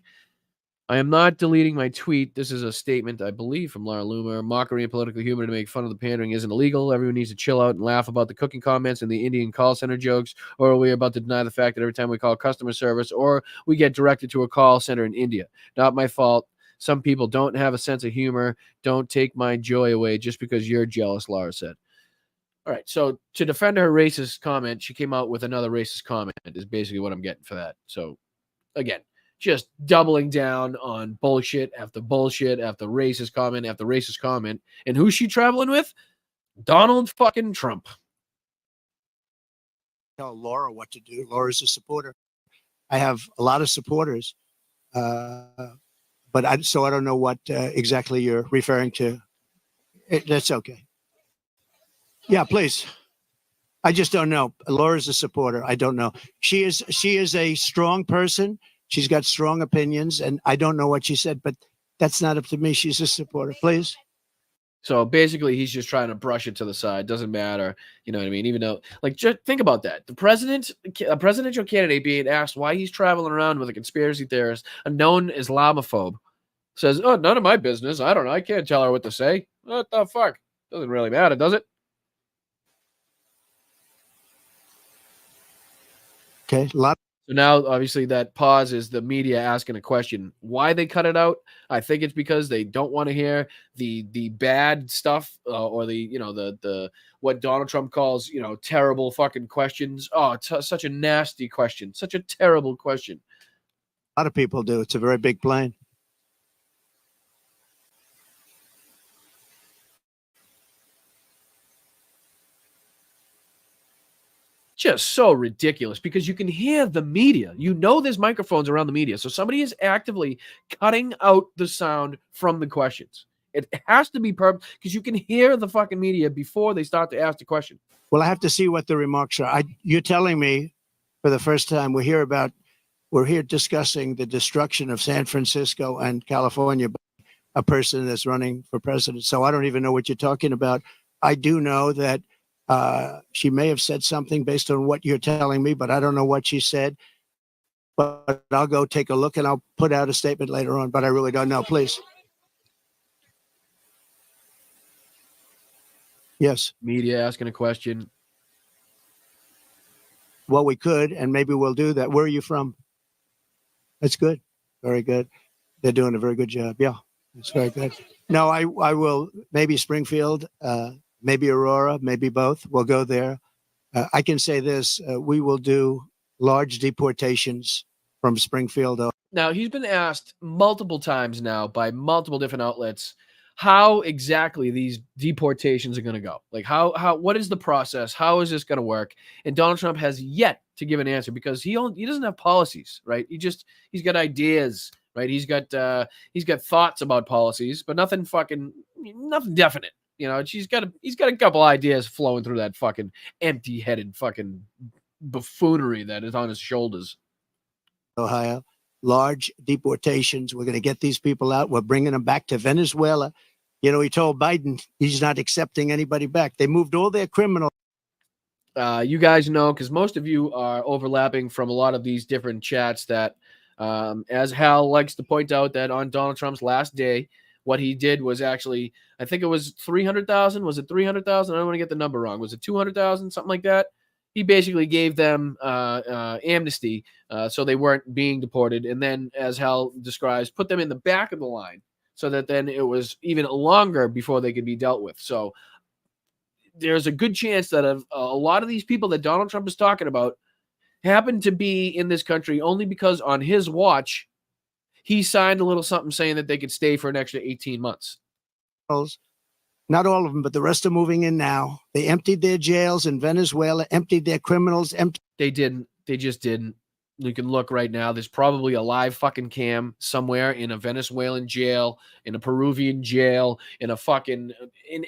I am not deleting my tweet. This is a statement, I believe, from Laura Loomer. Mockery and political humor to make fun of the pandering isn't illegal. Everyone needs to chill out and laugh about the cooking comments and the Indian call center jokes, or are we about to deny the fact that every time we call customer service or we get directed to a call center in India? Not my fault. Some people don't have a sense of humor. Don't take my joy away just because you're jealous, Laura said. All right, so to defend her racist comment, she came out with another racist comment is basically what I'm getting for that. So, again, just doubling down on bullshit after bullshit after racist comment after racist comment. And who's she traveling with? Donald fucking Trump. Tell Laura what to do. Laura's a supporter. I have a lot of supporters, but I don't know what exactly you're referring to. That's okay. Yeah, please. I just don't know. Laura's a supporter. I don't know. She is a strong person. She's got strong opinions, and I don't know what she said, but that's not up to me. She's a supporter. Please. So basically, he's just trying to brush it to the side. Doesn't matter. You know what I mean? Even though, like, just think about that. A presidential candidate being asked why he's traveling around with a conspiracy theorist, a known Islamophobe, says, oh, none of my business. I don't know. I can't tell her what to say. What the fuck? Doesn't really matter, does it? Okay, a lot. So now, obviously, that pause is the media asking a question. Why they cut it out? I think it's because they don't want to hear the bad stuff or the what Donald Trump calls terrible fucking questions. Oh, it's such a nasty question, such a terrible question. A lot of people do. It's a very big plane. Just so ridiculous because you can hear the media. There's microphones around the media. So somebody is actively cutting out the sound from the questions. It has to be perfect because you can hear the fucking media before they start to ask the question. Well, I have to see what the remarks are. You're telling me for the first time we're here discussing the destruction of San Francisco and California by a person that's running for president. So I don't even know what you're talking about. I do know that she may have said something based on what you're telling me, but I don't know what she said. But I'll go take a look and I'll put out a statement later on, but I really don't know. Please. Yes. Media asking a question. Well, we could, and maybe we'll do that. Where are you from? That's good. Very good. They're doing a very good job. Yeah, it's very good. No, I will, maybe Springfield, maybe Aurora, maybe both. We'll go there. I can say this, we will do large deportations from Springfield. Now, he's been asked multiple times now by multiple different outlets how exactly these deportations are going to go. Like what is the process? How is this going to work? And Donald Trump has yet to give an answer because he doesn't have policies, right? He's got ideas, right? He's got thoughts about policies, but nothing definite. He's got a couple ideas flowing through that fucking empty-headed fucking buffoonery that is on his shoulders. Ohio, large deportations. We're going to get these people out. We're bringing them back to Venezuela. He told Biden he's not accepting anybody back. They moved all their criminals. You guys know, because most of you are overlapping from a lot of these different chats that, as Hal likes to point out, that on Donald Trump's last day, what he did was actually, I think it was 300,000. Was it 300,000? I don't want to get the number wrong. Was it 200,000? Something like that. He basically gave them amnesty so they weren't being deported. And then, as Hal describes, put them in the back of the line so that then it was even longer before they could be dealt with. So there's a good chance that a lot of these people that Donald Trump is talking about happen to be in this country only because on his watch, he signed a little something saying that they could stay for an extra 18 months. Not all of them, but the rest are moving in now. They emptied their jails in Venezuela, emptied their criminals. They didn't. They just didn't. You can look right now. There's probably a live fucking cam somewhere in a Venezuelan jail, in a Peruvian jail, in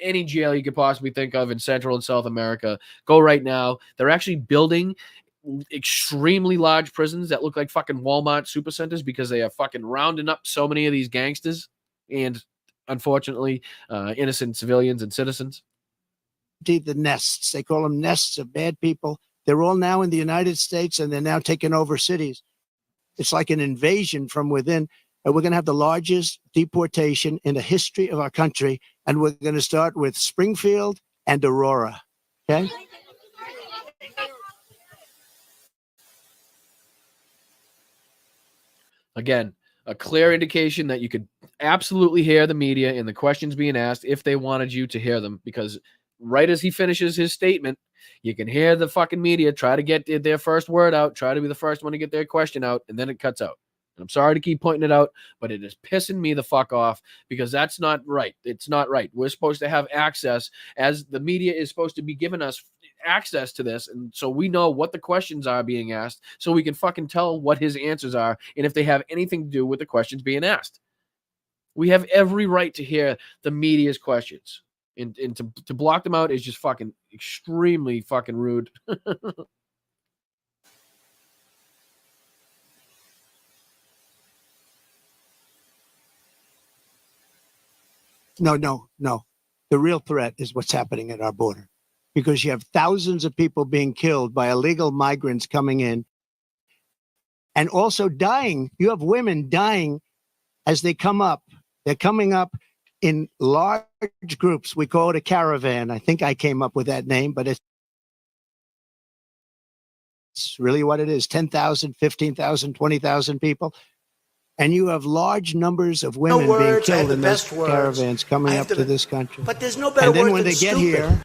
any jail you could possibly think of in Central and South America. Go right now. They're actually building extremely large prisons that look like fucking Walmart supercenters because they are fucking rounding up so many of these gangsters and, unfortunately, innocent civilians and citizens. The nests. They call them nests of bad people. They're all now in the United States, and they're now taking over cities. It's like an invasion from within. And we're going to have the largest deportation in the history of our country. And we're going to start with Springfield and Aurora. Okay? Again, a clear indication that you could absolutely hear the media and the questions being asked if they wanted you to hear them, because right as he finishes his statement, you can hear the fucking media try to get their first word out, try to be the first one to get their question out, and then it cuts out. And I'm sorry to keep pointing it out, but it is pissing me the fuck off because that's not right. It's not right. We're supposed to have access, as the media is supposed to be giving us access to this, and so we know what the questions are being asked, so we can fucking tell what his answers are and if they have anything to do with the questions being asked. We have every right to hear the media's questions, and to block them out is just fucking extremely fucking rude. No. The real threat is what's happening at our border, because you have thousands of people being killed by illegal migrants coming in and also dying. You have women dying as they come up. They're coming up in large groups. We call it a caravan. I think I came up with that name, but it's really what it is, 10,000, 15,000, 20,000 people. And you have large numbers of women being killed in those caravans coming up to this country. But there's no better and then word when than they get stupid. here,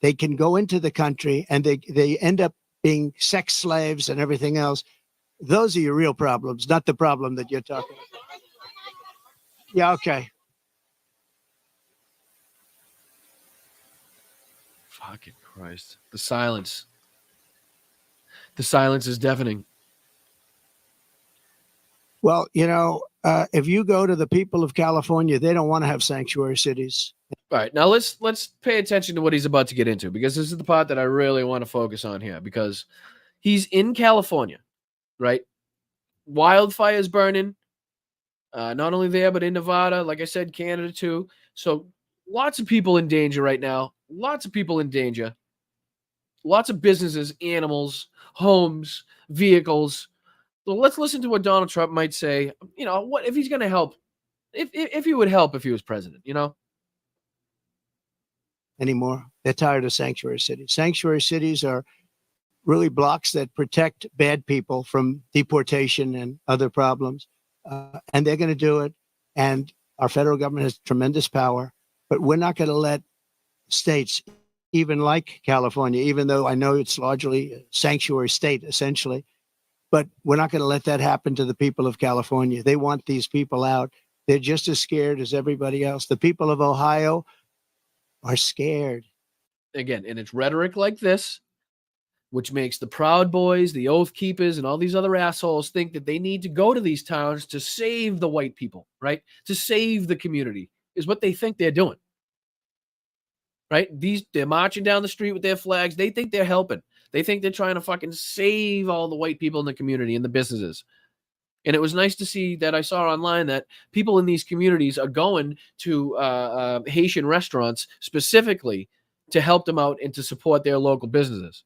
they can go into the country and they end up being sex slaves and everything else. Those are your real problems, not the problem that you're talking about. Yeah, okay. Fucking Christ. The silence. The silence is deafening. Well, you know, if you go to the people of California, they don't want to have sanctuary cities. All right, now let's pay attention to what he's about to get into, because this is the part that I really want to focus on here, because he's in California, right? Wildfires burning, not only there, but in Nevada, like I said, Canada too. So lots of people in danger right now. Lots of people in danger. Lots of businesses, animals, homes, vehicles. So let's listen to what Donald Trump might say. You know, what if he's going to help? If he would help if he was president, you know? Anymore. They're tired of sanctuary cities. Sanctuary cities are really blocks that protect bad people from deportation and other problems. And they're going to do it. And our federal government has tremendous power, but we're not going to let states, even like California, even though I know it's largely a sanctuary state, essentially, but we're not going to let that happen to the people of California. They want these people out. They're just as scared as everybody else. The people of Ohio are scared. Again, and it's rhetoric like this, which makes the Proud Boys, the Oath Keepers, and all these other assholes think that they need to go to these towns to save the white people, right? To save the community is what they think they're doing, right? They're marching down the street with their flags. They think they're helping. They think they're trying to fucking save all the white people in the community and the businesses. And it was nice to see that I saw online that people in these communities are going to Haitian restaurants specifically to help them out and to support their local businesses,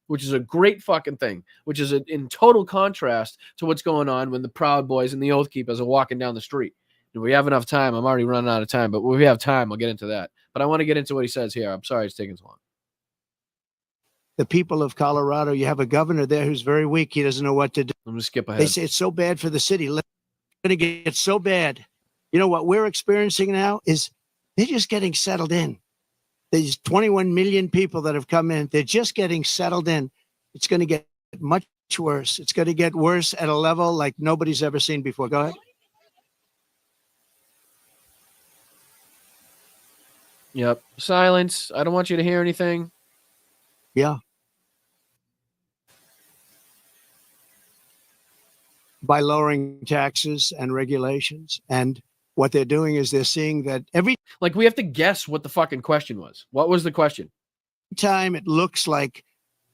which is a great fucking thing, which is in total contrast to what's going on when the Proud Boys and the Oath Keepers are walking down the street. Do we have enough time? I'm already running out of time, but when we have time, I'll get into that. But I want to get into what he says here. I'm sorry it's taking so long. The people of Colorado, you have a governor there who's very weak. He doesn't know what to do. I'm going to skip ahead. They say it's so bad for the city. It's going to get so bad. You know what we're experiencing now is they're just getting settled in. There's 21 million people that have come in. They're just getting settled in. It's going to get much worse. It's going to get worse at a level like nobody's ever seen before. Go ahead. Yep. Silence. I don't want you to hear anything. Yeah. By lowering taxes and regulations. And what they're doing is they're seeing that every we have to guess what the fucking question was. What was the question? time it looks like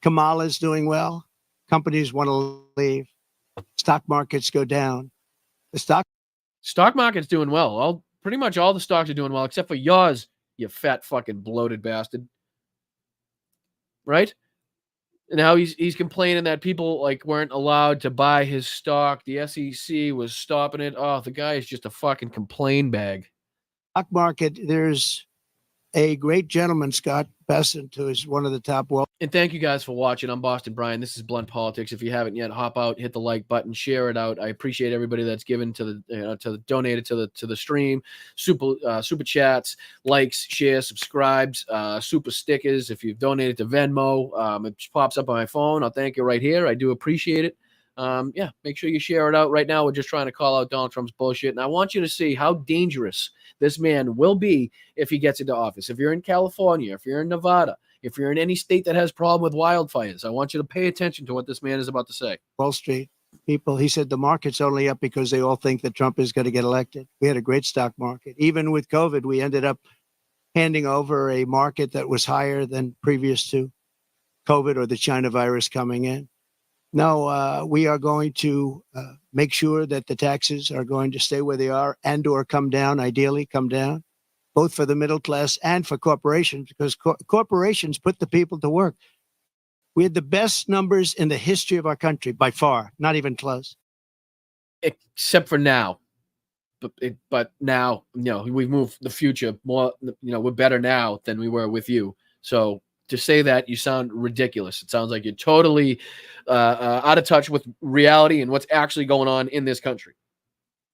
Kamala's doing well, companies want to leave, stock markets go down. The stock market's doing well. Pretty much all the stocks are doing well, except for yours, you fat fucking bloated bastard. Right? And now he's complaining that people weren't allowed to buy his stock. The SEC was stopping it. Oh, the guy is just a fucking complain bag. Stock market, there's a great gentleman, Scott Bessent, who is one of the top And thank you guys for watching. I'm Boston Brian. This is Blunt Politics. If you haven't yet, hop out, hit the like button, share it out. I appreciate everybody that's given to the donated to the stream, super chats, likes, shares, subscribes, super stickers. If you've donated to Venmo, it pops up on my phone. I'll thank you right here. I do appreciate it. Make sure you share it out. Right now, we're just trying to call out Donald Trump's bullshit, and I want you to see how dangerous this man will be if he gets into office. If you're in California, if you're in Nevada, if you're in any state that has problem with wildfires, I want you to pay attention to what this man is about to say. Wall Street people, he said the market's only up because they all think that Trump is going to get elected. We had a great stock market. Even with COVID, we ended up handing over a market that was higher than previous to COVID or the China virus coming in. No, we are going to make sure that the taxes are going to stay where they are and or come down, ideally come down, both for the middle class and for corporations, because corporations put the people to work. We had the best numbers in the history of our country by far, not even close. Except for now. But now, we've moved the future more, we're better now than we were with you. So to say that, you sound ridiculous. It sounds like you're totally out of touch with reality and what's actually going on in this country.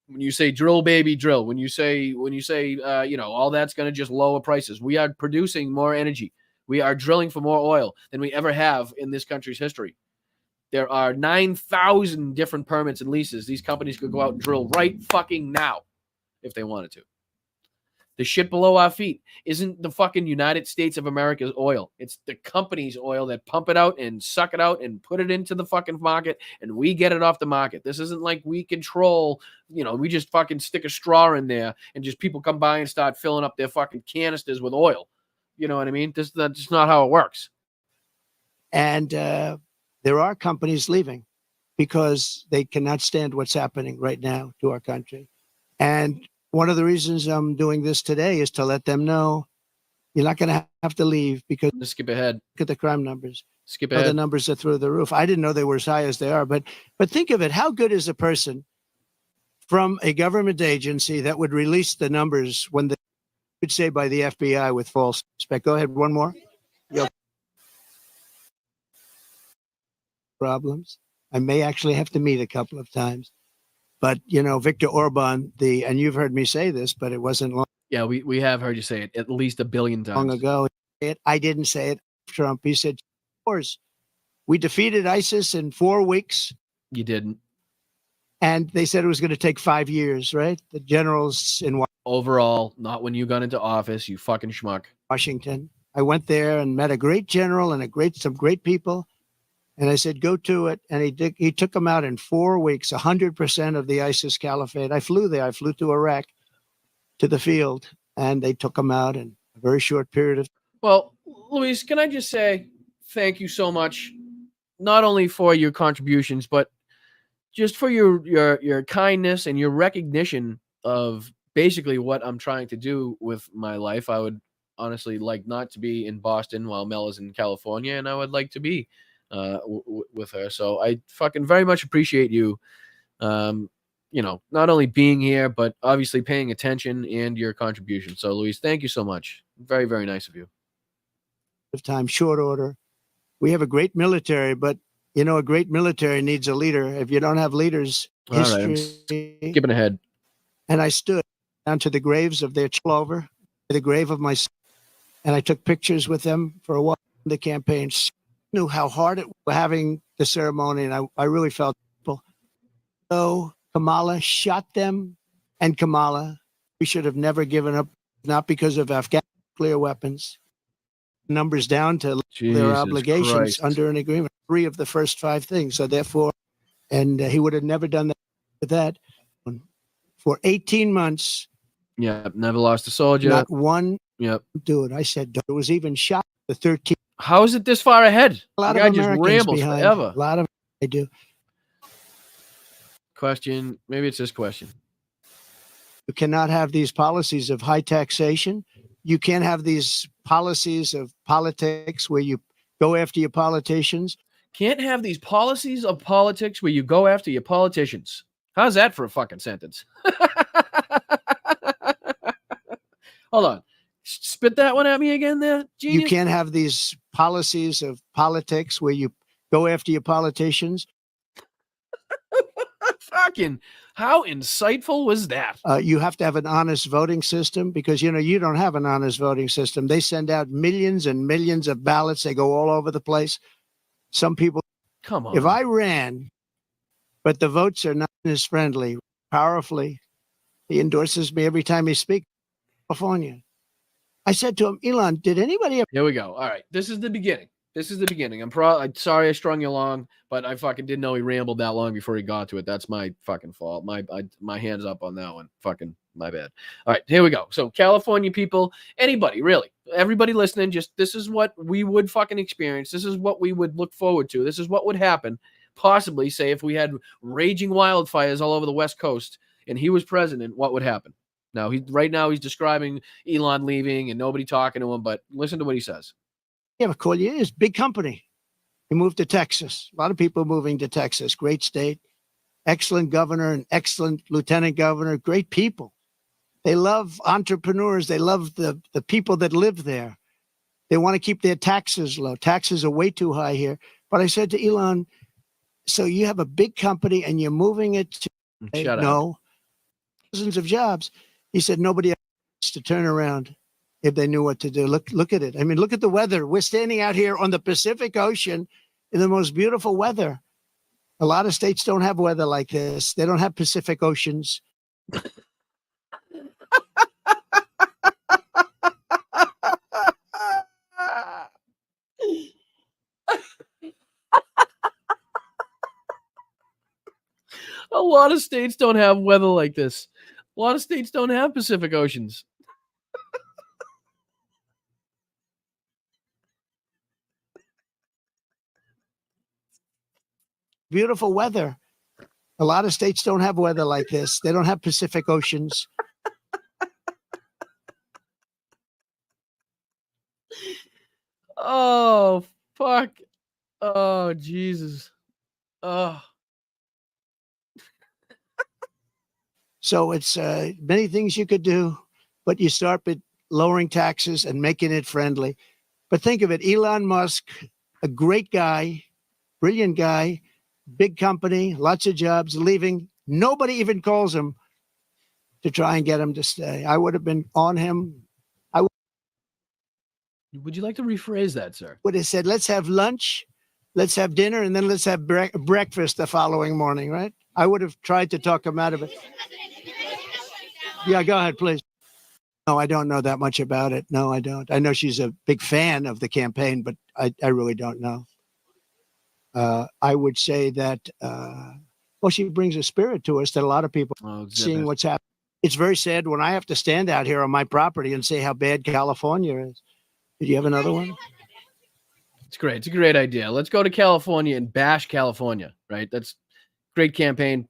When you say drill, baby, drill, when you say, all that's going to just lower prices. We are producing more energy. We are drilling for more oil than we ever have in this country's history. There are 9,000 different permits and leases. These companies could go out and drill right fucking now if they wanted to. The shit below our feet isn't the fucking United States of America's oil. It's the company's oil that pump it out and suck it out and put it into the fucking market, and we get it off the market. This isn't like we control, we just fucking stick a straw in there and just people come by and start filling up their fucking canisters with oil. You know what I mean? That's just not how it works. And there are companies leaving because they cannot stand what's happening right now to our country. And one of the reasons I'm doing this today is to let them know you're not going to have to leave because just skip ahead. Look at the crime numbers. Skip ahead. The numbers are through the roof. I didn't know they were as high as they are, but think of it. How good is a person from a government agency that would release the numbers when they would say by the FBI with false spec? Go ahead. One more. Problems. I may actually have to meet a couple of times. But, Viktor Orban, and you've heard me say this, but it wasn't long. Yeah, we have heard you say it at least a billion times. Long ago. I didn't say it. Trump, he said, we defeated ISIS in 4 weeks. You didn't. And they said it was going to take 5 years, right? The generals in overall, not when you got into office, you fucking schmuck. Washington. I went there and met a great general and some great people. And I said, go to it. And he took them out in 4 weeks, 100% of the ISIS caliphate. I flew there. I flew to Iraq, to the field, and they took them out in a very short period of time. Well, Luis, can I just say thank you so much, not only for your contributions, but just for your kindness and your recognition of basically what I'm trying to do with my life. I would honestly like not to be in Boston while Mel is in California, and I would like to be with her. So I fucking very much appreciate you, not only being here, but obviously paying attention and your contribution. So Luis, thank you so much. Very, very nice of you. Time, short order. We have a great military, but a great military needs a leader. If you don't have leaders, history. Right, skipping ahead. And I stood down to the graves of their children, the grave of my son, and I took pictures with them for a while in the campaign. Knew how hard it was having the ceremony, and I really felt people. So Kamala shot them, and Kamala, we should have never given up, not because of Afghan nuclear weapons. Numbers down to their obligations Christ. Under an agreement. 3 of the first 5 things. So therefore, and he would have never done that with that. For 18 months. Yeah, never lost a soldier. Not one. Yep. Do it. I said, it was even shot the 13. How is it this far ahead? A lot the of guy just rambles forever. A lot of I do. Question. Maybe it's this question. You cannot have these policies of high taxation. You can't have these policies of politics where you go after your politicians. Can't have these policies of politics where you go after your politicians. How's that for a fucking sentence? Hold on. Spit that one at me again there, genius. You can't have these policies of politics where you go after your politicians. Fucking, how insightful was that? You have to have an honest voting system because, you don't have an honest voting system. They send out millions and millions of ballots. They go all over the place. Some people. Come on. If I ran, but the votes are not as friendly, powerfully, he endorses me every time he speaks. California. I said to him, Elon, did anybody? Here we go. All right. This is the beginning. I'm sorry I strung you along, but I fucking didn't know he rambled that long before he got to it. That's my fucking fault. My hands up on that one. Fucking my bad. All right, here we go. So California people, anybody really, everybody listening, just this is what we would fucking experience. This is what we would look forward to. This is what would happen. Possibly, say, if we had raging wildfires all over the West Coast and he was president, what would happen? Now, right now he's describing Elon leaving and nobody talking to him, but listen to what he says. Yeah, Collier is big company. He moved to Texas. A lot of people moving to Texas. Great state. excellent governor, an excellent lieutenant governor, great people. They love entrepreneurs. They love the people that live there. They want to keep their taxes low. Taxes are way too high here. But I said to Elon, so you have a big company and you're moving it to thousands of jobs. He said nobody else to turn around if they knew what to do. Look at it. I mean, look at the weather. We're standing out here on the Pacific Ocean in the most beautiful weather. A lot of states don't have weather like this. They don't have Pacific Oceans. A lot of states don't have weather like this. A lot of states don't have Pacific Oceans. Beautiful weather. A lot of states don't have weather like this. They don't have Pacific Oceans. Oh, fuck. Oh, Jesus. Oh. So it's many things you could do, but you start with lowering taxes and making it friendly. But think of it, Elon Musk, a great guy, brilliant guy, big company, lots of jobs, leaving. Nobody even calls him to try and get him to stay. I would have been on him. Would you like to rephrase that, sir? Would have said, let's have lunch, let's have dinner, and then let's have breakfast the following morning, right? I would have tried to talk him out of it. Yeah, go ahead, please. No, I don't know that much about it. No, I don't. I know she's a big fan of the campaign, but I really don't know. I would say that, well, she brings a spirit to us that a lot of people seeing what's happening. It's very sad when I have to stand out here on my property and say how bad California is. Did you have another one? It's great. It's a great idea. Let's go to California and bash California, right? That's great campaign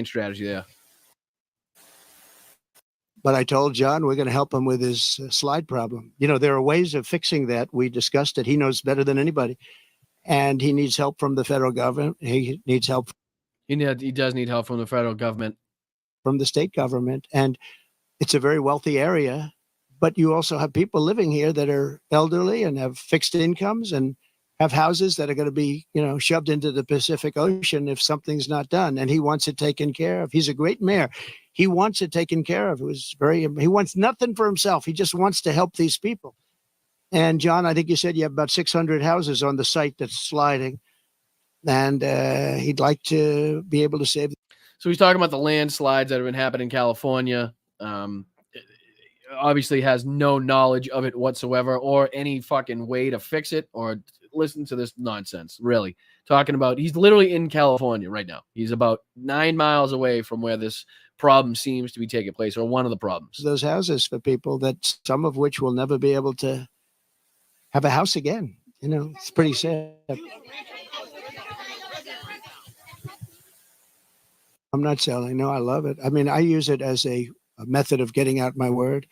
strategy there. But I told John we're going to help him with his slide problem. You know, there are ways of fixing that. We discussed it. He knows better than anybody. And he needs help from the federal government. He needs help. He does need help from the federal government. From the state government. And it's a very wealthy area. But you also have people living here that are elderly and have fixed incomes and have houses that are going to be, you know, shoved into the Pacific Ocean if something's not done. And he wants it taken care of. He's a great mayor. He wants it taken care of. He wants nothing for himself. He just wants to help these people. And John, I think you said you have about 600 houses on the site that's sliding. And he'd like to be able to save. So he's talking about the landslides that have been happening in California. Obviously has no knowledge of it whatsoever or any fucking way to fix it or listen to this nonsense. Really talking about, he's literally in California right now. He's about 9 miles away from where this problem seems to be taking place, or one of the problems. Those houses for people that some of which will never be able to have a house again. You know, it's pretty sad. I'm not selling. No, I love it. I mean, I use it as a method of getting out my word.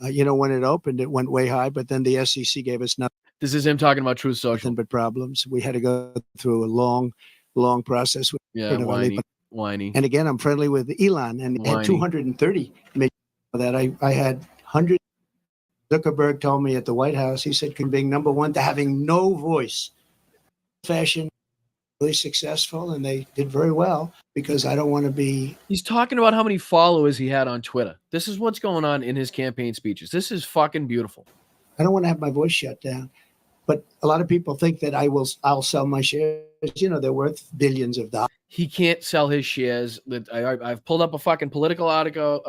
You know, when it opened, it went way high, but then the SEC gave us nothing. This is him talking about Truth Social. Nothing but problems. We had to go through a long process. Whiny. And again, I'm friendly with Elon and 230 million of that. I had hundreds. Zuckerberg told me at the White House, he said, being number one to having no voice. Fashion, really successful, and they did very well because I don't want to be. He's talking about how many followers he had on Twitter. This is what's going on in his campaign speeches. This is fucking beautiful. I don't want to have my voice shut down. But a lot of people think that I'll sell my shares. You know, they're worth billions of dollars. He can't sell his shares. I've pulled up a fucking Politico article.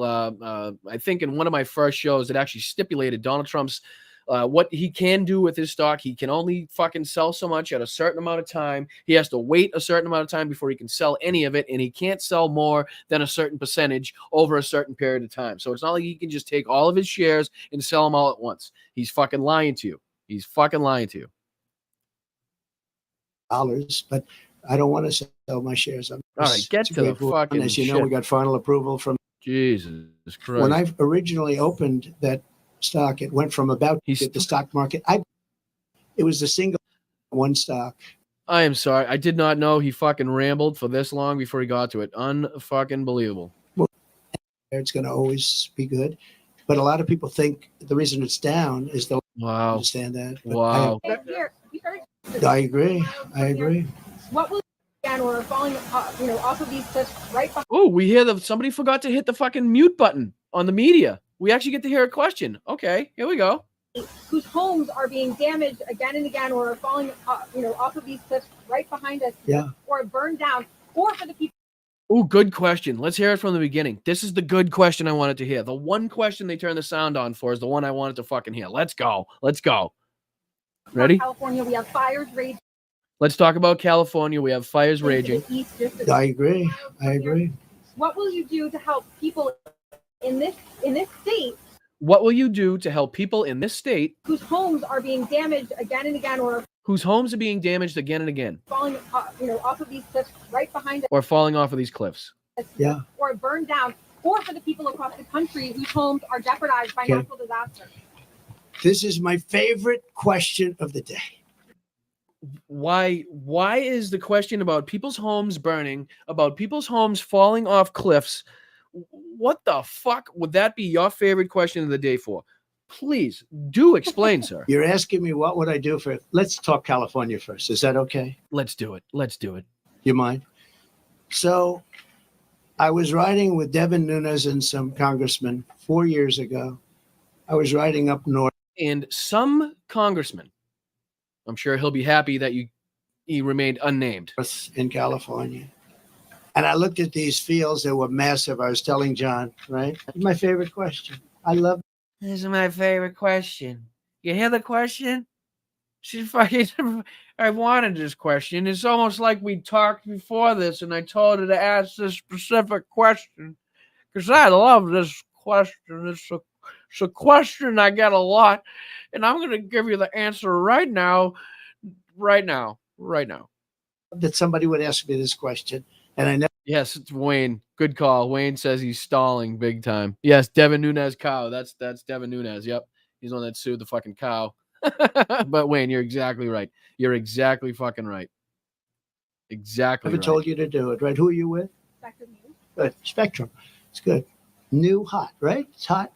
I think in one of my first shows that actually stipulated Donald Trump's what he can do with his stock. He can only fucking sell so much at a certain amount of time. He has to wait a certain amount of time before he can sell any of it, and he can't sell more than a certain percentage over a certain period of time. So it's not like he can just take all of his shares and sell them all at once. He's fucking lying to you. He's fucking lying to you. Dollars, but I don't want to sell my shares. All right, get to the fucking As you shit. know, we got final approval from Jesus Christ. When I originally opened that stock, it went from about the stock market. It was the single one stock. I am sorry. I did not know he fucking rambled for this long before he got to it. Unfucking believable. It's going to always be good. But a lot of people think the reason it's down is the Wow. understand that. But Wow. I agree. I agree. What will or falling, off of these cliffs right behind? Oh, we hear that somebody forgot to hit the fucking mute button on the media. We actually get to hear a question. Okay, here we go. Whose homes are being damaged again and again, or are falling, off of these cliffs right behind us, or burned down, or for the people. Oh, good question. Let's hear it from the beginning. This is the good question I wanted to hear. The one question they turn the sound on for is the one I wanted to fucking hear. Let's go. Let's go. Ready? California, we have fires raging. Let's talk about California. We have fires raging. I agree. I agree. What will you do to help people in this state? What will you do to help people in this state whose homes are being damaged again and again, or whose homes are being damaged again and again, falling, off of these cliffs right behind us, or falling off of these cliffs, or burned down, or for the people across the country whose homes are jeopardized by natural disaster? This is my favorite question of the day. Why is the question about people's homes burning, about people's homes falling off cliffs? What the fuck would that be your favorite question of the day for? Please do explain, sir. You're asking me what would I do for it? Let's talk California first. Is that okay? Let's do it. Let's do it. You mind? So I was riding with Devin Nunes and some congressmen 4 years ago. I was riding up north. And some congressman, I'm sure he'll be happy that he remained unnamed. In California. And I looked at these fields that were massive. I was telling John, right? My favorite question. I love. This is my favorite question. You hear the question? She's fucking. I wanted this question. It's almost like we talked before this, and I told her to ask this specific question because I love this question. It's a question I get a lot, and I'm going to give you the answer right now. Right now. That somebody would ask me this question. And I never. Yes, it's Wayne. Good call. Wayne says he's stalling big time. Yes, Devin Nunes cow. That's Devin Nunes. Yep. He's the one that sued the fucking cow. But Wayne, you're exactly right. You're exactly fucking right. Exactly. I never told you to do it, right? Who are you with? Spectrum News. Good. Spectrum. It's good. New hot, right? It's hot.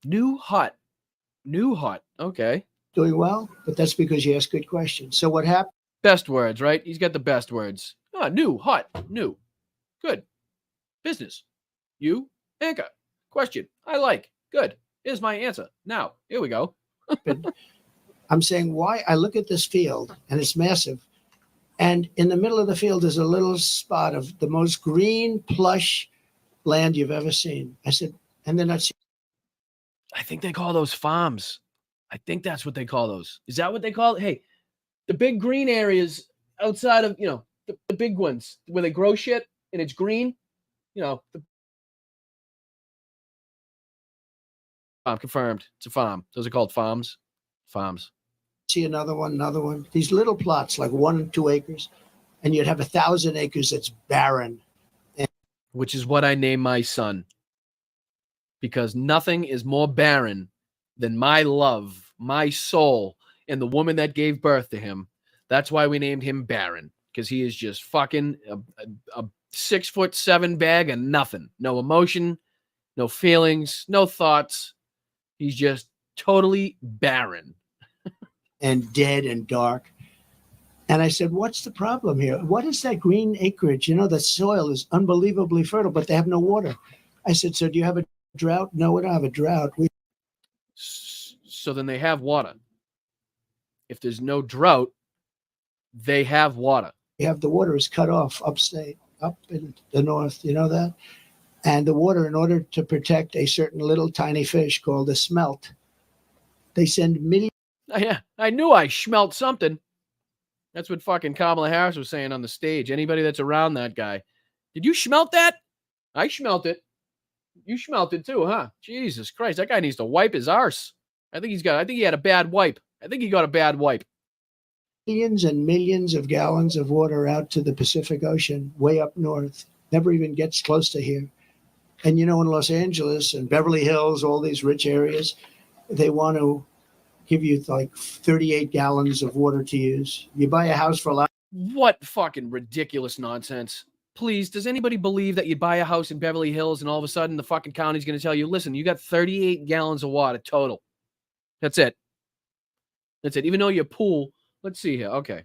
New hot. Okay. Doing well, but that's because you ask good questions. So what happened? Best words, right? He's got the best words. New, hot, new. Good. Business. You, anchor. Question. I like. Good. Here's my answer. Now, here we go. I'm saying why I look at this field, and it's massive. And in the middle of the field is a little spot of the most green, plush land you've ever seen. I said, and they're not. I think they call those farms. I think that's what they call those. Is that what they call it? Hey, the big green areas outside of, the big ones where they grow shit and it's green, confirmed. It's a farm. Those are called farms. Farms. See another one. These little plots, like 1 and 2 acres, and you'd have 1,000 acres that's barren. Which is what I name my son. Because nothing is more barren than my love, my soul, and the woman that gave birth to him. That's why we named him Barron. Because he is just fucking a 6'7" bag of nothing. No emotion, no feelings, no thoughts. He's just totally barren. And dead and dark. And I said, what's the problem here? What is that green acreage? The soil is unbelievably fertile, but they have no water. I said, so do you have a drought? No, we don't have a drought. So then they have water. If there's no drought, they have water. You have the water is cut off upstate, up in the north. You know that? And the water, in order to protect a certain little tiny fish called a smelt, they send millions. Yeah, I knew I smelt something. That's what fucking Kamala Harris was saying on the stage. Anybody that's around that guy. Did you smelt that? I smelt it. You smelt it too, huh? Jesus Christ, that guy needs to wipe his arse. I think he had a bad wipe. I think he got a bad wipe. Millions and millions of gallons of water out to the Pacific Ocean, way up north. Never even gets close to here. And in Los Angeles and Beverly Hills, all these rich areas, they want to give you like 38 gallons of water to use. You buy a house for a lot. What fucking ridiculous nonsense. Please, does anybody believe that you'd buy a house in Beverly Hills and all of a sudden the fucking county's going to tell you, listen, you got 38 gallons of water total. That's it. That's it. Even though your pool, let's see here. Okay.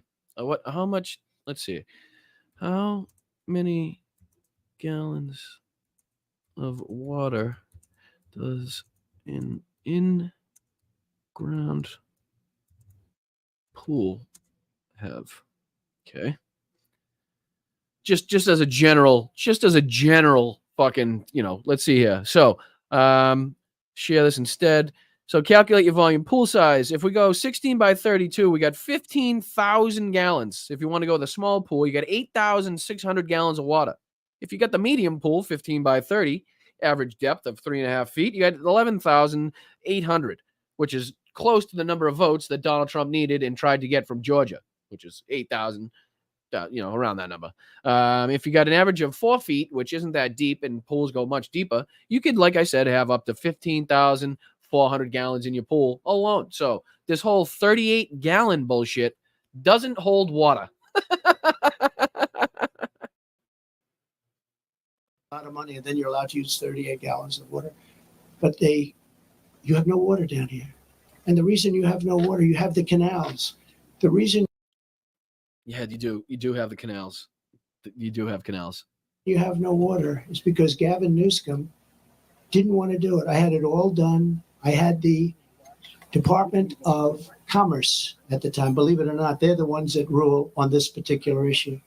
How much? Let's see. How many gallons of water does an in-ground pool have? Okay. Just as a general fucking, let's see here. So, share this instead. So calculate your volume pool size. If we go 16 by 32, we got 15,000 gallons. If you want to go the small pool, you got 8,600 gallons of water. If you got the medium pool, 15 by 30, average depth of 3.5 feet, you got 11,800, which is close to the number of votes that Donald Trump needed and tried to get from Georgia, which is 8,000, around that number. If you got an average of 4 feet, which isn't that deep, and pools go much deeper, you could, like I said, have up to 15,400 gallons in your pool alone. So this whole 38-gallon bullshit doesn't hold water. A lot of money, and then you're allowed to use 38 gallons of water. But you have no water down here. And the reason you have no water, you have the canals. The reason Yeah, you do. You do have the canals. You do have canals. you have no water is because Gavin Newsom didn't want to do it. I had it all done. I had the Department of Commerce at the time. Believe it or not, they're the ones that rule on this particular issue.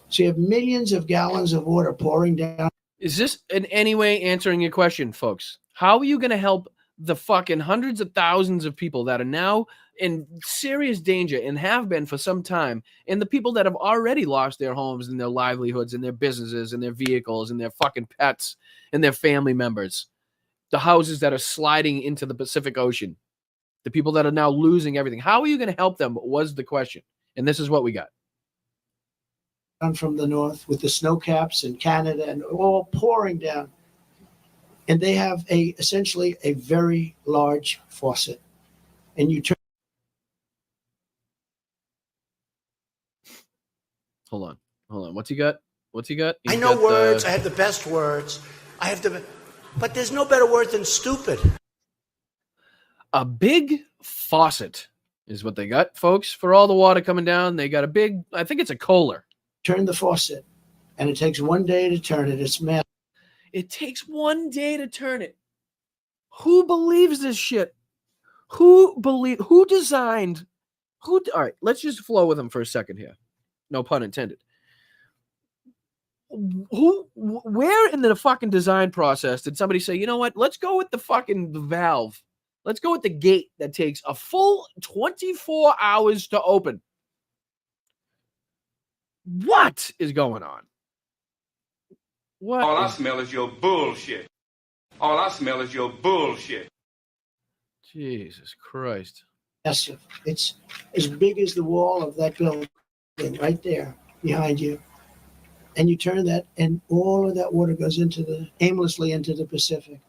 So you have millions of gallons of water pouring down. Is this in any way answering your question, folks? How are you going to help the fucking hundreds of thousands of people that are now in serious danger and have been for some time, and the people that have already lost their homes and their livelihoods and their businesses and their vehicles and their fucking pets and their family members, the houses that are sliding into the Pacific Ocean, the people that are now losing everything? How are you going to help them was the question. And this is what we got. From the north with the snow caps in Canada and all pouring down. And they have essentially a very large faucet. And you turn. Hold on. What's he got? I know words. I have the best words. But there's no better word than stupid. A big faucet is what they got, folks. For all the water coming down, they got a big, I think it's a Kohler. Turn the faucet, and it takes 1 day to turn it. It's massive. It takes 1 day to turn it. Who believes this shit? All right, let's just flow with them for a second here. No pun intended. Where in the fucking design process did somebody say, you know what, let's go with the valve. Let's go with the gate that takes a full 24 hours to open. What is going on? All I smell is your bullshit. Jesus Christ. Massive. It's as big as the wall of that building right there behind you. And you turn that, and all of that water goes aimlessly into the Pacific.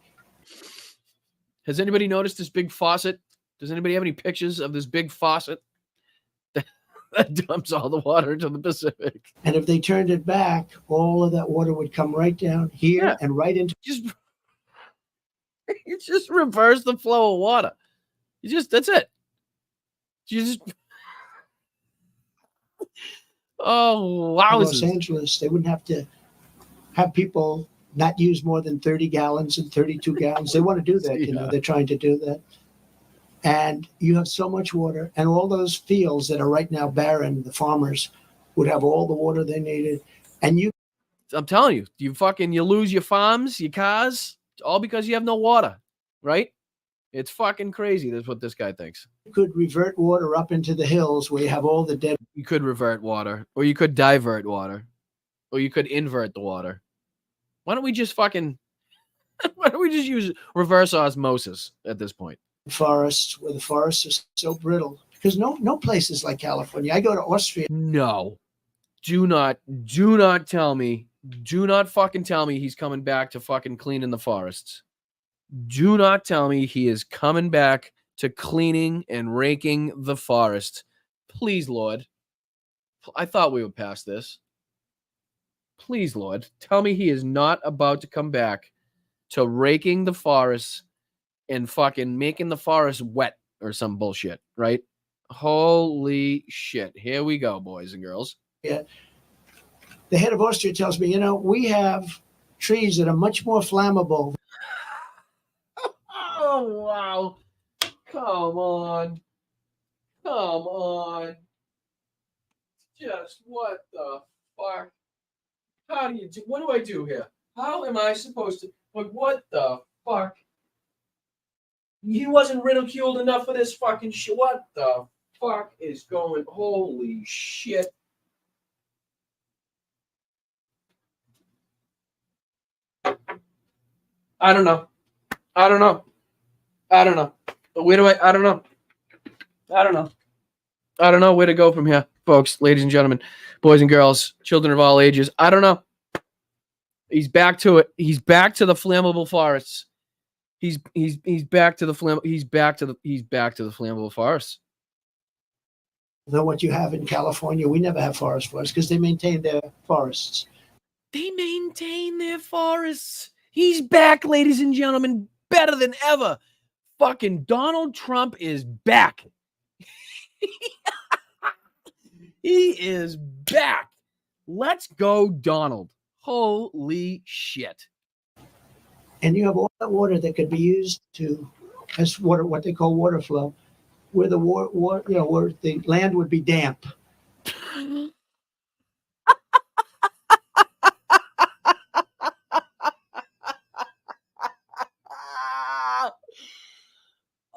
Has anybody noticed this big faucet? Does anybody have any pictures of this big faucet that dumps all the water into the Pacific? And if they turned it back, all of that water would come right down here and right into. You just reverse the flow of water. That's it. Oh, wow. Los Angeles, they wouldn't have to have people not use more than 30 gallons and 32 gallons. They want to do that. They're trying to do that. And you have so much water, and all those fields that are right now barren, the farmers would have all the water they needed. And I'm telling you, you lose your farms, your cars, all because you have no water, right? It's fucking crazy. That's what this guy thinks. You could revert water up into the hills where you have all the dead. You could revert water, or you could divert water, or you could invert the water. Why don't we just use reverse osmosis at this point? Forests, where the forests are so brittle, because no place is like California. I go to Austria. No, do not tell me. Do not fucking tell me he's coming back to fucking cleaning the forests. Do not tell me he is coming back to cleaning and raking the forest. Please, Lord. I thought we would pass this. Please, Lord, tell me he is not about to come back to raking the forest and fucking making the forest wet or some bullshit, right? Holy shit. Here we go, boys and girls. Yeah. The head of Austria tells me, we have trees that are much more flammable. Oh, wow. Come on. Come on. Just what the fuck? What do I do here? How am I supposed to, what the fuck? He wasn't ridiculed enough for this fucking shit. What the fuck is going? Holy shit. I don't know. I don't know. I don't know. Where do I don't know. I don't know. I don't know where to go from here, folks, ladies and gentlemen, boys and girls, children of all ages. I don't know. He's back to it. He's back to the flammable forests. He's back to the flammable forests. Than what you have in California. We never have forest fires because they maintain their forests. They maintain their forests. He's back, ladies and gentlemen, better than ever. Fucking Donald Trump is back. He is back. Let's go, Donald. Holy shit. And you have all that water that could be used as water, what they call water flow, where the where the land would be damp.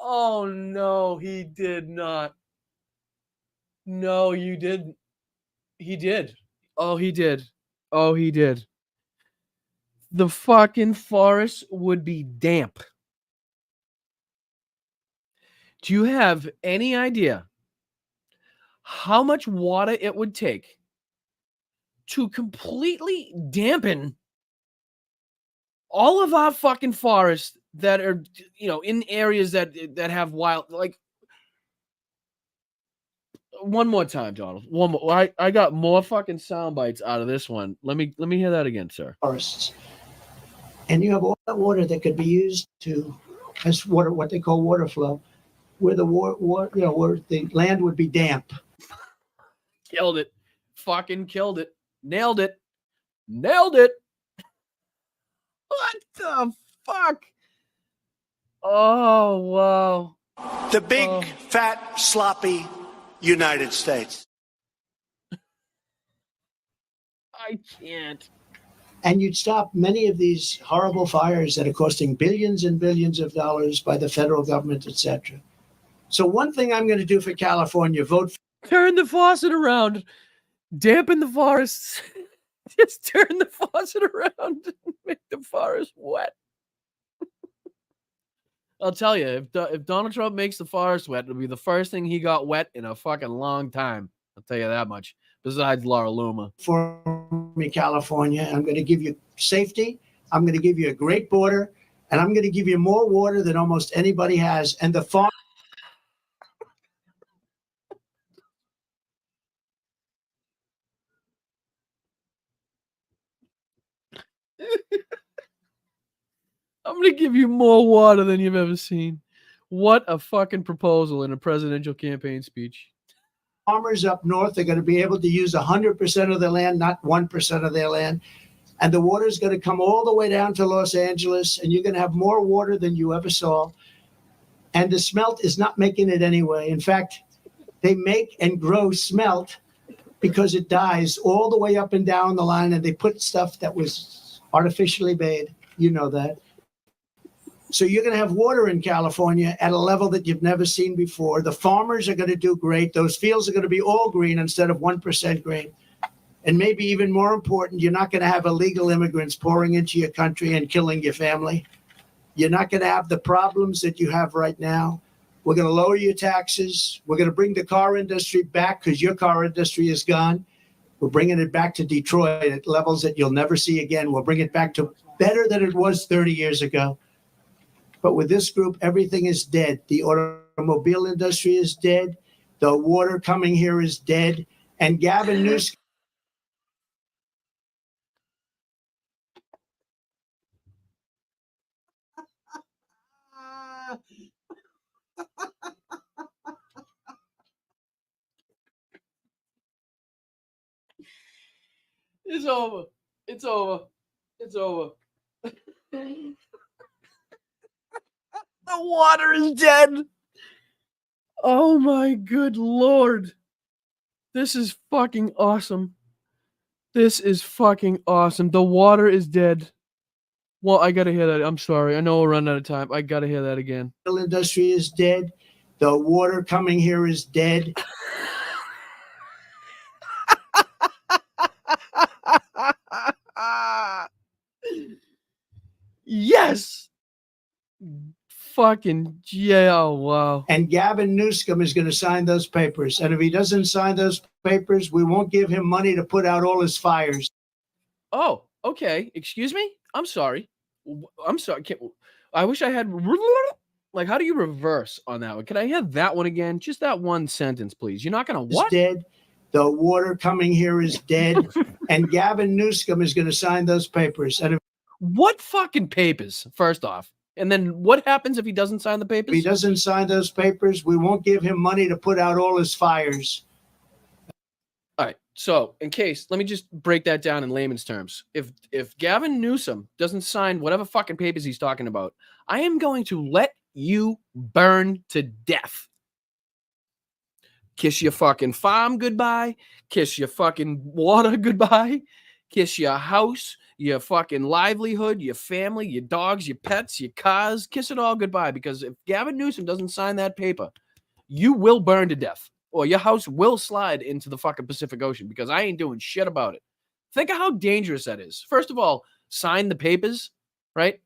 Oh, no, he did not. No, you didn't. He did. Oh, he did. Oh, he did. The fucking forest would be damp. Do you have any idea how much water it would take to completely dampen all of our fucking forests that are, in areas that have wild, like, one more time, Donald. One more. I got more fucking sound bites out of this one. Let me hear that again, sir. Forests. And you have all that water that could be used as water, what they call water flow, where the where the land would be damp. Killed it. Fucking killed it. Nailed it. Nailed it. What the fuck? Oh, wow. The big, fat, sloppy United States. I can't. And you'd stop many of these horrible fires that are costing billions and billions of dollars by the federal government, etc. So one thing I'm going to do for California, vote for. Turn the faucet around. Dampen the forests. Just turn the faucet around and make the forest wet. I'll tell you, if Donald Trump makes the forest wet, it'll be the first thing he got wet in a fucking long time. I'll tell you that much. Besides Laura Loomer. For me, California, I'm going to give you safety. I'm going to give you a great border, and I'm going to give you more water than almost anybody has. And the farm. I'm going to give you more water than you've ever seen. What a fucking proposal in a presidential campaign speech. Farmers up north are going to be able to use 100% of their land, not 1% of their land. And the water is going to come all the way down to Los Angeles, and you're going to have more water than you ever saw. And the smelt is not making it anyway. In fact, they make and grow smelt because it dies all the way up and down the line, and they put stuff that was artificially made. You know that. So you're going to have water in California at a level that you've never seen before. The farmers are going to do great. Those fields are going to be all green instead of 1% green. And maybe even more important, you're not going to have illegal immigrants pouring into your country and killing your family. You're not going to have the problems that you have right now. We're going to lower your taxes. We're going to bring the car industry back because your car industry is gone. We're bringing it back to Detroit at levels that you'll never see again. We'll bring it back to better than it was 30 years ago. But with this group, everything is dead. The auto automobile industry is dead. The water coming here is dead. And Gavin Newsom. It's over. It's over. It's over. The water is dead. Oh my good Lord. This is fucking awesome. This is fucking awesome. The water is dead. Well, I gotta hear that. I'm sorry. I know we're running out of time. I gotta hear that again. The industry is dead. The water coming here is dead. Yes. Fucking yeah. Oh, wow. And Gavin Newsom is going to sign those papers. And if he doesn't sign those papers, we won't give him money to put out all his fires. Oh, okay. Excuse me? I'm sorry. I'm sorry. I wish I had. Like, how do you reverse on that one? Can I hear that one again? Just that one sentence, please. You're not going to what? Dead. The water coming here is dead. And Gavin Newsom is going to sign those papers. And if what fucking papers, first off? And then what happens if he doesn't sign the papers? If he doesn't sign those papers, we won't give him money to put out all his fires. All right. So, in case, let me just break that down in layman's terms. If Gavin Newsom doesn't sign whatever fucking papers he's talking about, I am going to let you burn to death. Kiss your fucking farm goodbye. Kiss your fucking water goodbye. Kiss your house, your fucking livelihood, your family, your dogs, your pets, your cars. Kiss it all goodbye. Because if Gavin Newsom doesn't sign that paper, you will burn to death. Or your house will slide into the fucking Pacific Ocean because I ain't doing shit about it. Think of how dangerous that is. First of all, sign the papers, right?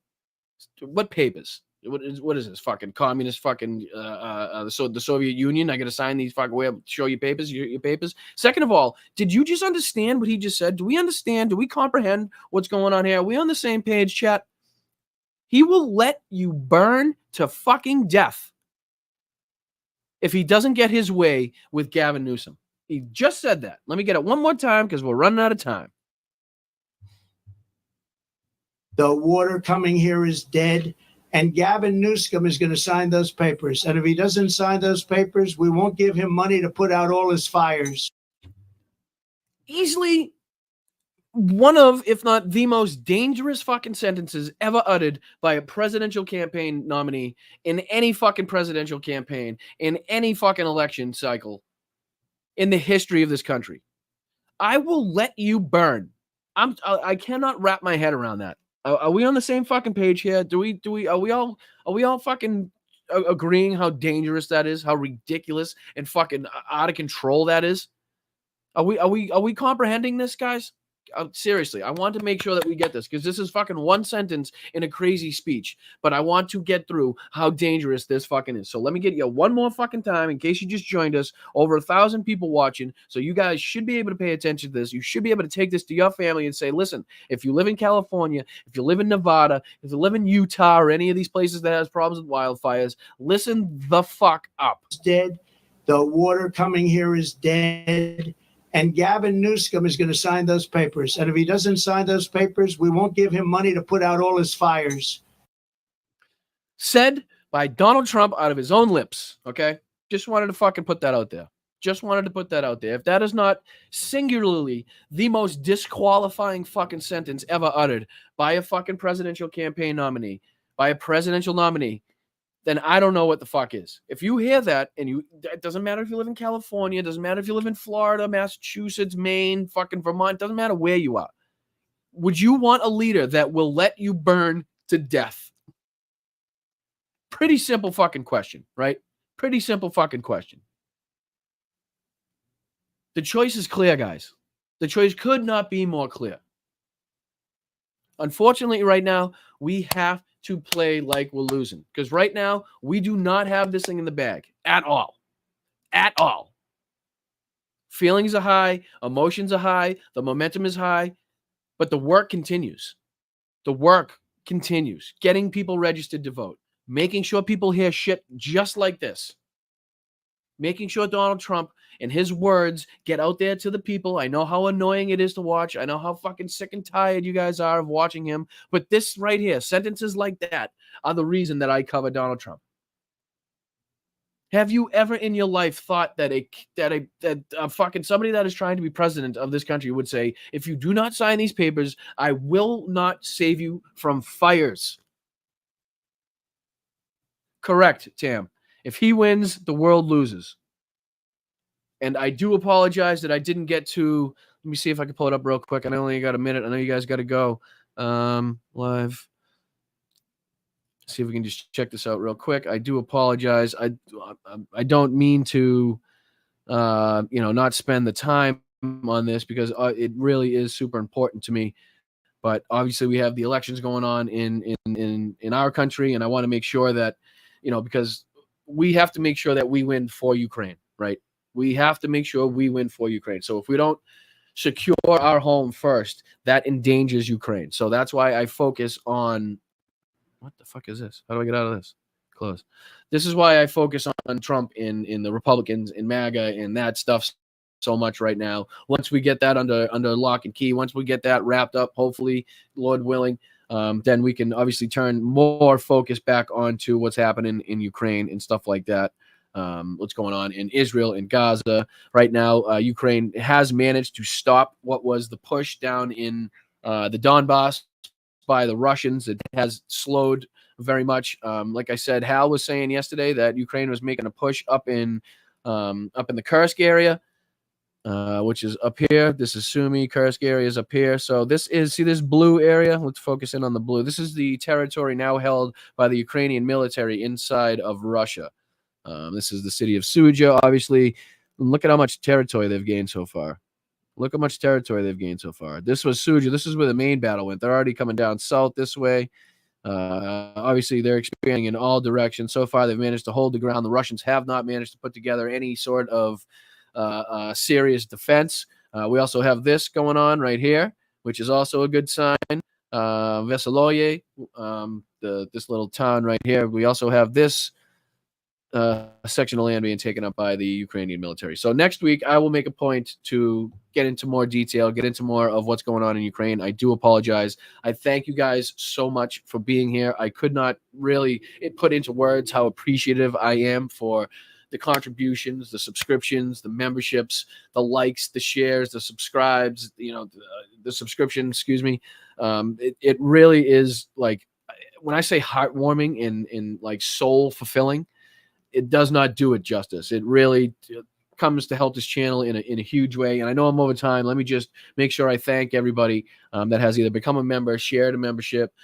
What papers? What is this? Fucking communist fucking the Soviet Union? I got to sign these fucking way up, show you papers, your papers. Second of all, did you just understand what he just said? Do we understand? Do we comprehend what's going on here? Are we on the same page, chat? He will let you burn to fucking death if he doesn't get his way with Gavin Newsom. He just said that. Let me get it one more time because we're running out of time. The water coming here is dead. And Gavin Newsom is going to sign those papers. And if he doesn't sign those papers, we won't give him money to put out all his fires. Easily one of, if not the most dangerous fucking sentences ever uttered by a presidential campaign nominee in any fucking presidential campaign, in any fucking election cycle in the history of this country. I will let you burn. I cannot wrap my head around that. Are we on the same fucking page here? Are we all fucking agreeing how dangerous that is, how ridiculous and fucking out of control that is? Are we comprehending this, guys? Seriously, I want to make sure that we get this because this is fucking one sentence in a crazy speech, but I want to get through how dangerous this fucking is. So let me get you one more fucking time in case you just joined us. Over 1,000 people watching, so you guys should be able to pay attention to this. You should be able to take this to your family and say, listen, if you live in California, if you live in Nevada, if you live in Utah or any of these places that has problems with wildfires, listen the fuck up. It's dead. The water coming here is dead. And Gavin Newsom is going to sign those papers. And if he doesn't sign those papers, we won't give him money to put out all his fires. Said by Donald Trump out of his own lips, okay? Just wanted to fucking put that out there. Just wanted to put that out there. If that is not singularly the most disqualifying fucking sentence ever uttered by a fucking presidential campaign nominee, by a presidential nominee, then I don't know what the fuck is. If you hear that, and it doesn't matter if you live in California, it doesn't matter if you live in Florida, Massachusetts, Maine, fucking Vermont, doesn't matter where you are. Would you want a leader that will let you burn to death? Pretty simple fucking question, right? Pretty simple fucking question. The choice is clear, guys. The choice could not be more clear. Unfortunately, right now, we have to play like we're losing. Because right now, we do not have this thing in the bag at all. At all. Feelings are high. Emotions are high. The momentum is high. But the work continues. The work continues. Getting people registered to vote. making sure people hear shit just like this, making sure Donald Trump and his words get out there to the people. I know how annoying it is to watch. I know how fucking sick and tired you guys are of watching him. But this right here, sentences like that, are the reason that I cover Donald Trump. Have you ever in your life thought that a fucking somebody that is trying to be president of this country would say, if you do not sign these papers, I will not save you from fires? Correct, Tam. If he wins, the world loses. And I do apologize that I didn't get to. Let me see if I can pull it up real quick. I only got a minute. I know you guys got to go live. See if we can just check this out real quick. I do apologize. I don't mean to, not spend the time on this because it really is super important to me. But obviously, we have the elections going on in our country, and I want to make sure that, because we have to make sure that we win for Ukraine, right? We have to make sure we win for Ukraine. So if we don't secure our home first, that endangers Ukraine. So that's why I focus on. What the fuck is this? How do I get out of this? Close. This is why I focus on Trump in the Republicans, in MAGA, and that stuff so much right now. Once we get that under lock and key, once we get that wrapped up, hopefully, Lord willing, then we can obviously turn more focus back onto what's happening in Ukraine and stuff like that. What's going on in Israel and Gaza right now. Ukraine has managed to stop what was the push down in the Donbass by the Russians. It has slowed very much. Like I said, Hal was saying yesterday that Ukraine was making a push up in the Kursk area, which is up here. This is Sumy. Kursk area is up here. So this is, see this blue area? Let's focus in on the blue. This is the territory now held by the Ukrainian military inside of Russia. This is the city of Suja, obviously. Look at how much territory they've gained so far. Look how much territory they've gained so far. This was Suja. This is where the main battle went. They're already coming down south this way. Obviously, they're expanding in all directions. So far, they've managed to hold the ground. The Russians have not managed to put together any sort of serious defense. We also have this going on right here, which is also a good sign. Vesoloye, this little town right here. We also have this section of land being taken up by the Ukrainian military. So next week, I will make a point to get into more detail, get into more of what's going on in Ukraine. I do apologize. I thank you guys so much for being here. I could not really put into words how appreciative I am for the contributions, the subscriptions, the memberships, the likes, the shares, the subscribes, the subscription, excuse me. It really is, like, when I say heartwarming and like soul fulfilling, it does not do it justice. It really comes to help this channel in a huge way. And I know I'm over time. Let me just make sure I thank everybody that has either become a member, shared a membership,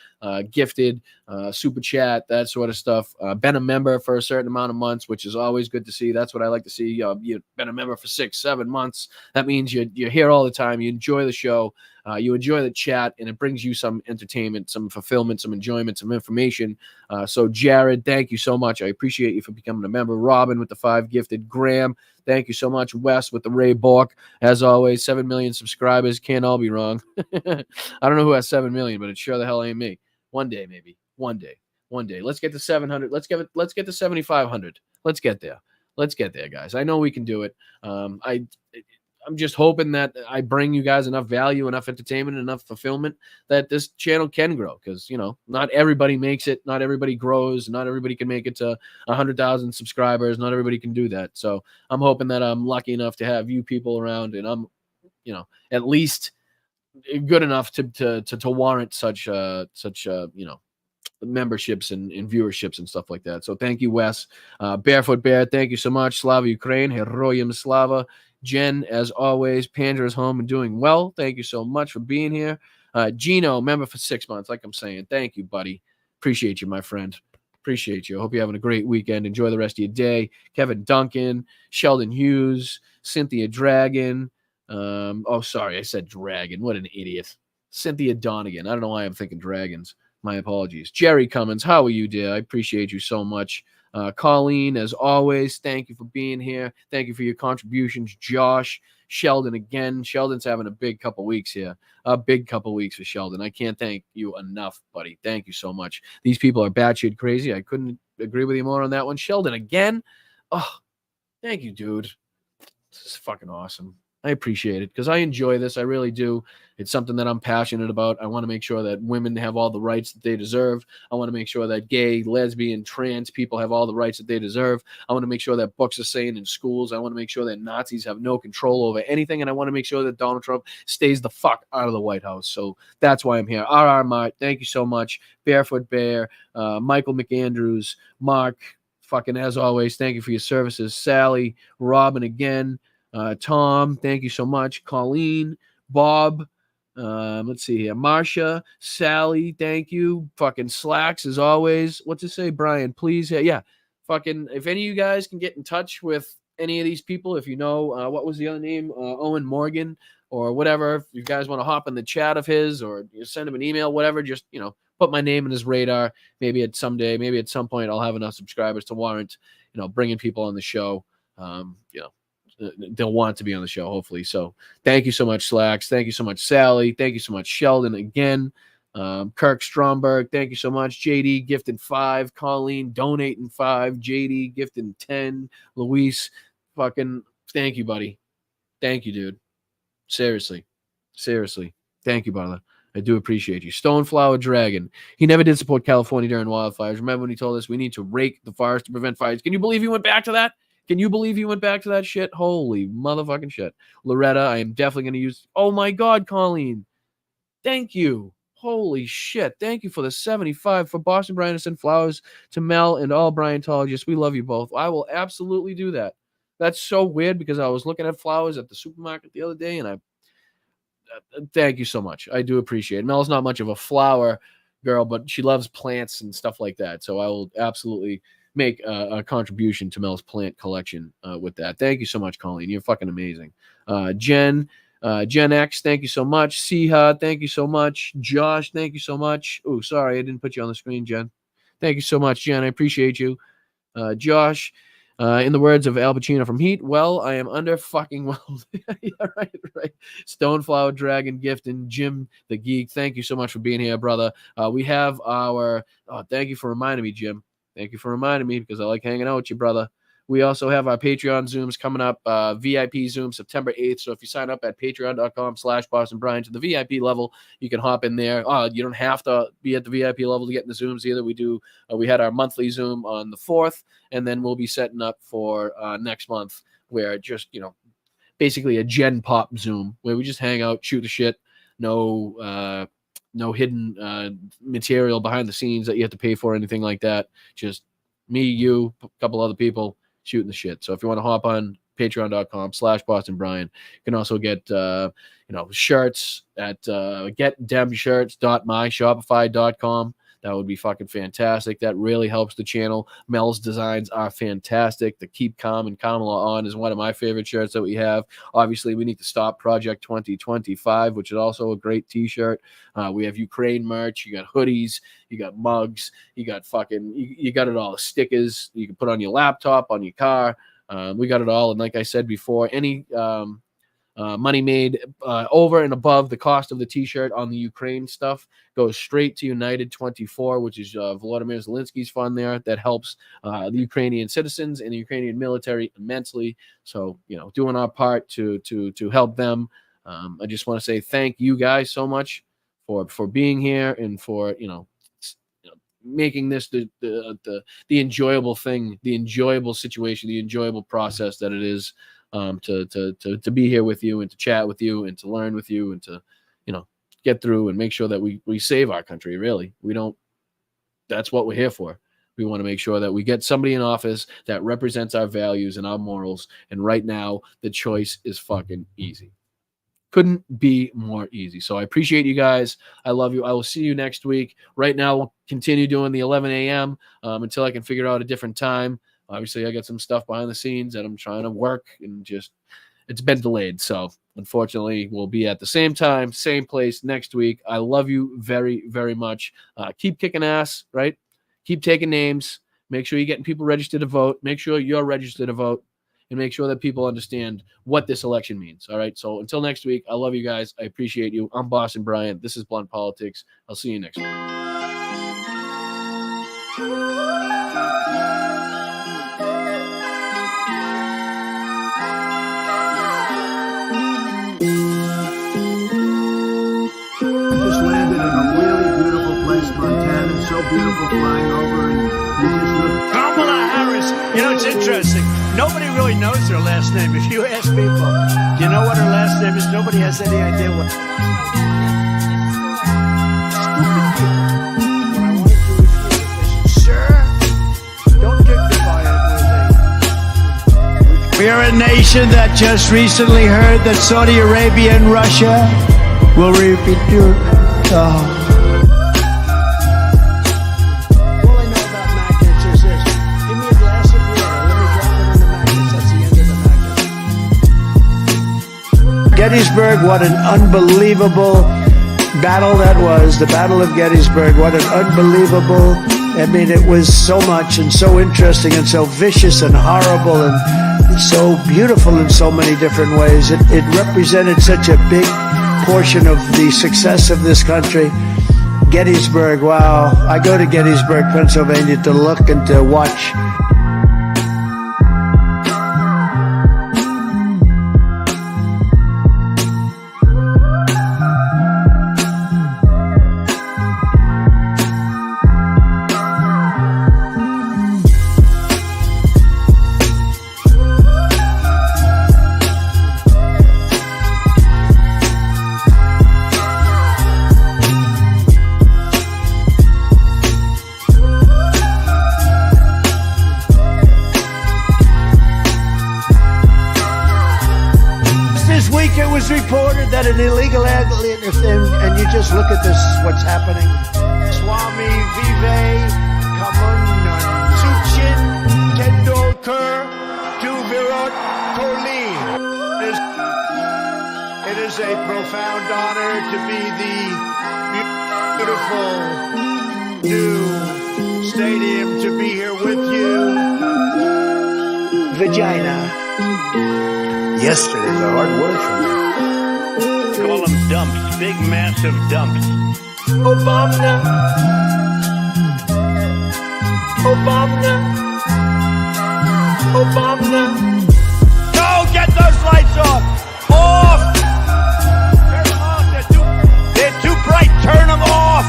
gifted, super chat, that sort of stuff, been a member for a certain amount of months, which is always good to see. That's what I like to see. You've been a member for 6-7 months. That means you're here all the time. You enjoy the show. You enjoy the chat, and it brings you some entertainment, some fulfillment, some enjoyment, some information. So Jared, thank you so much. I appreciate you for becoming a member. Robin with the 5 gifted. Graham, thank you so much. Wes with the Ray Bork. As always, 7 million subscribers. Can't all be wrong. I don't know who has 7 million, but it sure the hell ain't me. One day, maybe. One day. Let's get to 700. Let's get to 7,500. Let's get there, guys. I know we can do it. I'm just hoping that I bring you guys enough value, enough entertainment, enough fulfillment that this channel can grow. Because, not everybody makes it. Not everybody grows. Not everybody can make it to 100,000 subscribers. Not everybody can do that. So I'm hoping that I'm lucky enough to have you people around, and I'm, at least good enough to warrant such memberships and viewerships and stuff like that. So thank you, Wes. Barefoot Bear, thank you so much. Slava Ukraine, Heroyam Slava. Jen, as always, Pandra's home and doing well. Thank you so much for being here. Gino, member for 6 months, like I'm saying. Thank you, buddy. Appreciate you, my friend. Appreciate you. I hope you're having a great weekend. Enjoy the rest of your day. Kevin Duncan, Sheldon Hughes, Cynthia Dragon. Sorry, I said Dragon. What an idiot. Cynthia Donegan. I don't know why I'm thinking dragons. My apologies. Jerry Cummins, how are you, dear? I appreciate you so much. Colleen, as always, thank you for being here. Thank you for your contributions. Josh, Sheldon again. Sheldon's having a big couple weeks here. A big couple weeks for Sheldon. I can't thank you enough, buddy. Thank you so much. These people are batshit crazy. I couldn't agree with you more on that one. Sheldon again. Oh, thank you, dude. This is fucking awesome. I appreciate it because I enjoy this. I really do. It's something that I'm passionate about. I want to make sure that women have all the rights that they deserve. I want to make sure that gay, lesbian, trans people have all the rights that they deserve. I want to make sure that books are saying in schools. I want to make sure that Nazis have no control over anything. And I want to make sure that Donald Trump stays the fuck out of the White House. So that's why I'm here. R.R. Mart, thank you so much. Barefoot Bear, Michael McAndrews, Mark, fucking as always, thank you for your services. Sally, Robin again. Tom, thank you so much. Colleen, Bob, let's see here. Marsha, Sally, thank you. Fucking Slacks as always. What's it say, Brian? Please, yeah. Fucking, if any of you guys can get in touch with any of these people, if you know, what was the other name? Owen Morgan or whatever. If you guys want to hop in the chat of his or you send him an email, whatever, just, put my name in his radar. Maybe at some point, I'll have enough subscribers to warrant, bringing people on the show. They'll want to be on the show, hopefully. So thank you so much, Slacks. Thank you so much, Sally. Thank you so much, Sheldon, again. Kirk Stromberg, thank you so much. JD gifting 5. Colleen donating 5. JD gifting 10. Luis, fucking thank you, buddy. Thank you, dude. Seriously. Thank you, brother. I do appreciate you. Stoneflower Dragon. He never did support California during wildfires. Remember when he told us we need to rake the forest to prevent fires? Can you believe he went back to that? Can you believe he went back to that shit? Holy motherfucking shit. Loretta, I am definitely going to use... Oh, my God, Colleen. Thank you. Holy shit. Thank you for the 75 for Boston Brian and flowers to Mel and all Briantologists. We love you both. I will absolutely do that. That's so weird because I was looking at flowers at the supermarket the other day, and thank you so much. I do appreciate it. Mel's not much of a flower girl, but she loves plants and stuff like that. So I will absolutely make a contribution to Mel's plant collection with that. Thank you so much, Colleen. You're fucking amazing. Jen X, thank you so much. Siha, thank you so much. Josh, thank you so much. Oh, sorry, I didn't put you on the screen, Jen. Thank you so much, Jen. I appreciate you. Josh, in the words of Al Pacino from Heat, well, I am under fucking whelmed. Yeah, right. Stoneflower Dragon Gift and Jim the Geek, thank you so much for being here, brother. We have our... Oh, thank you for reminding me, Jim. Thank you for reminding me because I like hanging out with you, brother. We also have our Patreon Zooms coming up, VIP Zoom September 8th. So if you sign up at patreon.com/BostonBrian to the VIP level, you can hop in there. You don't have to be at the VIP level to get in the Zooms either. We had our monthly Zoom on the 4th, and then we'll be setting up for next month where just, basically a Gen Pop Zoom where we just hang out, shoot the shit. No hidden material behind the scenes that you have to pay for or anything like that. Just me, you, a couple other people shooting the shit. So if you want to hop on patreon.com/BostonBrian, you can also get, shirts at getdemshirts.myshopify.com. That would be fucking fantastic. That really helps the channel. Mel's designs are fantastic. The Keep Calm and Kamala On is one of my favorite shirts that we have. Obviously, we need to stop Project 2025, which is also a great t-shirt. We have Ukraine merch. You got hoodies. You got mugs. You got you got it all. Stickers you can put on your laptop, on your car. We got it all. And like I said before, any money made over and above the cost of the t-shirt on the Ukraine stuff goes straight to United 24, which is Volodymyr Zelensky's fund there that helps the Ukrainian citizens and the Ukrainian military immensely. So, doing our part to help them. I just want to say thank you guys so much for being here and for, making this the enjoyable thing, the enjoyable situation, the enjoyable process that it is to be here with you and to chat with you and to learn with you and to, get through and make sure that we save our country. Really, that's what we're here for. We want to make sure that we get somebody in office that represents our values and our morals. And right now, the choice is fucking easy. Couldn't be more easy. So I appreciate you guys. I love you. I will see you next week. Right now, we'll continue doing the 11 a.m. Until I can figure out a different time. Obviously, I got some stuff behind the scenes that I'm trying to work and it's been delayed. So unfortunately, we'll be at the same time, same place next week. I love you very, very much. Keep kicking ass, right? Keep taking names. Make sure you're getting people registered to vote. Make sure you're registered to vote. And make sure that people understand what this election means. All right. So until next week, I love you guys. I appreciate you. I'm Boston Brian. This is Blunt Politics. I'll see you next week. Just landed in a really beautiful place, Montana. It's so beautiful flying over, and you just look. Kamala Harris. You know, it's interesting. Nobody really knows her last name. If you ask people, do you know what her last name is? Nobody has any idea what. Sir, don't dignify it. We are a nation that just recently heard that Saudi Arabia and Russia will repeat your. Gettysburg, what an unbelievable battle that was. The Battle of Gettysburg, what an unbelievable, I mean, it was so much and so interesting and so vicious and horrible and so beautiful in so many different ways. It represented such a big portion of the success of this country. Gettysburg, wow. I go to Gettysburg, Pennsylvania to look and to watch. Reported that an illegal alien, and you just look at this, what's happening. Swami Vive Kamunan Suchin Tendolkar to Virat Kohli. It is a profound honor to be the beautiful new stadium, to be here with you. Vagina. Yesterday's a hard word for me. Call them dumps, big massive dumps. Obama. Obama. Obama. No, get those lights off. Off. Turn them off. They're too bright. Turn them off.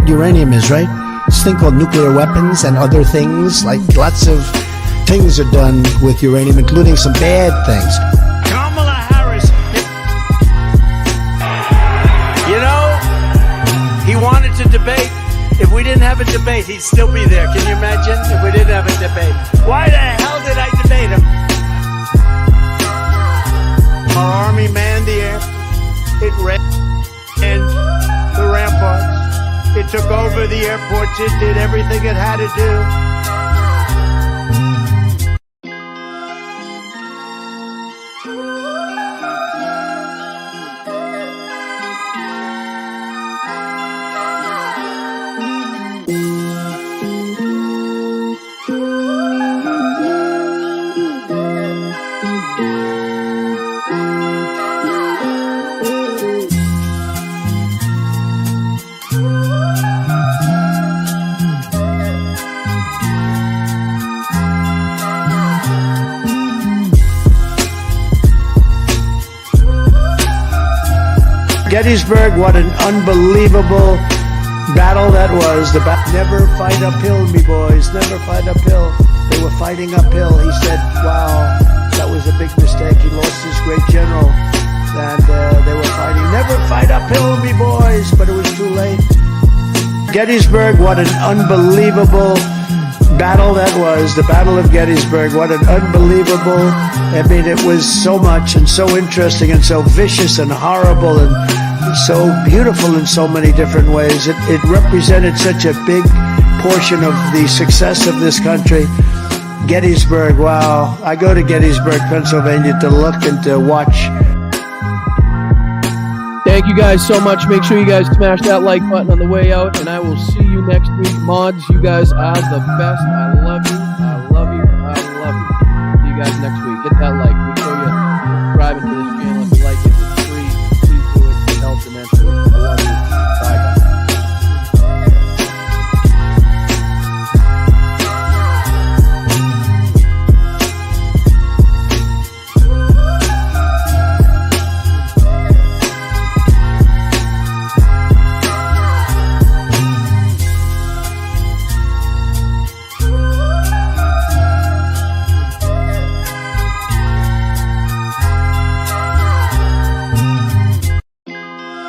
Uranium is, right? This thing called nuclear weapons and other things, like lots of things are done with uranium, including some bad things. Kamala Harris. You know, he wanted to debate. If we didn't have a debate, he'd still be there. Can you imagine if we didn't have a debate? Why the hell did I debate him? Our army manned the air. It ran the ramparts. It took over the airports. It did everything it had to do. Gettysburg, what an unbelievable battle that was. Never fight uphill, me boys, never fight uphill. They were fighting uphill. He said, wow, that was a big mistake. He lost his great general, and they were fighting. Never fight uphill, me boys, but it was too late. Gettysburg, what an unbelievable battle that was. The Battle of Gettysburg, what an unbelievable, I mean, it was so much and so interesting and so vicious and horrible and so beautiful in so many different ways. It represented such a big portion of the success of this country. Gettysburg, wow. I go to Gettysburg, Pennsylvania to look and to watch. Thank you guys so much. Make sure you guys smash that like button on the way out, and I will see you next week. Mods, you guys are the best. I love you. I love you. I love you. See you guys next week. Hit that like. Make sure you're subscribing to the